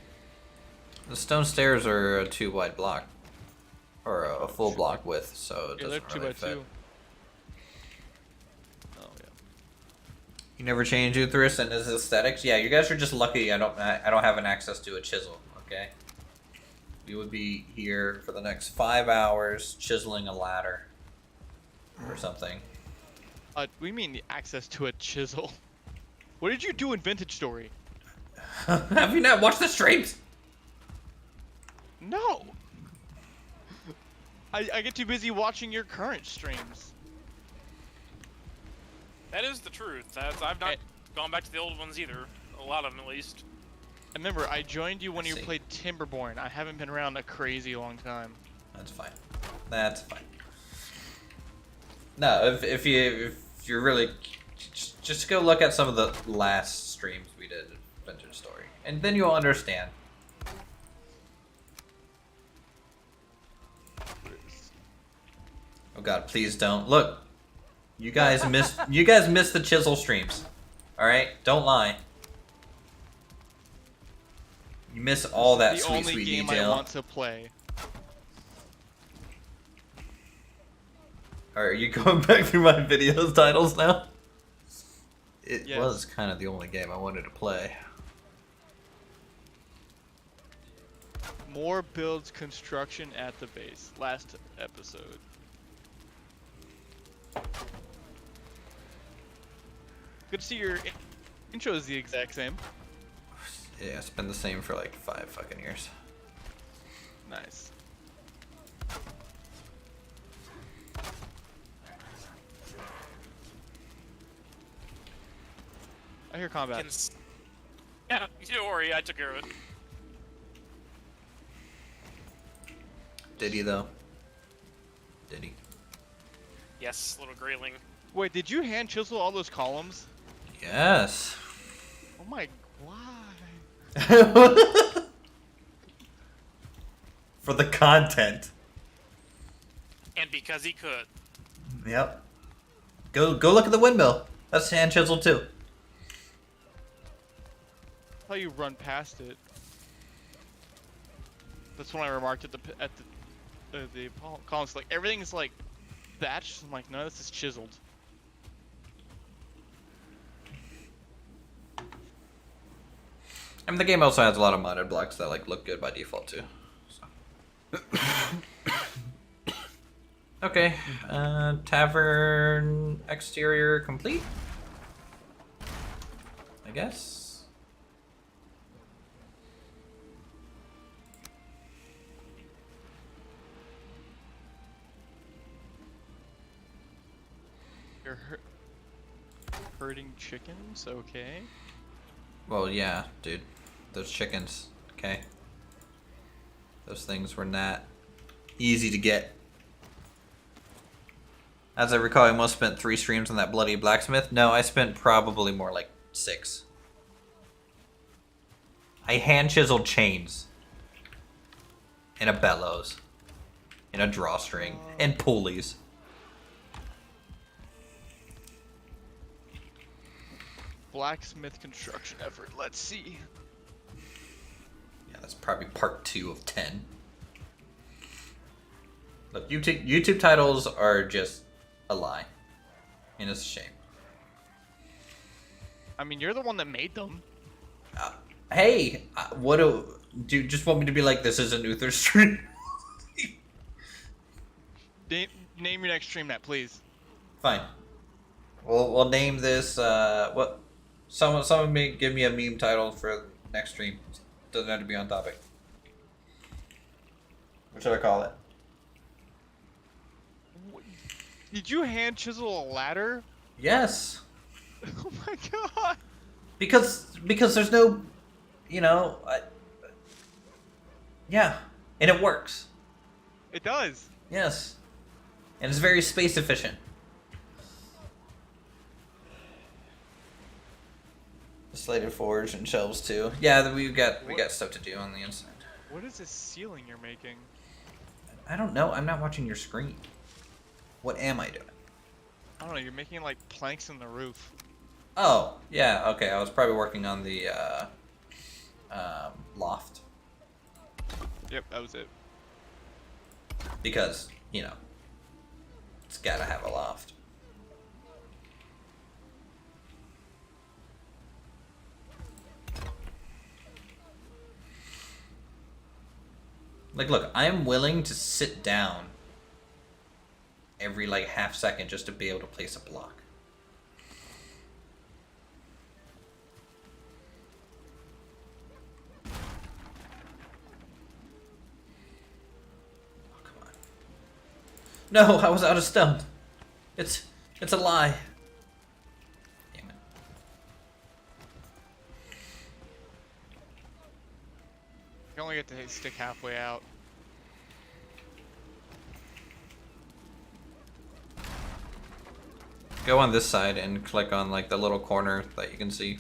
The stone stairs are a 2 wide block, or a full block width, so it Yeah, they're doesn't 2 really by fit. 2. Oh yeah. You never change Uthris and his aesthetics. Yeah, you guys are just lucky. I don't have an access to a chisel. Okay, we would be here for the next 5 hours chiseling a ladder or something. We mean the access to a chisel. What did you do in Vintage Story? Have you not watched the streams? No. I get too busy watching your current streams. That is the truth. I've not gone back to the old ones either. A lot of them, at least. Remember, I joined you when I you see. played Timberborn. I haven't been around a crazy long time. That's fine. That's fine. No, if you're really just go look at some of the last streams we did at Vintage Story, and then you'll understand. Oh God, please don't look. You guys missed the chisel streams. All right, don't lie. You miss all that the sweet only game detail. I want to play. Are you going back through my videos titles now? It Yes. was kind of the only game I wanted to play. More builds construction at the base. Last episode. Good to see your intro is the exact same. Yeah, it's been the same for like 5 fucking years. Nice. I hear combat. Yeah, don't worry, I took care of it. Did he though? Did he? Yes, little grayling. Wait, did you hand chisel all those columns? Yes. Oh my, why? For the content. And because he could. Yep. Go look at the windmill. That's hand chisel too. How you run past it? That's when I remarked at the columns, like everything's like thatched. I'm like, no, this is chiseled. I mean, the game also has a lot of modded blocks that like look good by default too. So. Okay, tavern exterior complete. I guess. You're herding chickens, okay? Well, yeah, dude. Those chickens, okay? Those things were not easy to get. As I recall, I must have spent 3 streams on that bloody blacksmith. No, I spent probably more like 6. I hand chiseled chains. And a bellows. And a drawstring. And pulleys. Blacksmith construction effort. Let's see. Yeah, that's probably part 2 of 10. Look, YouTube titles are just a lie. And it's a shame. I mean, you're the one that made them. Hey, what do you just want me to be like, this isn't Uthris stream? Name your next stream that, please. Fine. We'll name this, what? Someone may give me a meme title for next stream. Doesn't have to be on topic. What should I call it? Did you hand chisel a ladder? Yes. Oh my god. Because there's no, you know, yeah, and it works. It does. Yes, and it's very space efficient. Slated forge and shelves too. Yeah, we got stuff to do on the inside. What is this ceiling you're making? I don't know. I'm not watching your screen. What am I doing? I don't know. You're making like planks in the roof. Oh, yeah. Okay, I was probably working on the loft Yep, that was it. because you know it's gotta have a loft. Like, look, I am willing to sit down every, like, half second just to be able to place a block. Oh, come on. No, I was out of stone. It's a lie. Damn it. You only get to stick halfway out. Go on this side and click on, like, the little corner that you can see.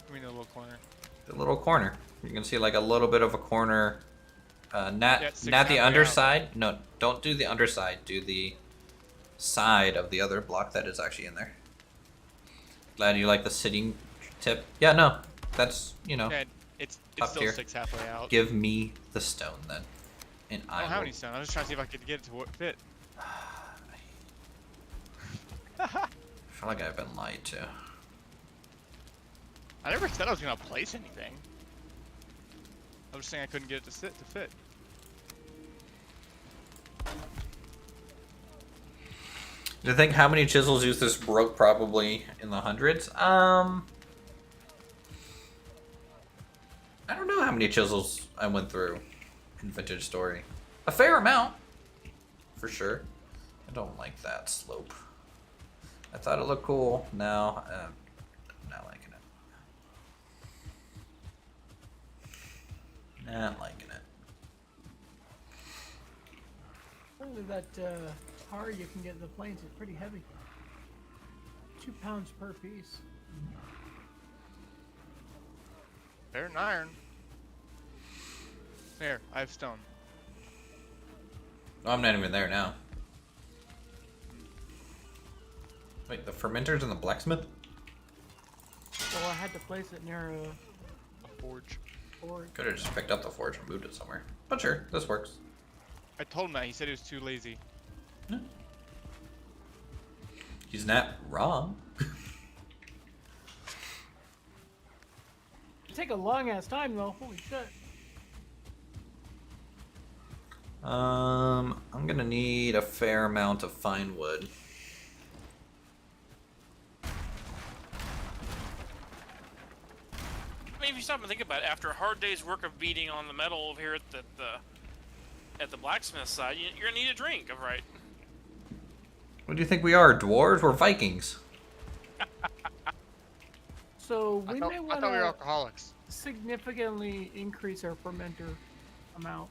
I mean, the little corner. The little corner. You can see, like, a little bit of a corner. Not stick not the halfway underside. No, don't do the underside. Do the side of the other block that is actually in there. Glad you like the sitting tip. Yeah, no. That's, you know, Yeah, it top still tier. sticks halfway out. Give me the stone, then. And I I don't have will... any stone. I was just trying to see if I could get it to fit. I feel like I've been lied to. I never said I was gonna place anything. I was saying I couldn't get it to fit. To think how many chisels Uthris broke, probably in the hundreds. I don't know how many chisels I went through in Vintage Story. A fair amount, for sure. I don't like that slope. I thought it looked cool. Now, I'm not liking it. Not liking it. Apparently that tar you can get in the plains is pretty heavy. 2 pounds per piece. Better than iron. There, I have stone. Oh, I'm not even there now. Wait, the fermenter's in the blacksmith? Well, I had to place it near A forge. forge. Could have just picked up the forge and moved it somewhere. But sure, this works. I told him that. He said he was too lazy. He's not wrong. It'd take a long ass time though. Holy shit. I'm gonna need a fair amount of fine wood. I mean, if you stop and think about it, after a hard day's work of beating on the metal over here at the blacksmith side, you're gonna need a drink, right? What do you think we are, dwarves? We're Vikings. So we may I want thought we were to alcoholics. significantly increase our fermenter amount.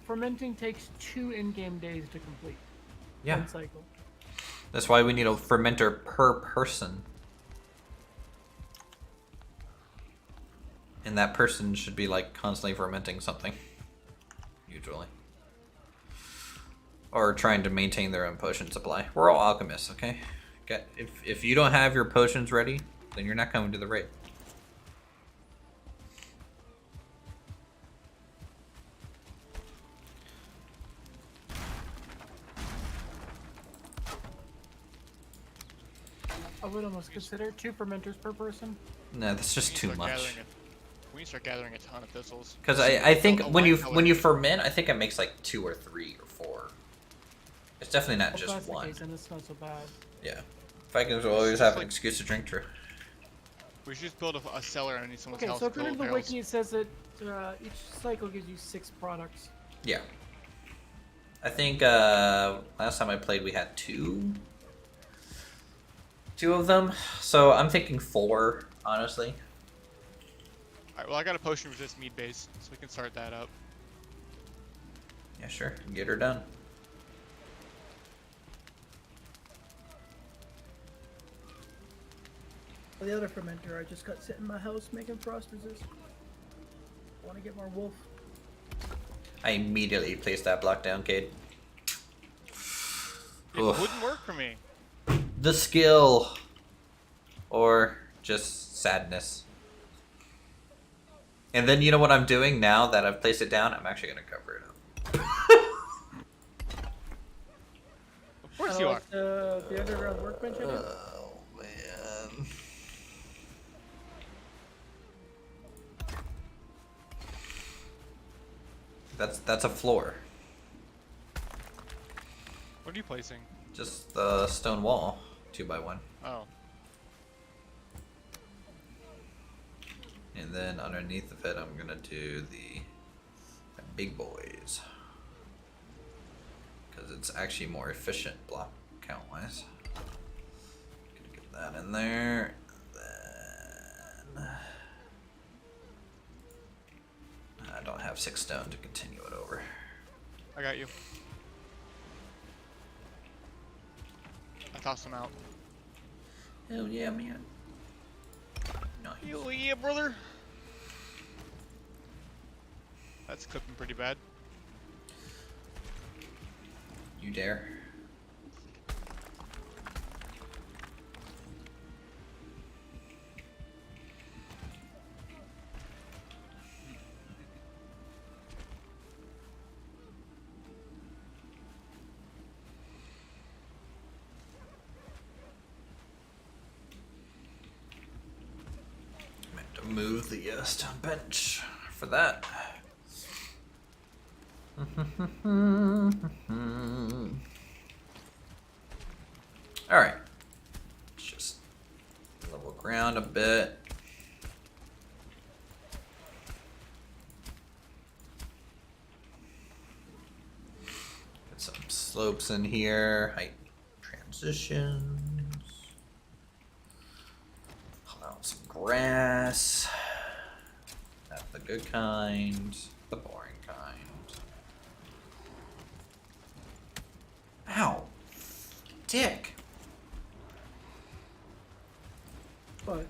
Fermenting takes 2 in-game days to complete. Yeah. One cycle. That's why we need a fermenter per person. And that person should be like constantly fermenting something. Usually. Or trying to maintain their own potion supply. We're all alchemists, okay? If you don't have your potions ready, then you're not coming to the raid. I would almost consider 2 fermenters per person. No, that's just too much. We need to start gathering a ton of thistles. Because I think A when wine you cellar. ferment, I think it makes like 2 or 3 or 4. It's definitely not If just that's the one. case, then it's not so bad. Yeah. Vikings will always have an excuse to drink true. We should just build a cellar underneath someone's Okay, house. so if full you're of in the barrels. wiki, it says that each cycle gives you 6 products. Yeah. I think last time I played we had 2 of them. So I'm thinking 4, honestly. Alright, well I got a potion resist mead base, so we can start that up. Yeah, sure. Get her done. For the other fermenter, I just got sitting in my house making frost resist. I want to get more wolf. I immediately placed that block down, Cade. It wouldn't work for me. The skill. Or just sadness. And then you know what I'm doing now that I've placed it down? I'm actually going to cover it up. Of course you are. Like the underground workbench I did. Oh, man. That's a floor. What are you placing? Just the stone wall. 2x1. Oh. And then underneath of it, I'm gonna do the big boys. Because it's actually more efficient block count wise. Gonna get that in there. Then I don't have 6 stone to continue it over. I got you. I tossed them out. Hell yeah, man. Nice. Hell yeah, brother. That's clipping pretty bad. You dare. Meant to move the stone bench for that. Alright. Let's just level ground a bit. Get some slopes in here. Height transitions. Pull out some grass. Not the good kind. The boring kind. Ow. Dick. But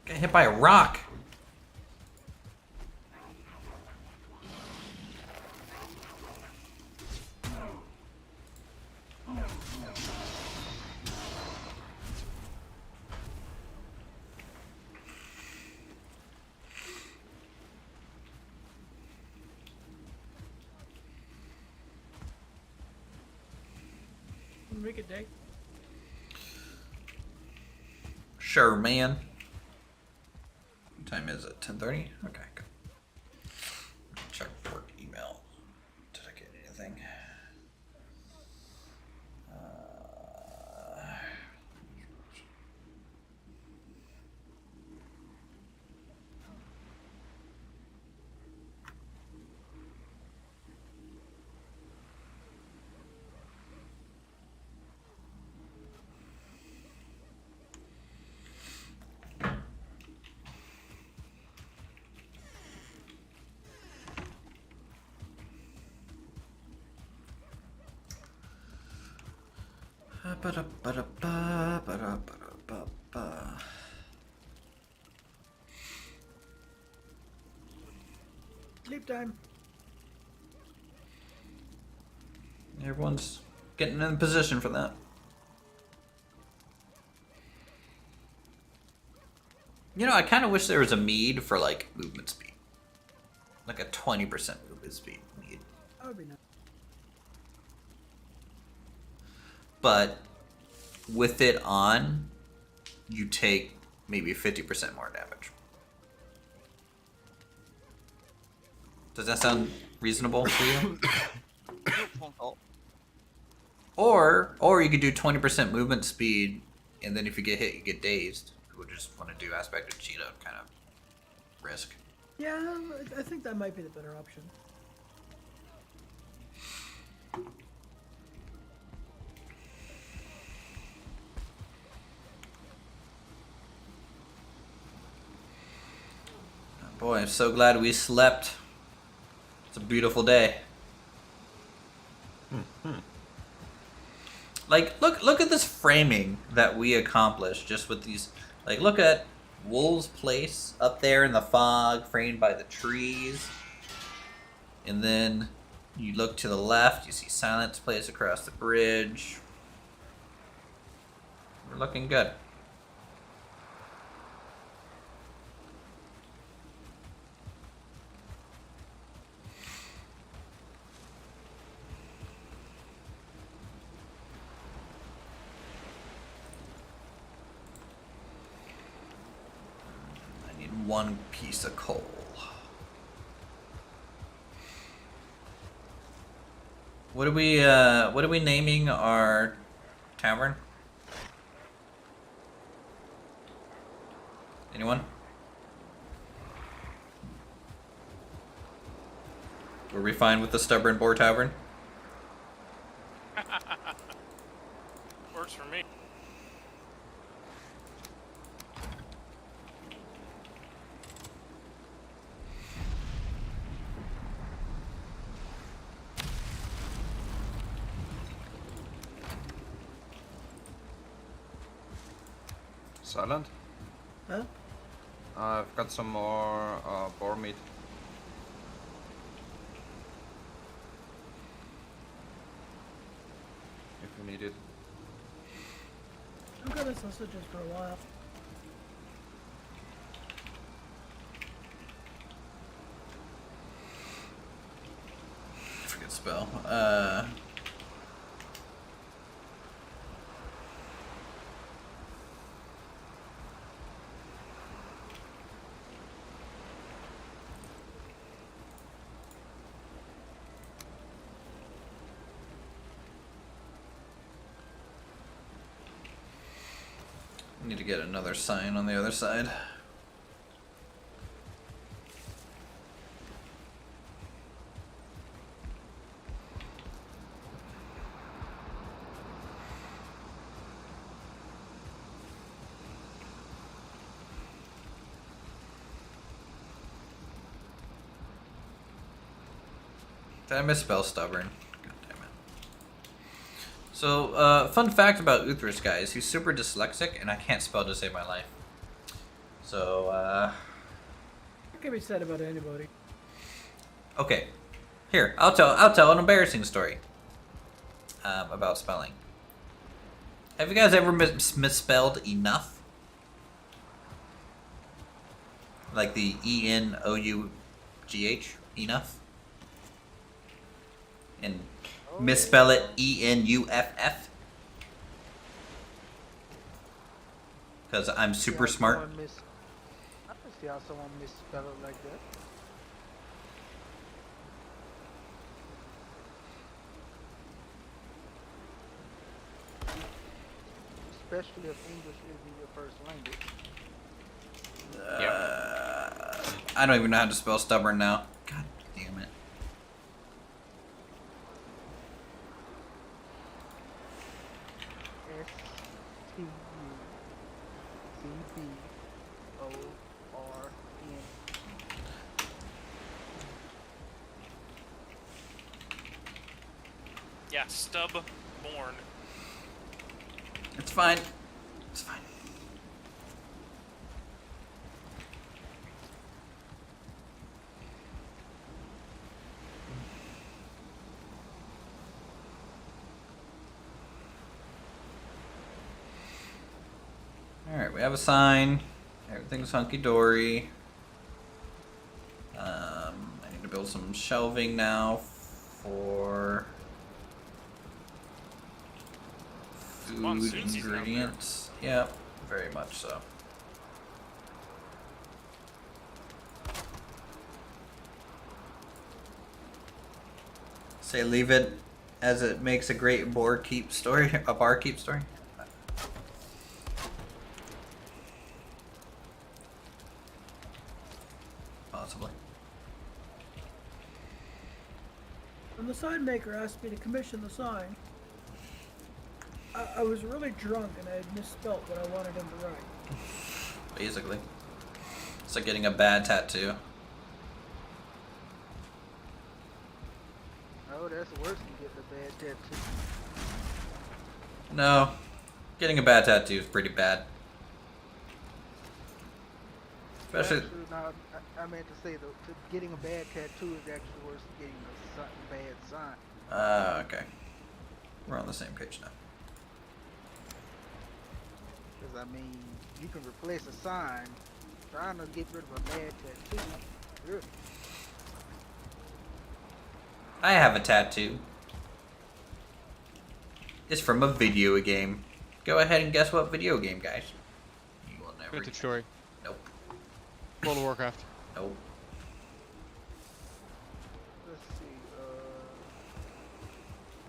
Got hit by a rock. make a day. Sure, man. What time is it? 10:30? Okay, good. Check work email. Did I get anything? Sleep time. Everyone's getting in position for that. You know, I kind of wish there was a mead for like movement speed, like a 20% movement speed mead. That would be nice. But with it on, you take maybe 50% more damage. Does that sound reasonable to you? Or you could do 20% movement speed, and then if you get hit, you get dazed. People just want to do aspect of cheetah kind of risk. Yeah, I think that might be the better option. Boy, I'm so glad we slept. It's a beautiful day. Like, look at this framing that we accomplished just with these. Like, look at Wolves Place up there in the fog, framed by the trees. And then you look to the left, you see Silence Place across the bridge. We're looking good. One piece of coal. What are we naming our tavern? Anyone? Were we fine with the Stubborn Boar Tavern? Works for me. Silent? Huh? I've got some more boar meat. If you need it. I've got the sausages for a while. Forget spell. Need to get another sign on the other side. Did I misspell stubborn? God damn it. So, fun fact about Uthris, guys. He's super dyslexic, and I can't spell to save my life. So, What can be said about anybody? okay. Here, I'll tell an embarrassing story about spelling. Have you guys ever misspelled enough? Like the E-N-O-U-G-H, enough? And misspell it E-N-U-F-F? Because I'm super smart. I can see how someone misspell it like that. Especially if English isn't your first language. I don't even know how to spell stubborn now. God damn it. S-T-U-C-B-O-R-N. Yeah, stub born. It's fine. It's fine. Alright, we have a sign. Everything's hunky-dory. I need to build some shelving now for food Monsoon season out there. ingredients. Yep, very much so. Say leave it as it makes a great barkeep story. A barkeep story. Possibly. When the sign maker asked me to commission the sign, I was really drunk and I had misspelt what I wanted him to write. Basically. It's like getting a bad tattoo. Oh, that's worse than getting a bad tattoo. No. Getting a bad tattoo is pretty bad. Especially. Actually, no, I meant to say though, getting a bad tattoo is actually worse than getting a bad sign. Okay. We're on the same page now. Because I mean, you can replace a sign. Trying to get rid of a bad tattoo. Ugh. I have a tattoo. It's from a video game. Go ahead and guess what video game, guys. You will never. Vintage Story. Nope. World of Warcraft. Nope. Let's see.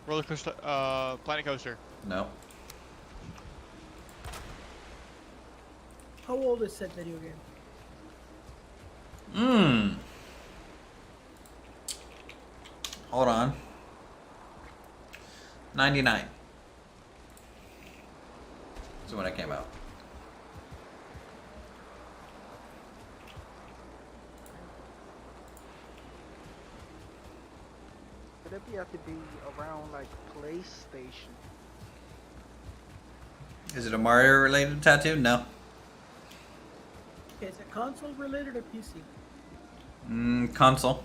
Roller Coaster. Planet Coaster. Nope. How old is said video game? Hold on. 99. That's when it came out. Could that have to be around like PlayStation? Is it a Mario related tattoo? No. Okay, is it console related or PC? Console.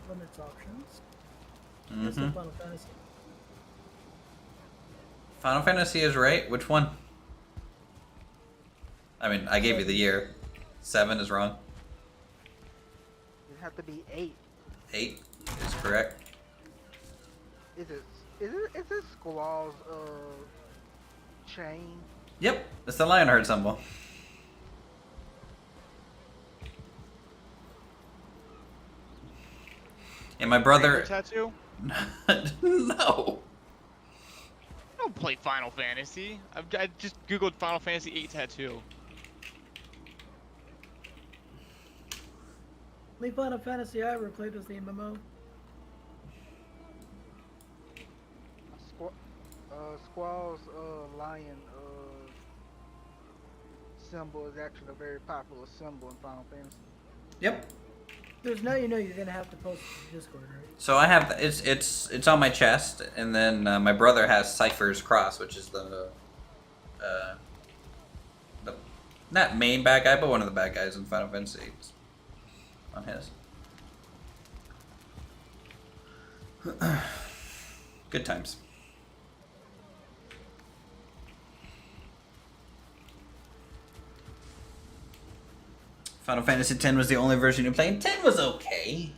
Limits options. Mm-hmm. This is Final Fantasy. Final Fantasy is right. Which one? I mean, I gave you the year. 7 is wrong. It'd have to be 8. 8 is correct. Is it Squall's chain? Yep, it's the Lionheart symbol. And my brother. Tattoo? No. I don't play Final Fantasy. I just googled Final Fantasy 8 tattoo. The only Final Fantasy I ever played was the MMO. Squall's lion symbol is actually a very popular symbol in Final Fantasy. Yep. There's now you know you're gonna have to post it to Discord, right? So I have it's on my chest, and then my brother has Cypher's cross, which is the not main bad guy, but one of the bad guys in Final Fantasy. It's on his. Good times. Final Fantasy X was the only version you played. 10 was okay.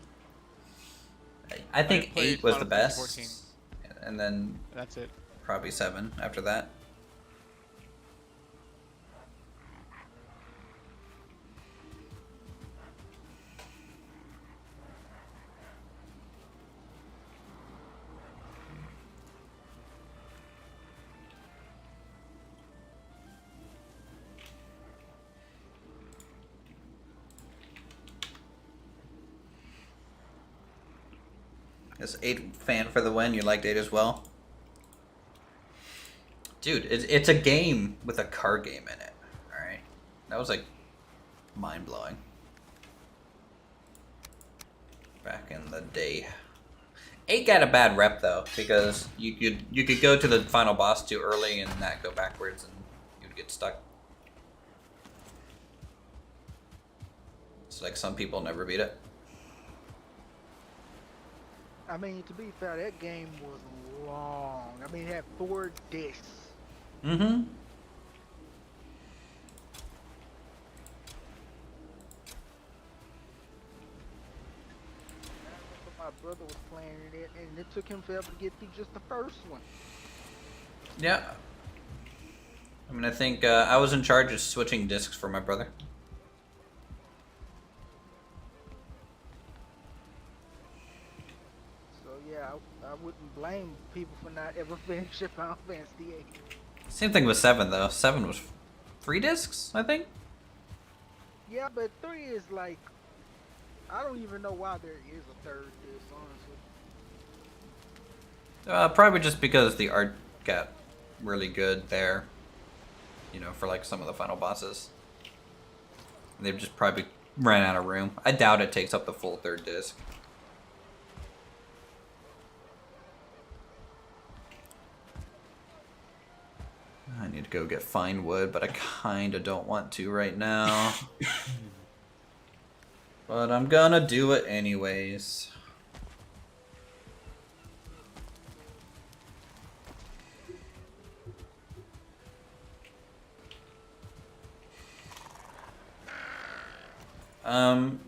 I think played 8 was the Final best. Fantasy 14. And then That's it. probably 7 after that. This 8 fan for the win. You liked 8 as well? Dude, it's a game with a card game in it. Alright? That was like mind-blowing. Back in the day. 8 got a bad rep though, because you could go to the final boss too early and not go backwards, and you'd get stuck. It's like some people never beat it. I mean, to be fair, that game was long. I mean, it had 4 discs. Mm-hmm. My brother was playing it, and it took him forever to get through just the first one. Yeah. I mean, I think I was in charge of switching discs for my brother. So yeah, I wouldn't blame people for not ever finishing Final Fantasy VIII. Same thing with 7 though. 7 was 3 discs, I think. Yeah, but 3 is like, I don't even know why there is a third disc, honestly. Probably just because the art got really good there. You know, for like some of the final bosses. They've just probably ran out of room. I doubt it takes up the full 3rd disc. I need to go get fine wood, but I kinda don't want to right now. But I'm gonna do it anyways.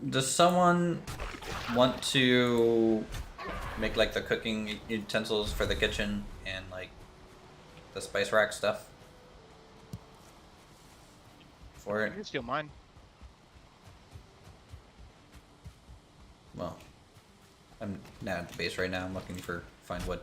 Does someone want to make like the cooking utensils for the kitchen and like the spice rack stuff for You it? can steal mine. Well, I'm not at the base right now. I'm looking for fine wood.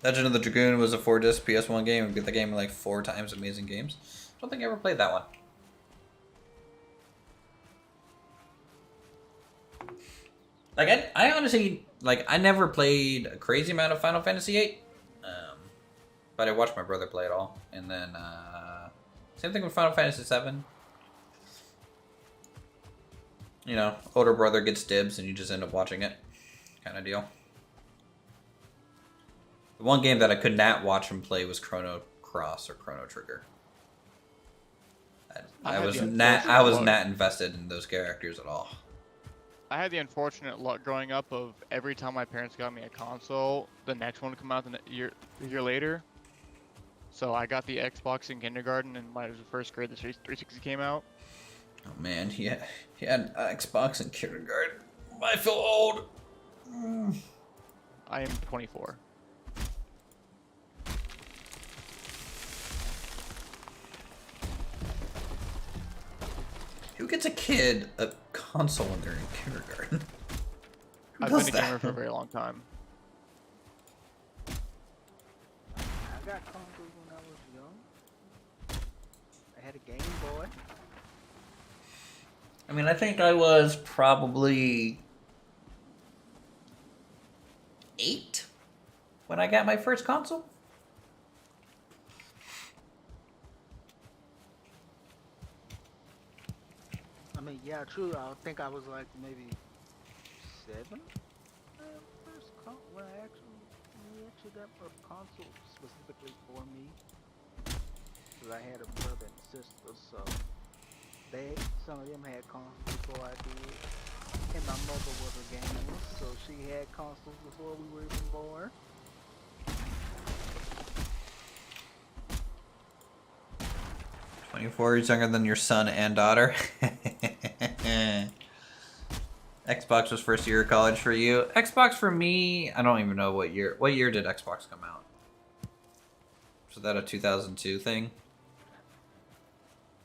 Legend of the Dragoon was a 4-disc PS1 game. We beat the game in like 4 times. Amazing games. I don't think I ever played that one. Like I honestly like I never played a crazy amount of Final Fantasy VIII, but I watched my brother play it all, and then same thing with Final Fantasy VII. You know, older brother gets dibs, and you just end up watching it, kind of deal. The one game that I could not watch him play was Chrono Cross or Chrono Trigger. I was not invested in those characters at all. I had the unfortunate luck growing up of every time my parents got me a console, the next one would come out the year later. So I got the Xbox in kindergarten, and when I was in 1st grade, the 360 came out. Oh man, he had an Xbox in kindergarten. I feel old. I am 24. Who gets a kid a console when they're in kindergarten? Who I've does been a that? gamer for a very long time. I got consoles when I was young. I had a Game Boy. I mean, I think I was probably 8 when I got my first console. I mean, yeah, true. I think I was like maybe 7. When I actually got a console specifically for me, because I had a brother and sister, so some of them had consoles before I did. And my mother was a gamer, so she had consoles before we were even born. 24 years younger than your son and daughter. Xbox was first year of college for you. Xbox for me, I don't even know what year. What year did Xbox come out? Was that a 2002 thing?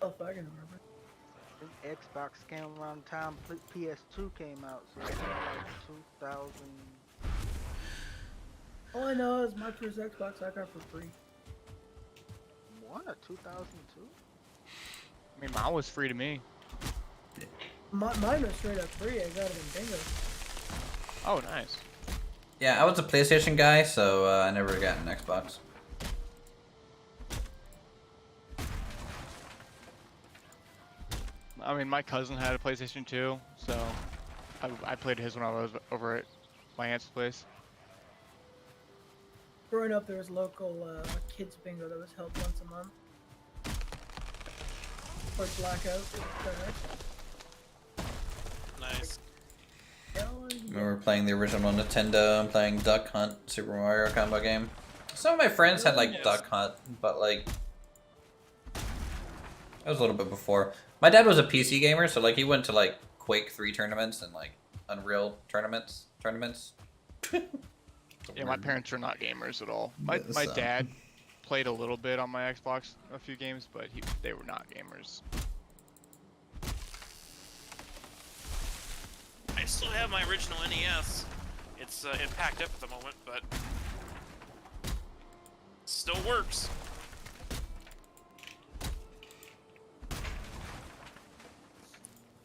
Oh, if I can remember. Xbox came around the time PS2 came out, so it's like 2000. All I know is my first Xbox I got for free. 1 or 2002? I mean, mine was free to me. Mine was straight up free. I got it in bingo. Oh, nice. Yeah, I was a PlayStation guy, so I never got an Xbox. I mean, my cousin had a PlayStation 2, so I played his when I was over at my aunt's place. Growing up, there was local kids bingo that was held once a month. Or blackout. Nice. We were playing the original Nintendo and playing Duck Hunt, Super Mario combo game. Some of my friends had like Duck Hunt, but like that was a little bit before. My dad was a PC gamer, so like he went to like Quake 3 tournaments and like Unreal tournaments. Yeah, my parents are not gamers at all. My dad played a little bit on my Xbox, a few games, but they were not gamers. I still have my original NES. It's packed up at the moment, but still works.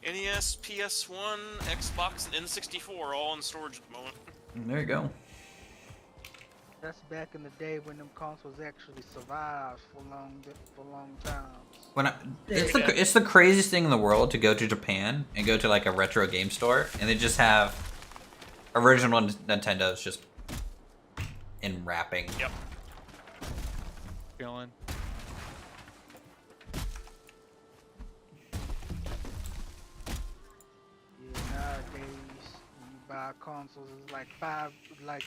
NES, PS1, Xbox, and N64 all in storage at the moment. There you go. That's back in the day when them consoles actually survived for long times. When it's the craziest thing in the world to go to Japan and go to like a retro game store and they just have original Nintendos just in wrapping. Yep. Feeling. Yeah, nowadays when you buy consoles, it's like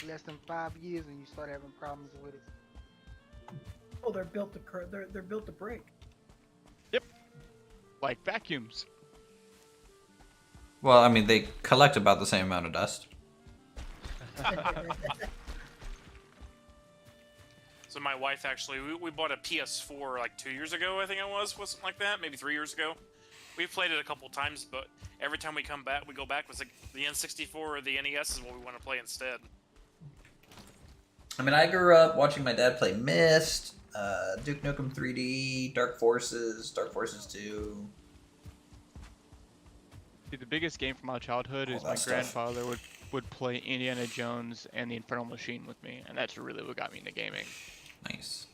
less than 5 years, and you start having problems with it. Oh, they're built to they're built to break. Yep. Like vacuums. Well, I mean, they collect about the same amount of dust. So my wife actually, we bought a PS4 like 2 years ago, I think it was something like that, maybe 3 years ago. We've played it a couple times, but every time we go back, was like the N64 or the NES is what we want to play instead. I mean, I grew up watching my dad play Myst, Duke Nukem 3D, Dark Forces 2. See, the biggest game from my childhood is my grandfather would play Indiana Jones and the Infernal Machine with me, and that's really what got me into gaming. Nice.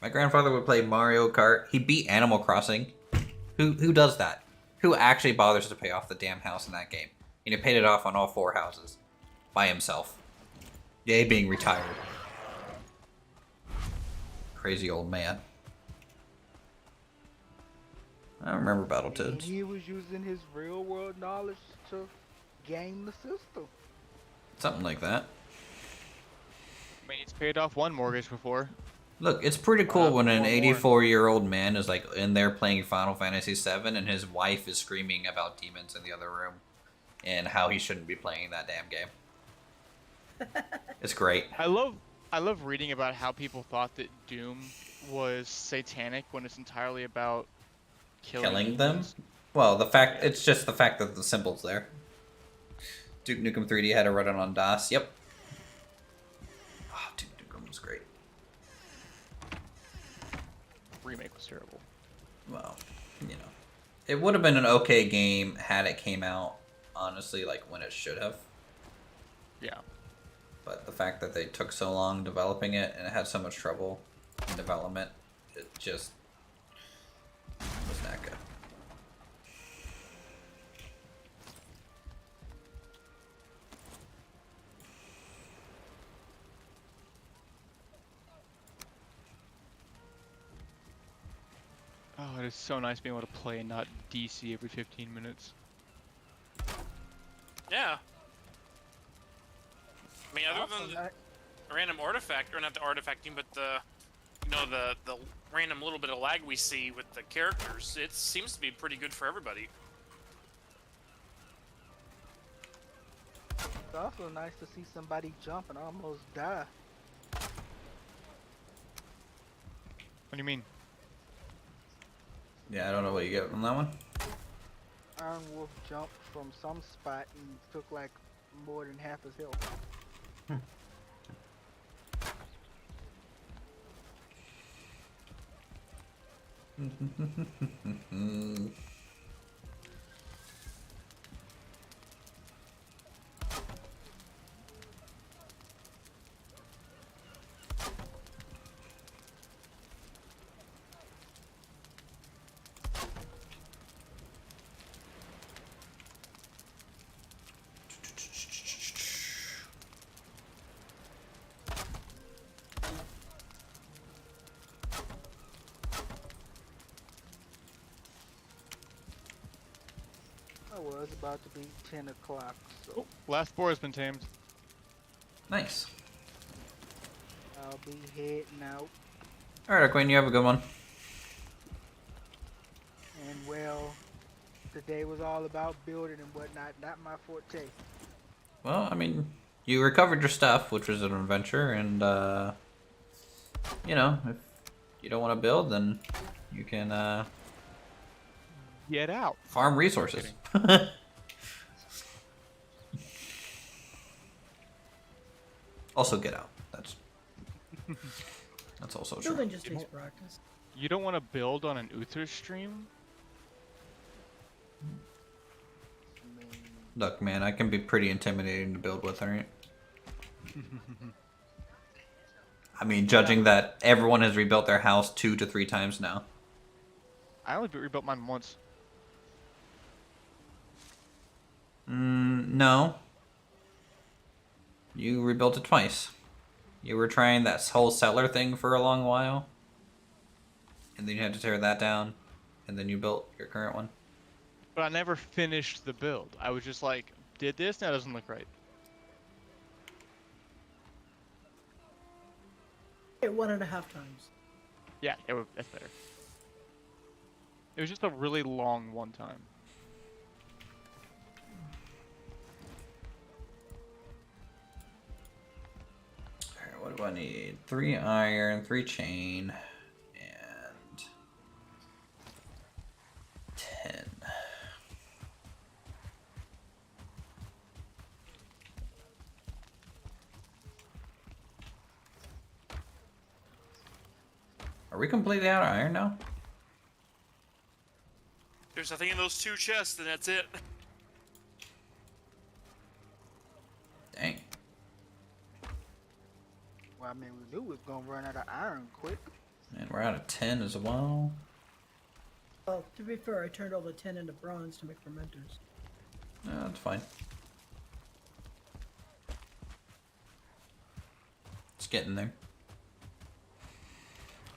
My grandfather would play Mario Kart. He beat Animal Crossing. Who does that? Who actually bothers to pay off the damn house in that game? And he paid it off on all 4 houses. By himself. Yay, being retired. Crazy old man. I don't remember And Battletoads. he was using his real world knowledge to game the system. Something like that. I mean, he's paid off one mortgage before. Look, it's pretty cool when an more. 84-year-old man is like in there playing Final Fantasy VII and his wife is screaming about demons in the other room and how he shouldn't be playing that damn game. It's great. I love reading about how people thought that Doom was satanic when it's entirely about killing them? humans. Well, it's just the fact that the symbol's there. Duke Nukem 3D had to run it on DOS. Yep. Oh, Duke Nukem was great. Remake was terrible. Well, you know. It would have been an okay game had it came out, honestly, like when it should have. Yeah. But the fact that they took so long developing it and it had so much trouble in development, it just was not good. Oh, it is so nice being able to play and not DC every 15 minutes. Yeah. I mean, other than the random artifact, or not the artifacting, but the random little bit of lag we see with the characters, it seems to be pretty good for everybody. It's also nice to see somebody jump and almost die. What do you mean? Yeah, I don't know what you get on that one. Iron Wolf jumped from some spot and took like more than half his health. Well, it's about to be 10 o'clock, so Oh, last boar has been tamed. Nice. I'll be heading out. Alright, Queen, you have a good one. And well, today was all about building and whatnot, not my forte. Well, I mean, you recovered your stuff, which was an adventure, and, you know, if you don't want to build, then you can, Get out. farm resources. Also, get out. That's also true. Building just takes practice. You don't want to build on an Uthris stream? I mean, Look, man, I can be pretty intimidating to build with, alright? I mean, judging that everyone has rebuilt their house 2 to 3 times now. I only rebuilt mine once. No. You rebuilt it twice. You were trying that whole settler thing for a long while. And then you had to tear that down. And then you built your current one. But I never finished the build. I was just like, did this? That doesn't look right. Okay, 1.5 times. Yeah, that's better. It was just a really long one time. Alright, what do I need? 3 iron, 3 chain, and 10. Are we completely out of iron now? There's nothing in those 2 chests, and that's it. Dang. well, I mean, we knew we was gonna run out of iron quick. And we're out of 10 as well. Well, to be fair, I turned all the tin into bronze to make fermenters. No, that's fine. It's getting there.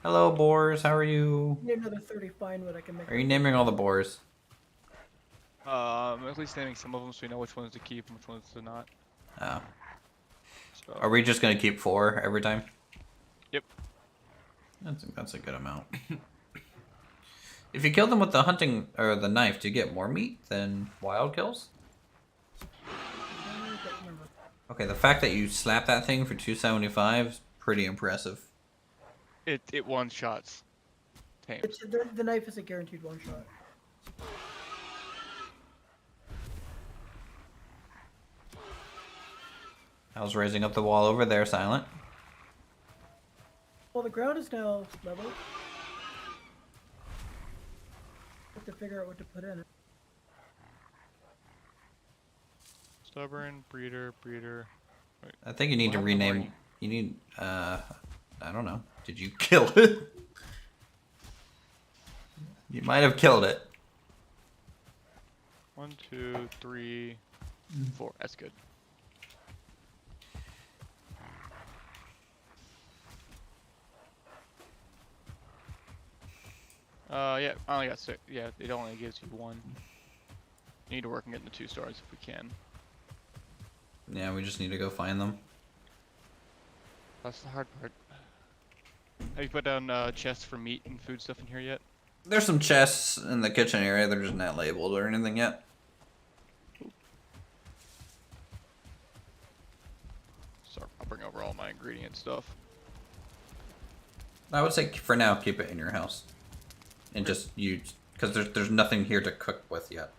Hello, boars. How are you? Need another 30 fine wood I can make. Are you naming all the boars? At least naming some of them so we know which ones to keep and which ones to not. Oh. So, Are we just gonna keep 4 every time? Yep. That's a good amount. If you kill them with the hunting or the knife, do you get more meat than wild kills? I don't remember. Okay, the fact that you slap that thing for 275 is pretty impressive. It one shots. Tamed. The knife is a guaranteed one shot. I was raising up the wall over there, Silent. Well, the ground is now level. Have to figure out what to put in it. Stubborn, breeder. Wait, I think you need to What happened to rename. Marty? You need. I don't know. Did you kill it? You might have killed it. 1, 2, 3, 4. That's good. Yeah, I only got 6. Yeah, it only gives you 1. You need to work on getting the 2 stars if we can. Yeah, we just need to go find them. That's the hard part. Have you put down chests for meat and food stuff in here yet? There's some chests in the kitchen area. They're just not labeled or anything yet. So I'll bring over all my ingredient stuff. I would say for now, keep it in your house, and just use because there's nothing here to cook with yet.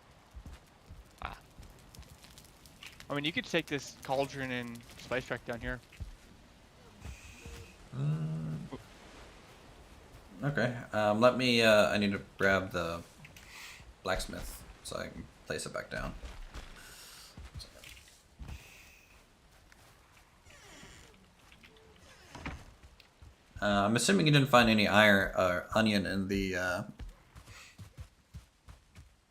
I mean, you could take this cauldron and spice rack down here. Okay. Let me. I need to grab the blacksmith so I can place it back down. I'm assuming you didn't find any iron or onion in the.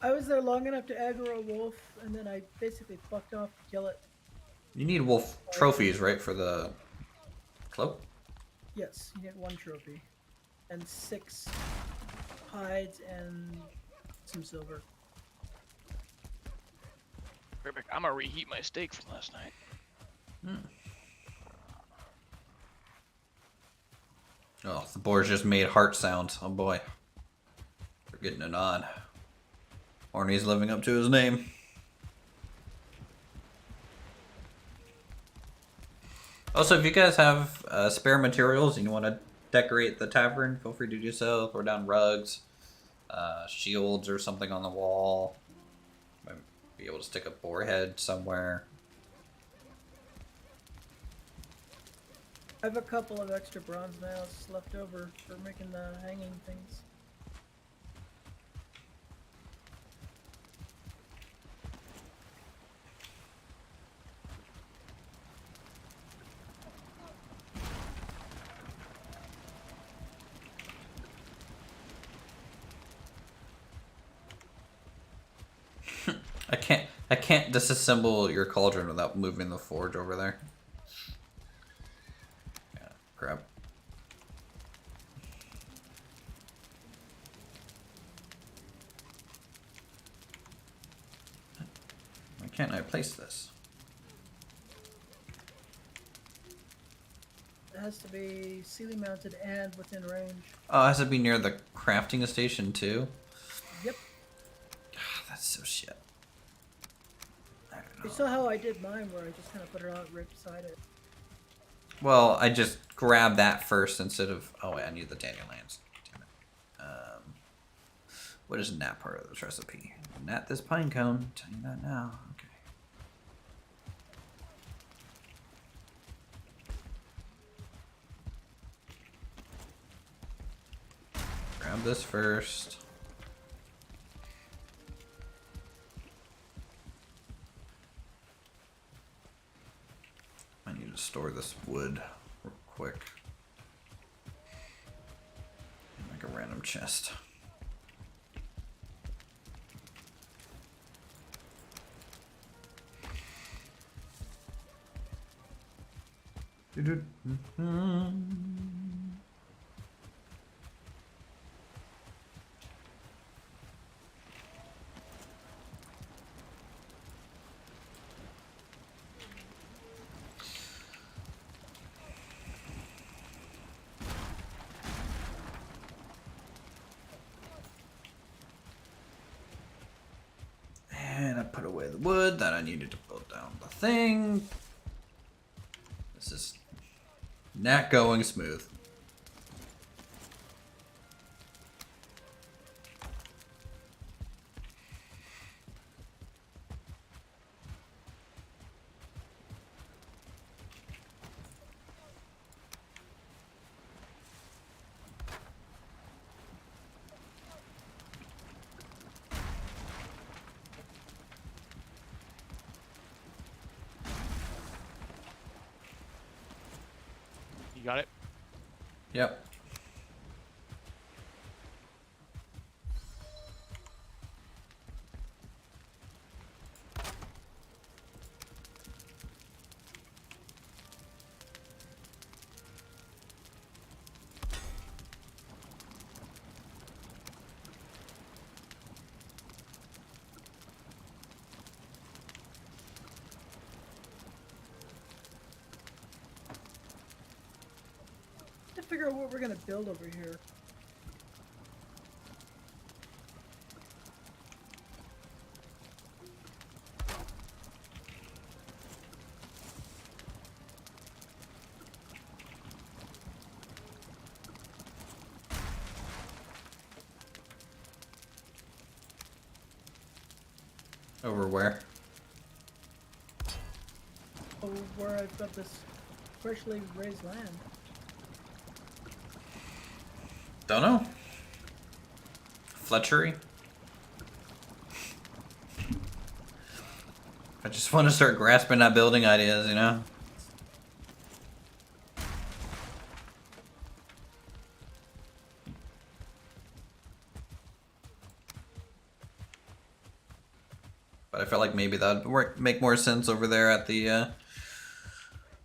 I was there long enough to aggro a wolf, and then I basically fucked off to kill it. You need wolf trophies, right, for the cloak? Yes, you get 1 trophy. And 6 hides and some silver. Perfect. I'm gonna reheat my steak from last night. Oh, the boar's just made heart sounds. Oh boy. We're getting it on. Orny's living up to his name. Also, if you guys have spare materials and you want to decorate the tavern, feel free to do so. Throw down rugs, shields or something on the wall. Might be able to stick a boar head somewhere. I have a couple of extra bronze nails left over for making the hanging things. I can't disassemble your cauldron without moving the forge over there. Yeah, crap. Why can't I place this? It has to be ceiling mounted and within range. Oh, it has to be near the crafting station too? Yep. That's so shit. I don't You know. saw how I did mine, where I just kind of put it out right beside it. Well, I just grabbed that first instead of... Oh, wait, I need the dandelions. Damn it. What is that part of this recipe? Not this pine cone. I'll tell you that now. Okay. Grab this first. I need to store this wood real quick. Like a random chest. And I put away the wood that I needed to build down the thing. This is not going smooth. You got it? Yep. To figure out what we're gonna build over here. Over where? Oh, where I've got this freshly raised land. Don't know. Fletchery? I just want to start grasping at building ideas, you know? But I felt like maybe that would make more sense over there at the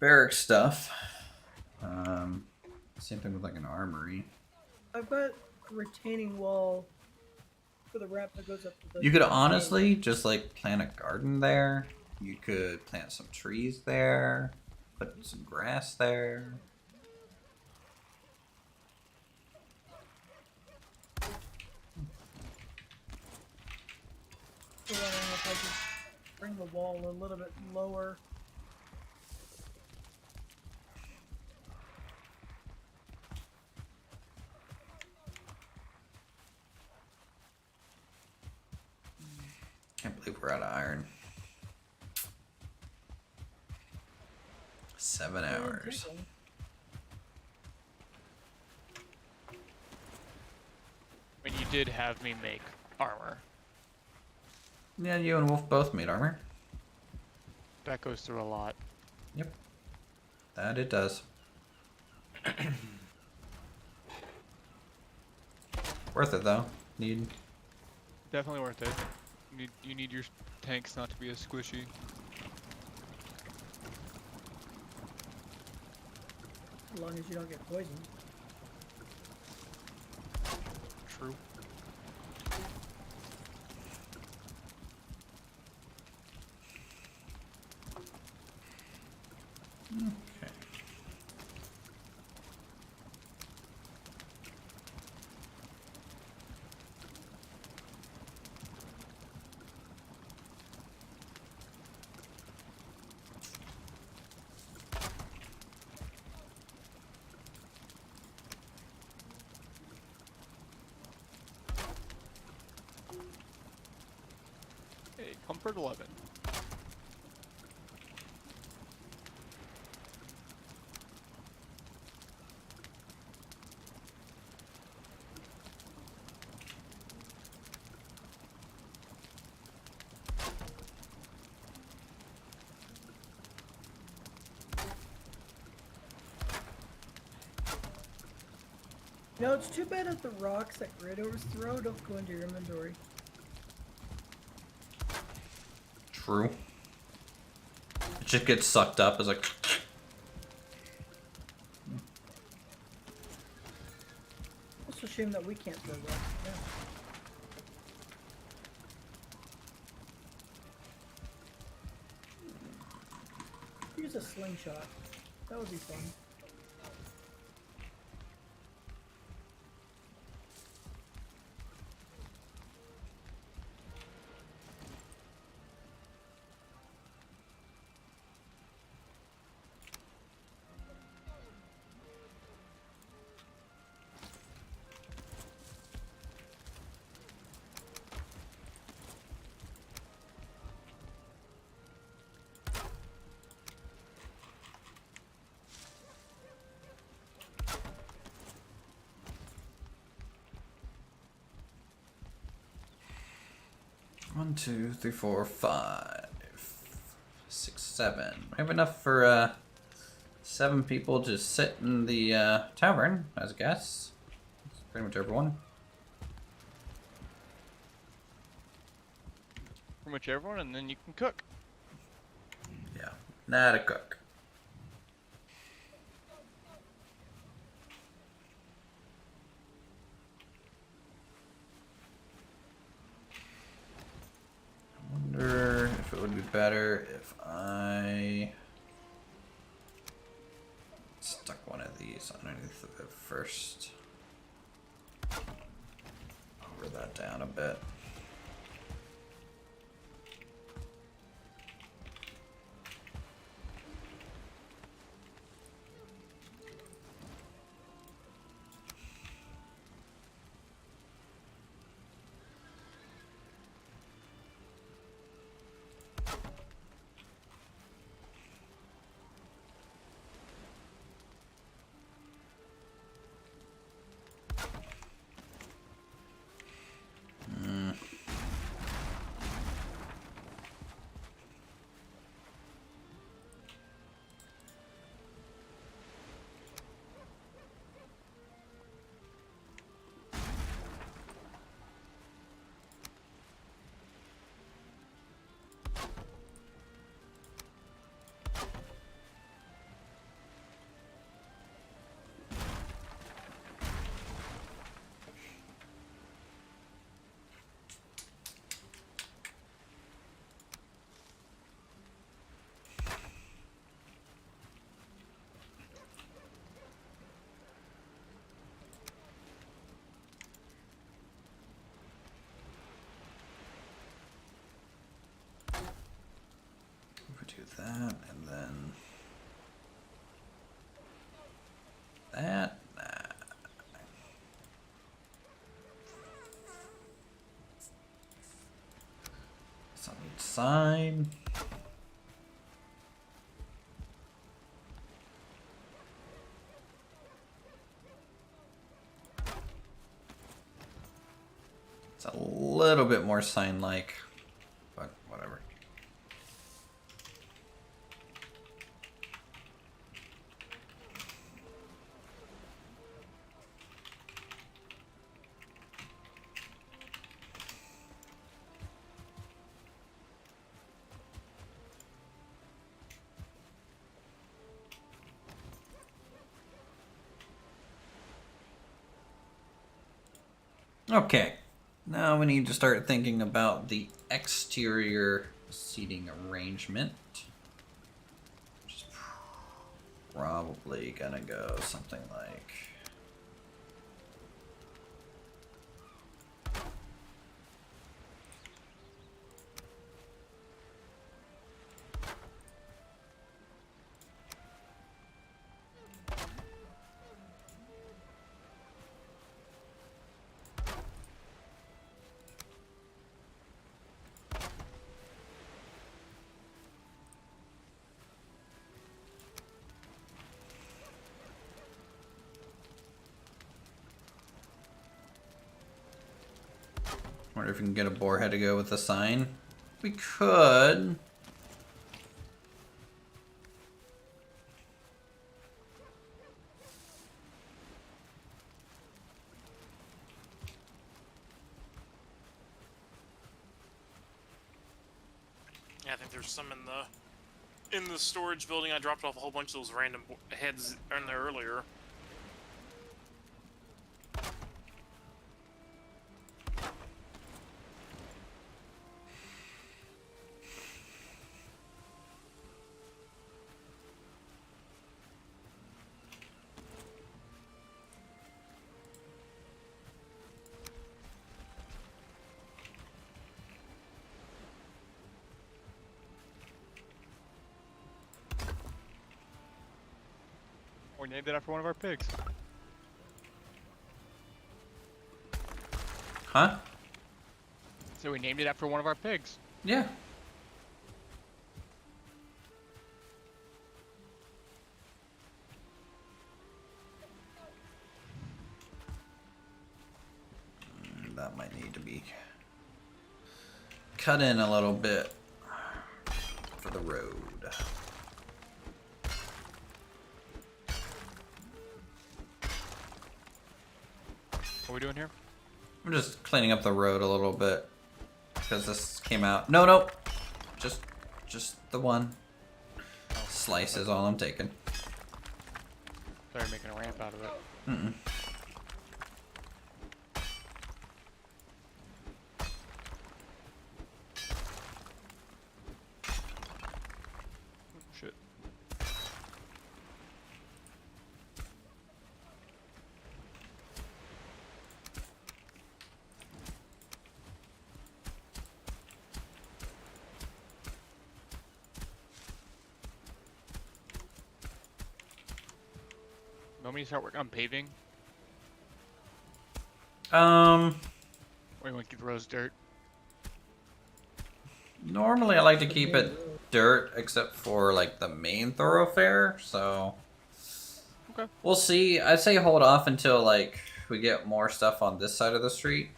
barracks stuff. Same thing with like an armory. I've got a retaining wall for the ramp that goes up to the. You could honestly just like plant a garden there. You could plant some trees there, put some grass there. So wondering if I could bring the wall a little bit lower. Can't believe we're out of iron. 7 hours. I mean, you did have me make armor. Yeah, you and Wolf both made armor. That goes through a lot. Yep. That it does. Worth it though. Need. Definitely worth it. You need your tanks not to be as squishy. As long as you don't get poisoned. True. Okay. Hey, comfort 11. You know, it's too bad that the rocks that Grid overthrow don't go into your inventory. True. It just gets sucked up as like. It's a shame that we can't throw rocks. Yeah. Use a slingshot. That would be fun. One, 2, 3, 4, 5, 6, 7. We have enough for 7 people to sit in the tavern as guests. That's pretty much everyone. Pretty much everyone, and then you can cook. Yeah, not a cook. I wonder if it would be better if I stuck one of these underneath of it first. Lower that down a bit. that. Some sign. It's a little bit more sign-like, but whatever. Okay, now we need to start thinking about the exterior seating arrangement. Which is probably gonna go something like... Wonder if we can get a boar head to go with the sign. We could. Yeah, I think there's some in the storage building. I dropped off a whole bunch of those random heads in there earlier. We named it after one of our pigs. Huh? So we named it after one of our pigs. Yeah. That might need to be cut in a little bit for the road. What are we doing here? I'm just cleaning up the road a little bit because this came out. No, just the one slice is all I'm taking. They're making a ramp out of it. Mm-mm. Shit. Want me to start working on paving? Or you want to keep the roads dirt? Normally I like to keep it dirt except for like the main thoroughfare, so Okay. we'll see. I'd say hold off until like we get more stuff on this side of the street.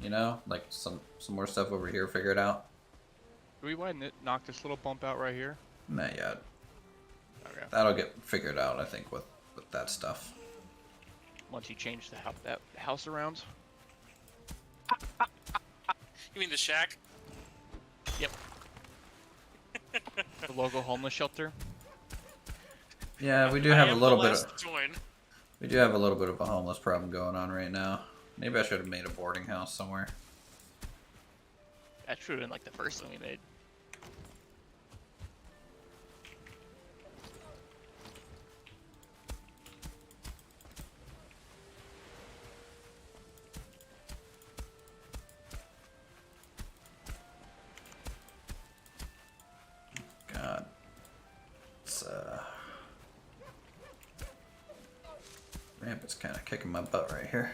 You know, like some more stuff over here figured out. Do we widen it? Knock this little bump out right here? Not yet. Okay. That'll get figured out, I think, with that stuff. Once you change that house around. You mean the shack? Yep. The logo homeless shelter. Yeah, we do I have a am little the bit last of to join. we do have a little bit of a homeless problem going on right now. Maybe I should have made a boarding house somewhere. That should have been like the first thing we made. God. It's Yep, it's kind of kicking my butt right here.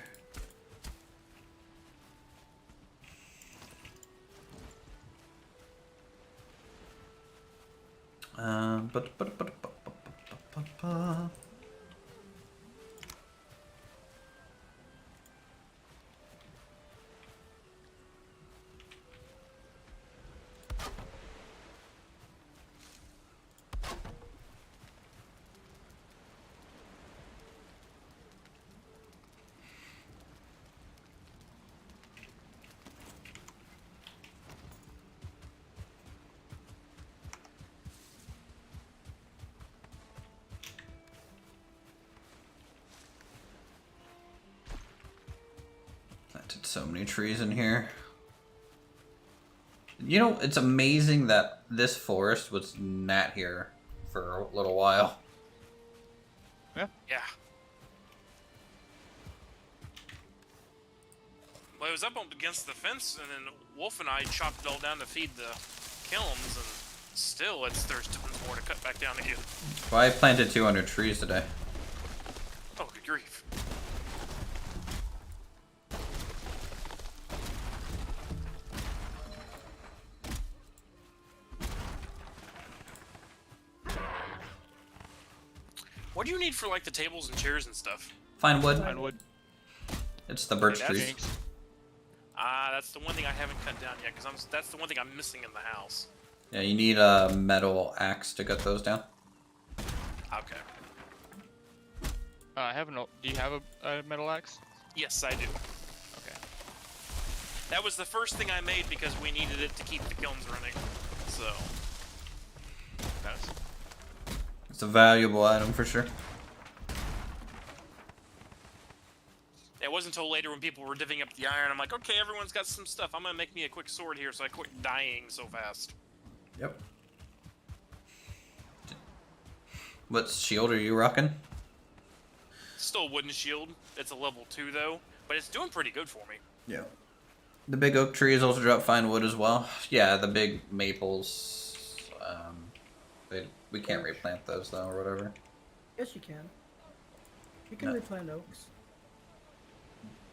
Ba. Planted so many trees in here. You know, it's amazing that this forest was not here for a little while. Yeah. Yeah. Well, I was up against the fence, and then Wolf and I chopped it all down to feed the kilns, and still, there's tons more to cut back down again. Well, I planted 200 trees today. Oh, good grief. What do you need for, like, the tables and chairs and stuff? Fine wood. Pine wood. It's the birch Okay, trees. that's- that's the one thing I haven't cut down yet, because that's the one thing I'm missing in the house. Yeah, you need a metal axe to cut those down. Okay. I have no. Do you have a metal axe? Yes, I do. Okay. That was the first thing I made because we needed it to keep the kilns running. So. Nice. It's a valuable item for sure. It wasn't until later when people were divvying up the iron, I'm like, okay, everyone's got some stuff. I'm gonna make me a quick sword here so I quit dying so fast. Yep. What shield are you rocking? Still a wooden shield. It's a level 2 though, but it's doing pretty good for me. Yeah. The big oak trees also drop fine wood as well. Yeah, the big maples. We can't replant those though, or whatever. Yes, you can. You can No. replant oaks.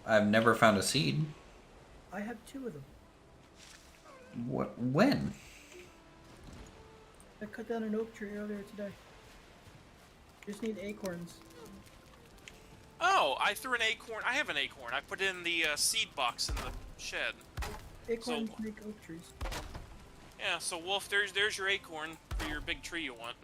I've never found a seed. I have 2 of them. What? When? I cut down an oak tree earlier today. Just need acorns. Oh, I threw an acorn. I have an acorn. I put it in the seed box in the shed. Acorns make oak trees. Yeah, so Wolf, there's your acorn for your big tree you want.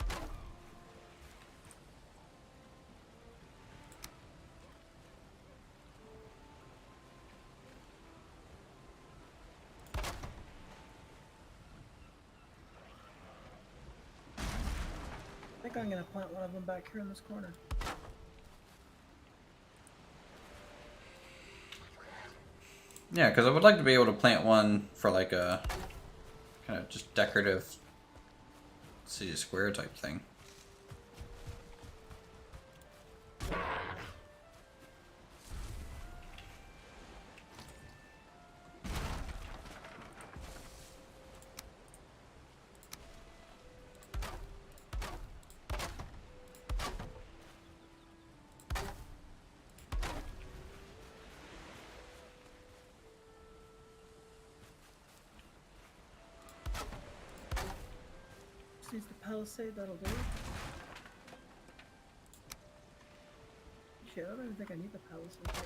I think I'm gonna plant one of them back here in this corner. Yeah, because I would like to be able to plant one for like a kind of just decorative city square type thing. Just needs the palisade, that'll do. Shit, I don't even think I need the palisade here.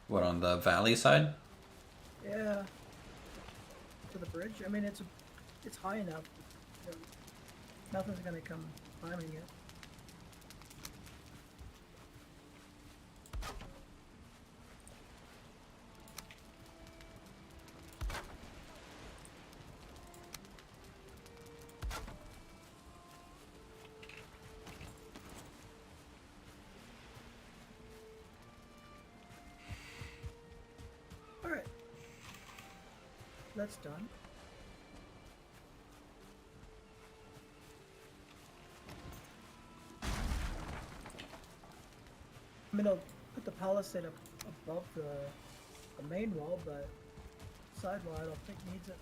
What, on the valley side? Yeah. To the bridge. I mean, it's high enough. You know, nothing's gonna come climbing it. Alright. That's done. I mean, I'll put the palisade up above the main wall, but side wall I don't think needs it.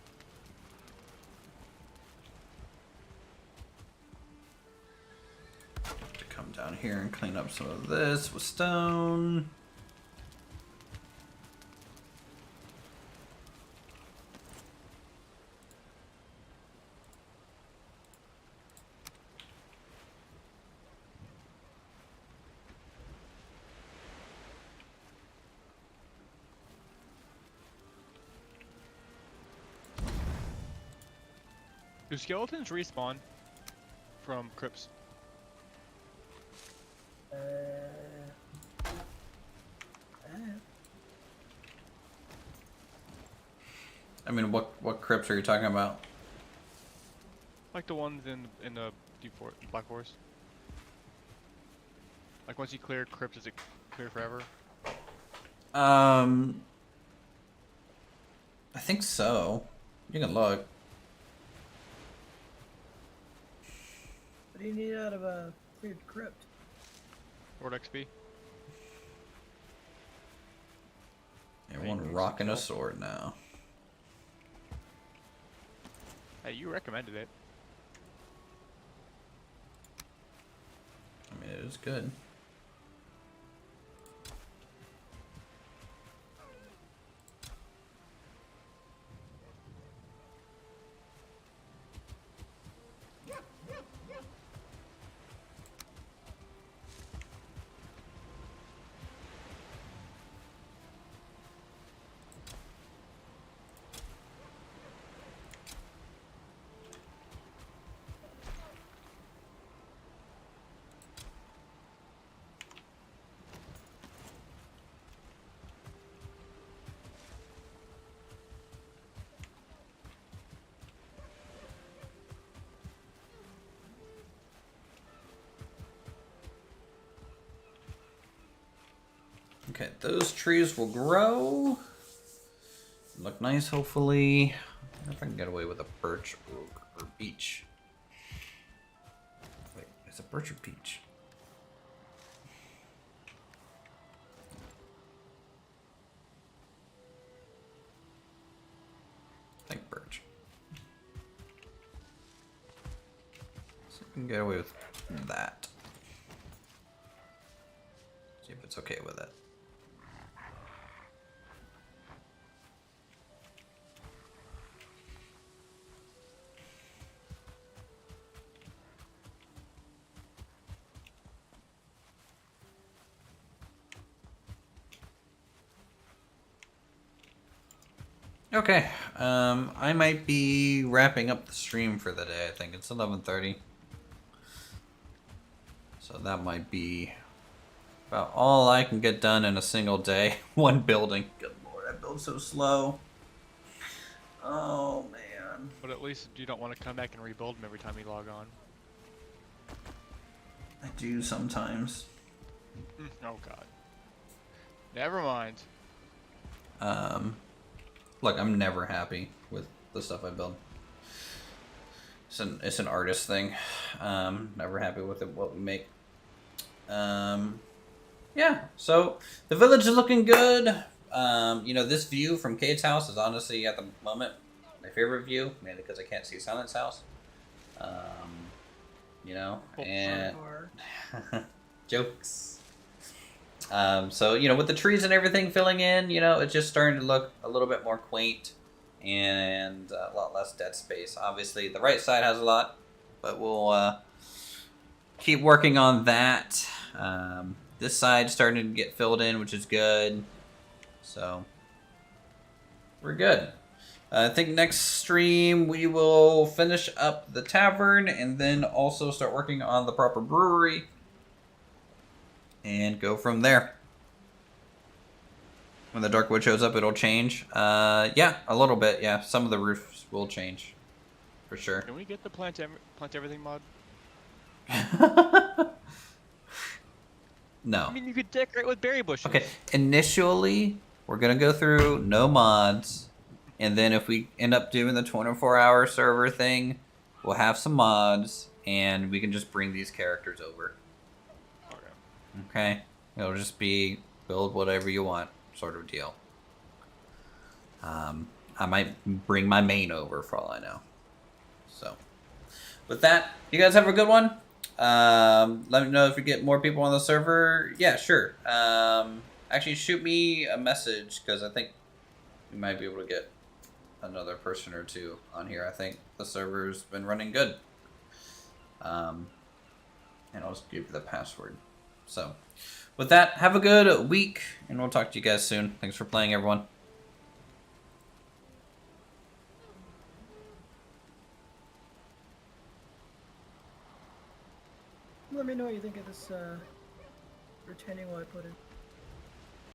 come down here and clean up some of this with stone. Do skeletons respawn from crypts? I don't know. I mean, what crypts are you talking about? Like the ones in the Black Forest. Like once you clear crypts, is it clear forever? I think so. You can look. What do you need out of a cleared crypt? Lord XP. Yeah, one rock and a sword now. Hey, you recommended it. I mean, it is good. Okay, those trees will grow. Look nice, hopefully. I wonder if I can get away with a birch or beech. Wait, is it birch or beech? I think birch. So I can get away with that. See if it's okay with it. Okay, I might be wrapping up the stream for the day. I think it's 11:30, so that might be about all I can get done in a single day. One building. Good lord, I build so slow. Oh man. But at least you don't want to come back and rebuild them every time you log on. I do sometimes. Oh god. Never mind. Look, I'm never happy with the stuff I build. It's an artist thing. Never happy with what we make. Yeah, so the village is looking good. You know, this view from Kate's house is honestly at the moment my favorite view, mainly because I can't see Silent's house. You know, and jokes. So, you know, with the trees and everything filling in, you know, it's just starting to look a little bit more quaint and a lot less dead space. Obviously, the right side has a lot, but we'll keep working on that. This side's starting to get filled in, which is good. So, we're good. I think next stream we will finish up the tavern and then also start working on the proper brewery. And go from there. When the Darkwood shows up, it'll change. Yeah, a little bit. Yeah, some of the roofs will change, for sure. Can we get the plant everything mod? No. I mean, you could decorate with berry bushes. Okay, initially, we're gonna go through no mods, and then if we end up doing the 24-hour server thing, we'll have some mods, and we can just bring these characters over. Okay, it'll just be build whatever you want sort of deal. I might bring my main over for all I know. So, with that, you guys have a good one. Let me know if you get more people on the server. Yeah, sure. Actually, shoot me a message because I think we might be able to get another person or two on here. I think the server's been running good. And I'll just give you the password. So, with that, have a good week, and we'll talk to you guys soon. Thanks for playing, everyone. Let me know what you think of this retaining wall I put in.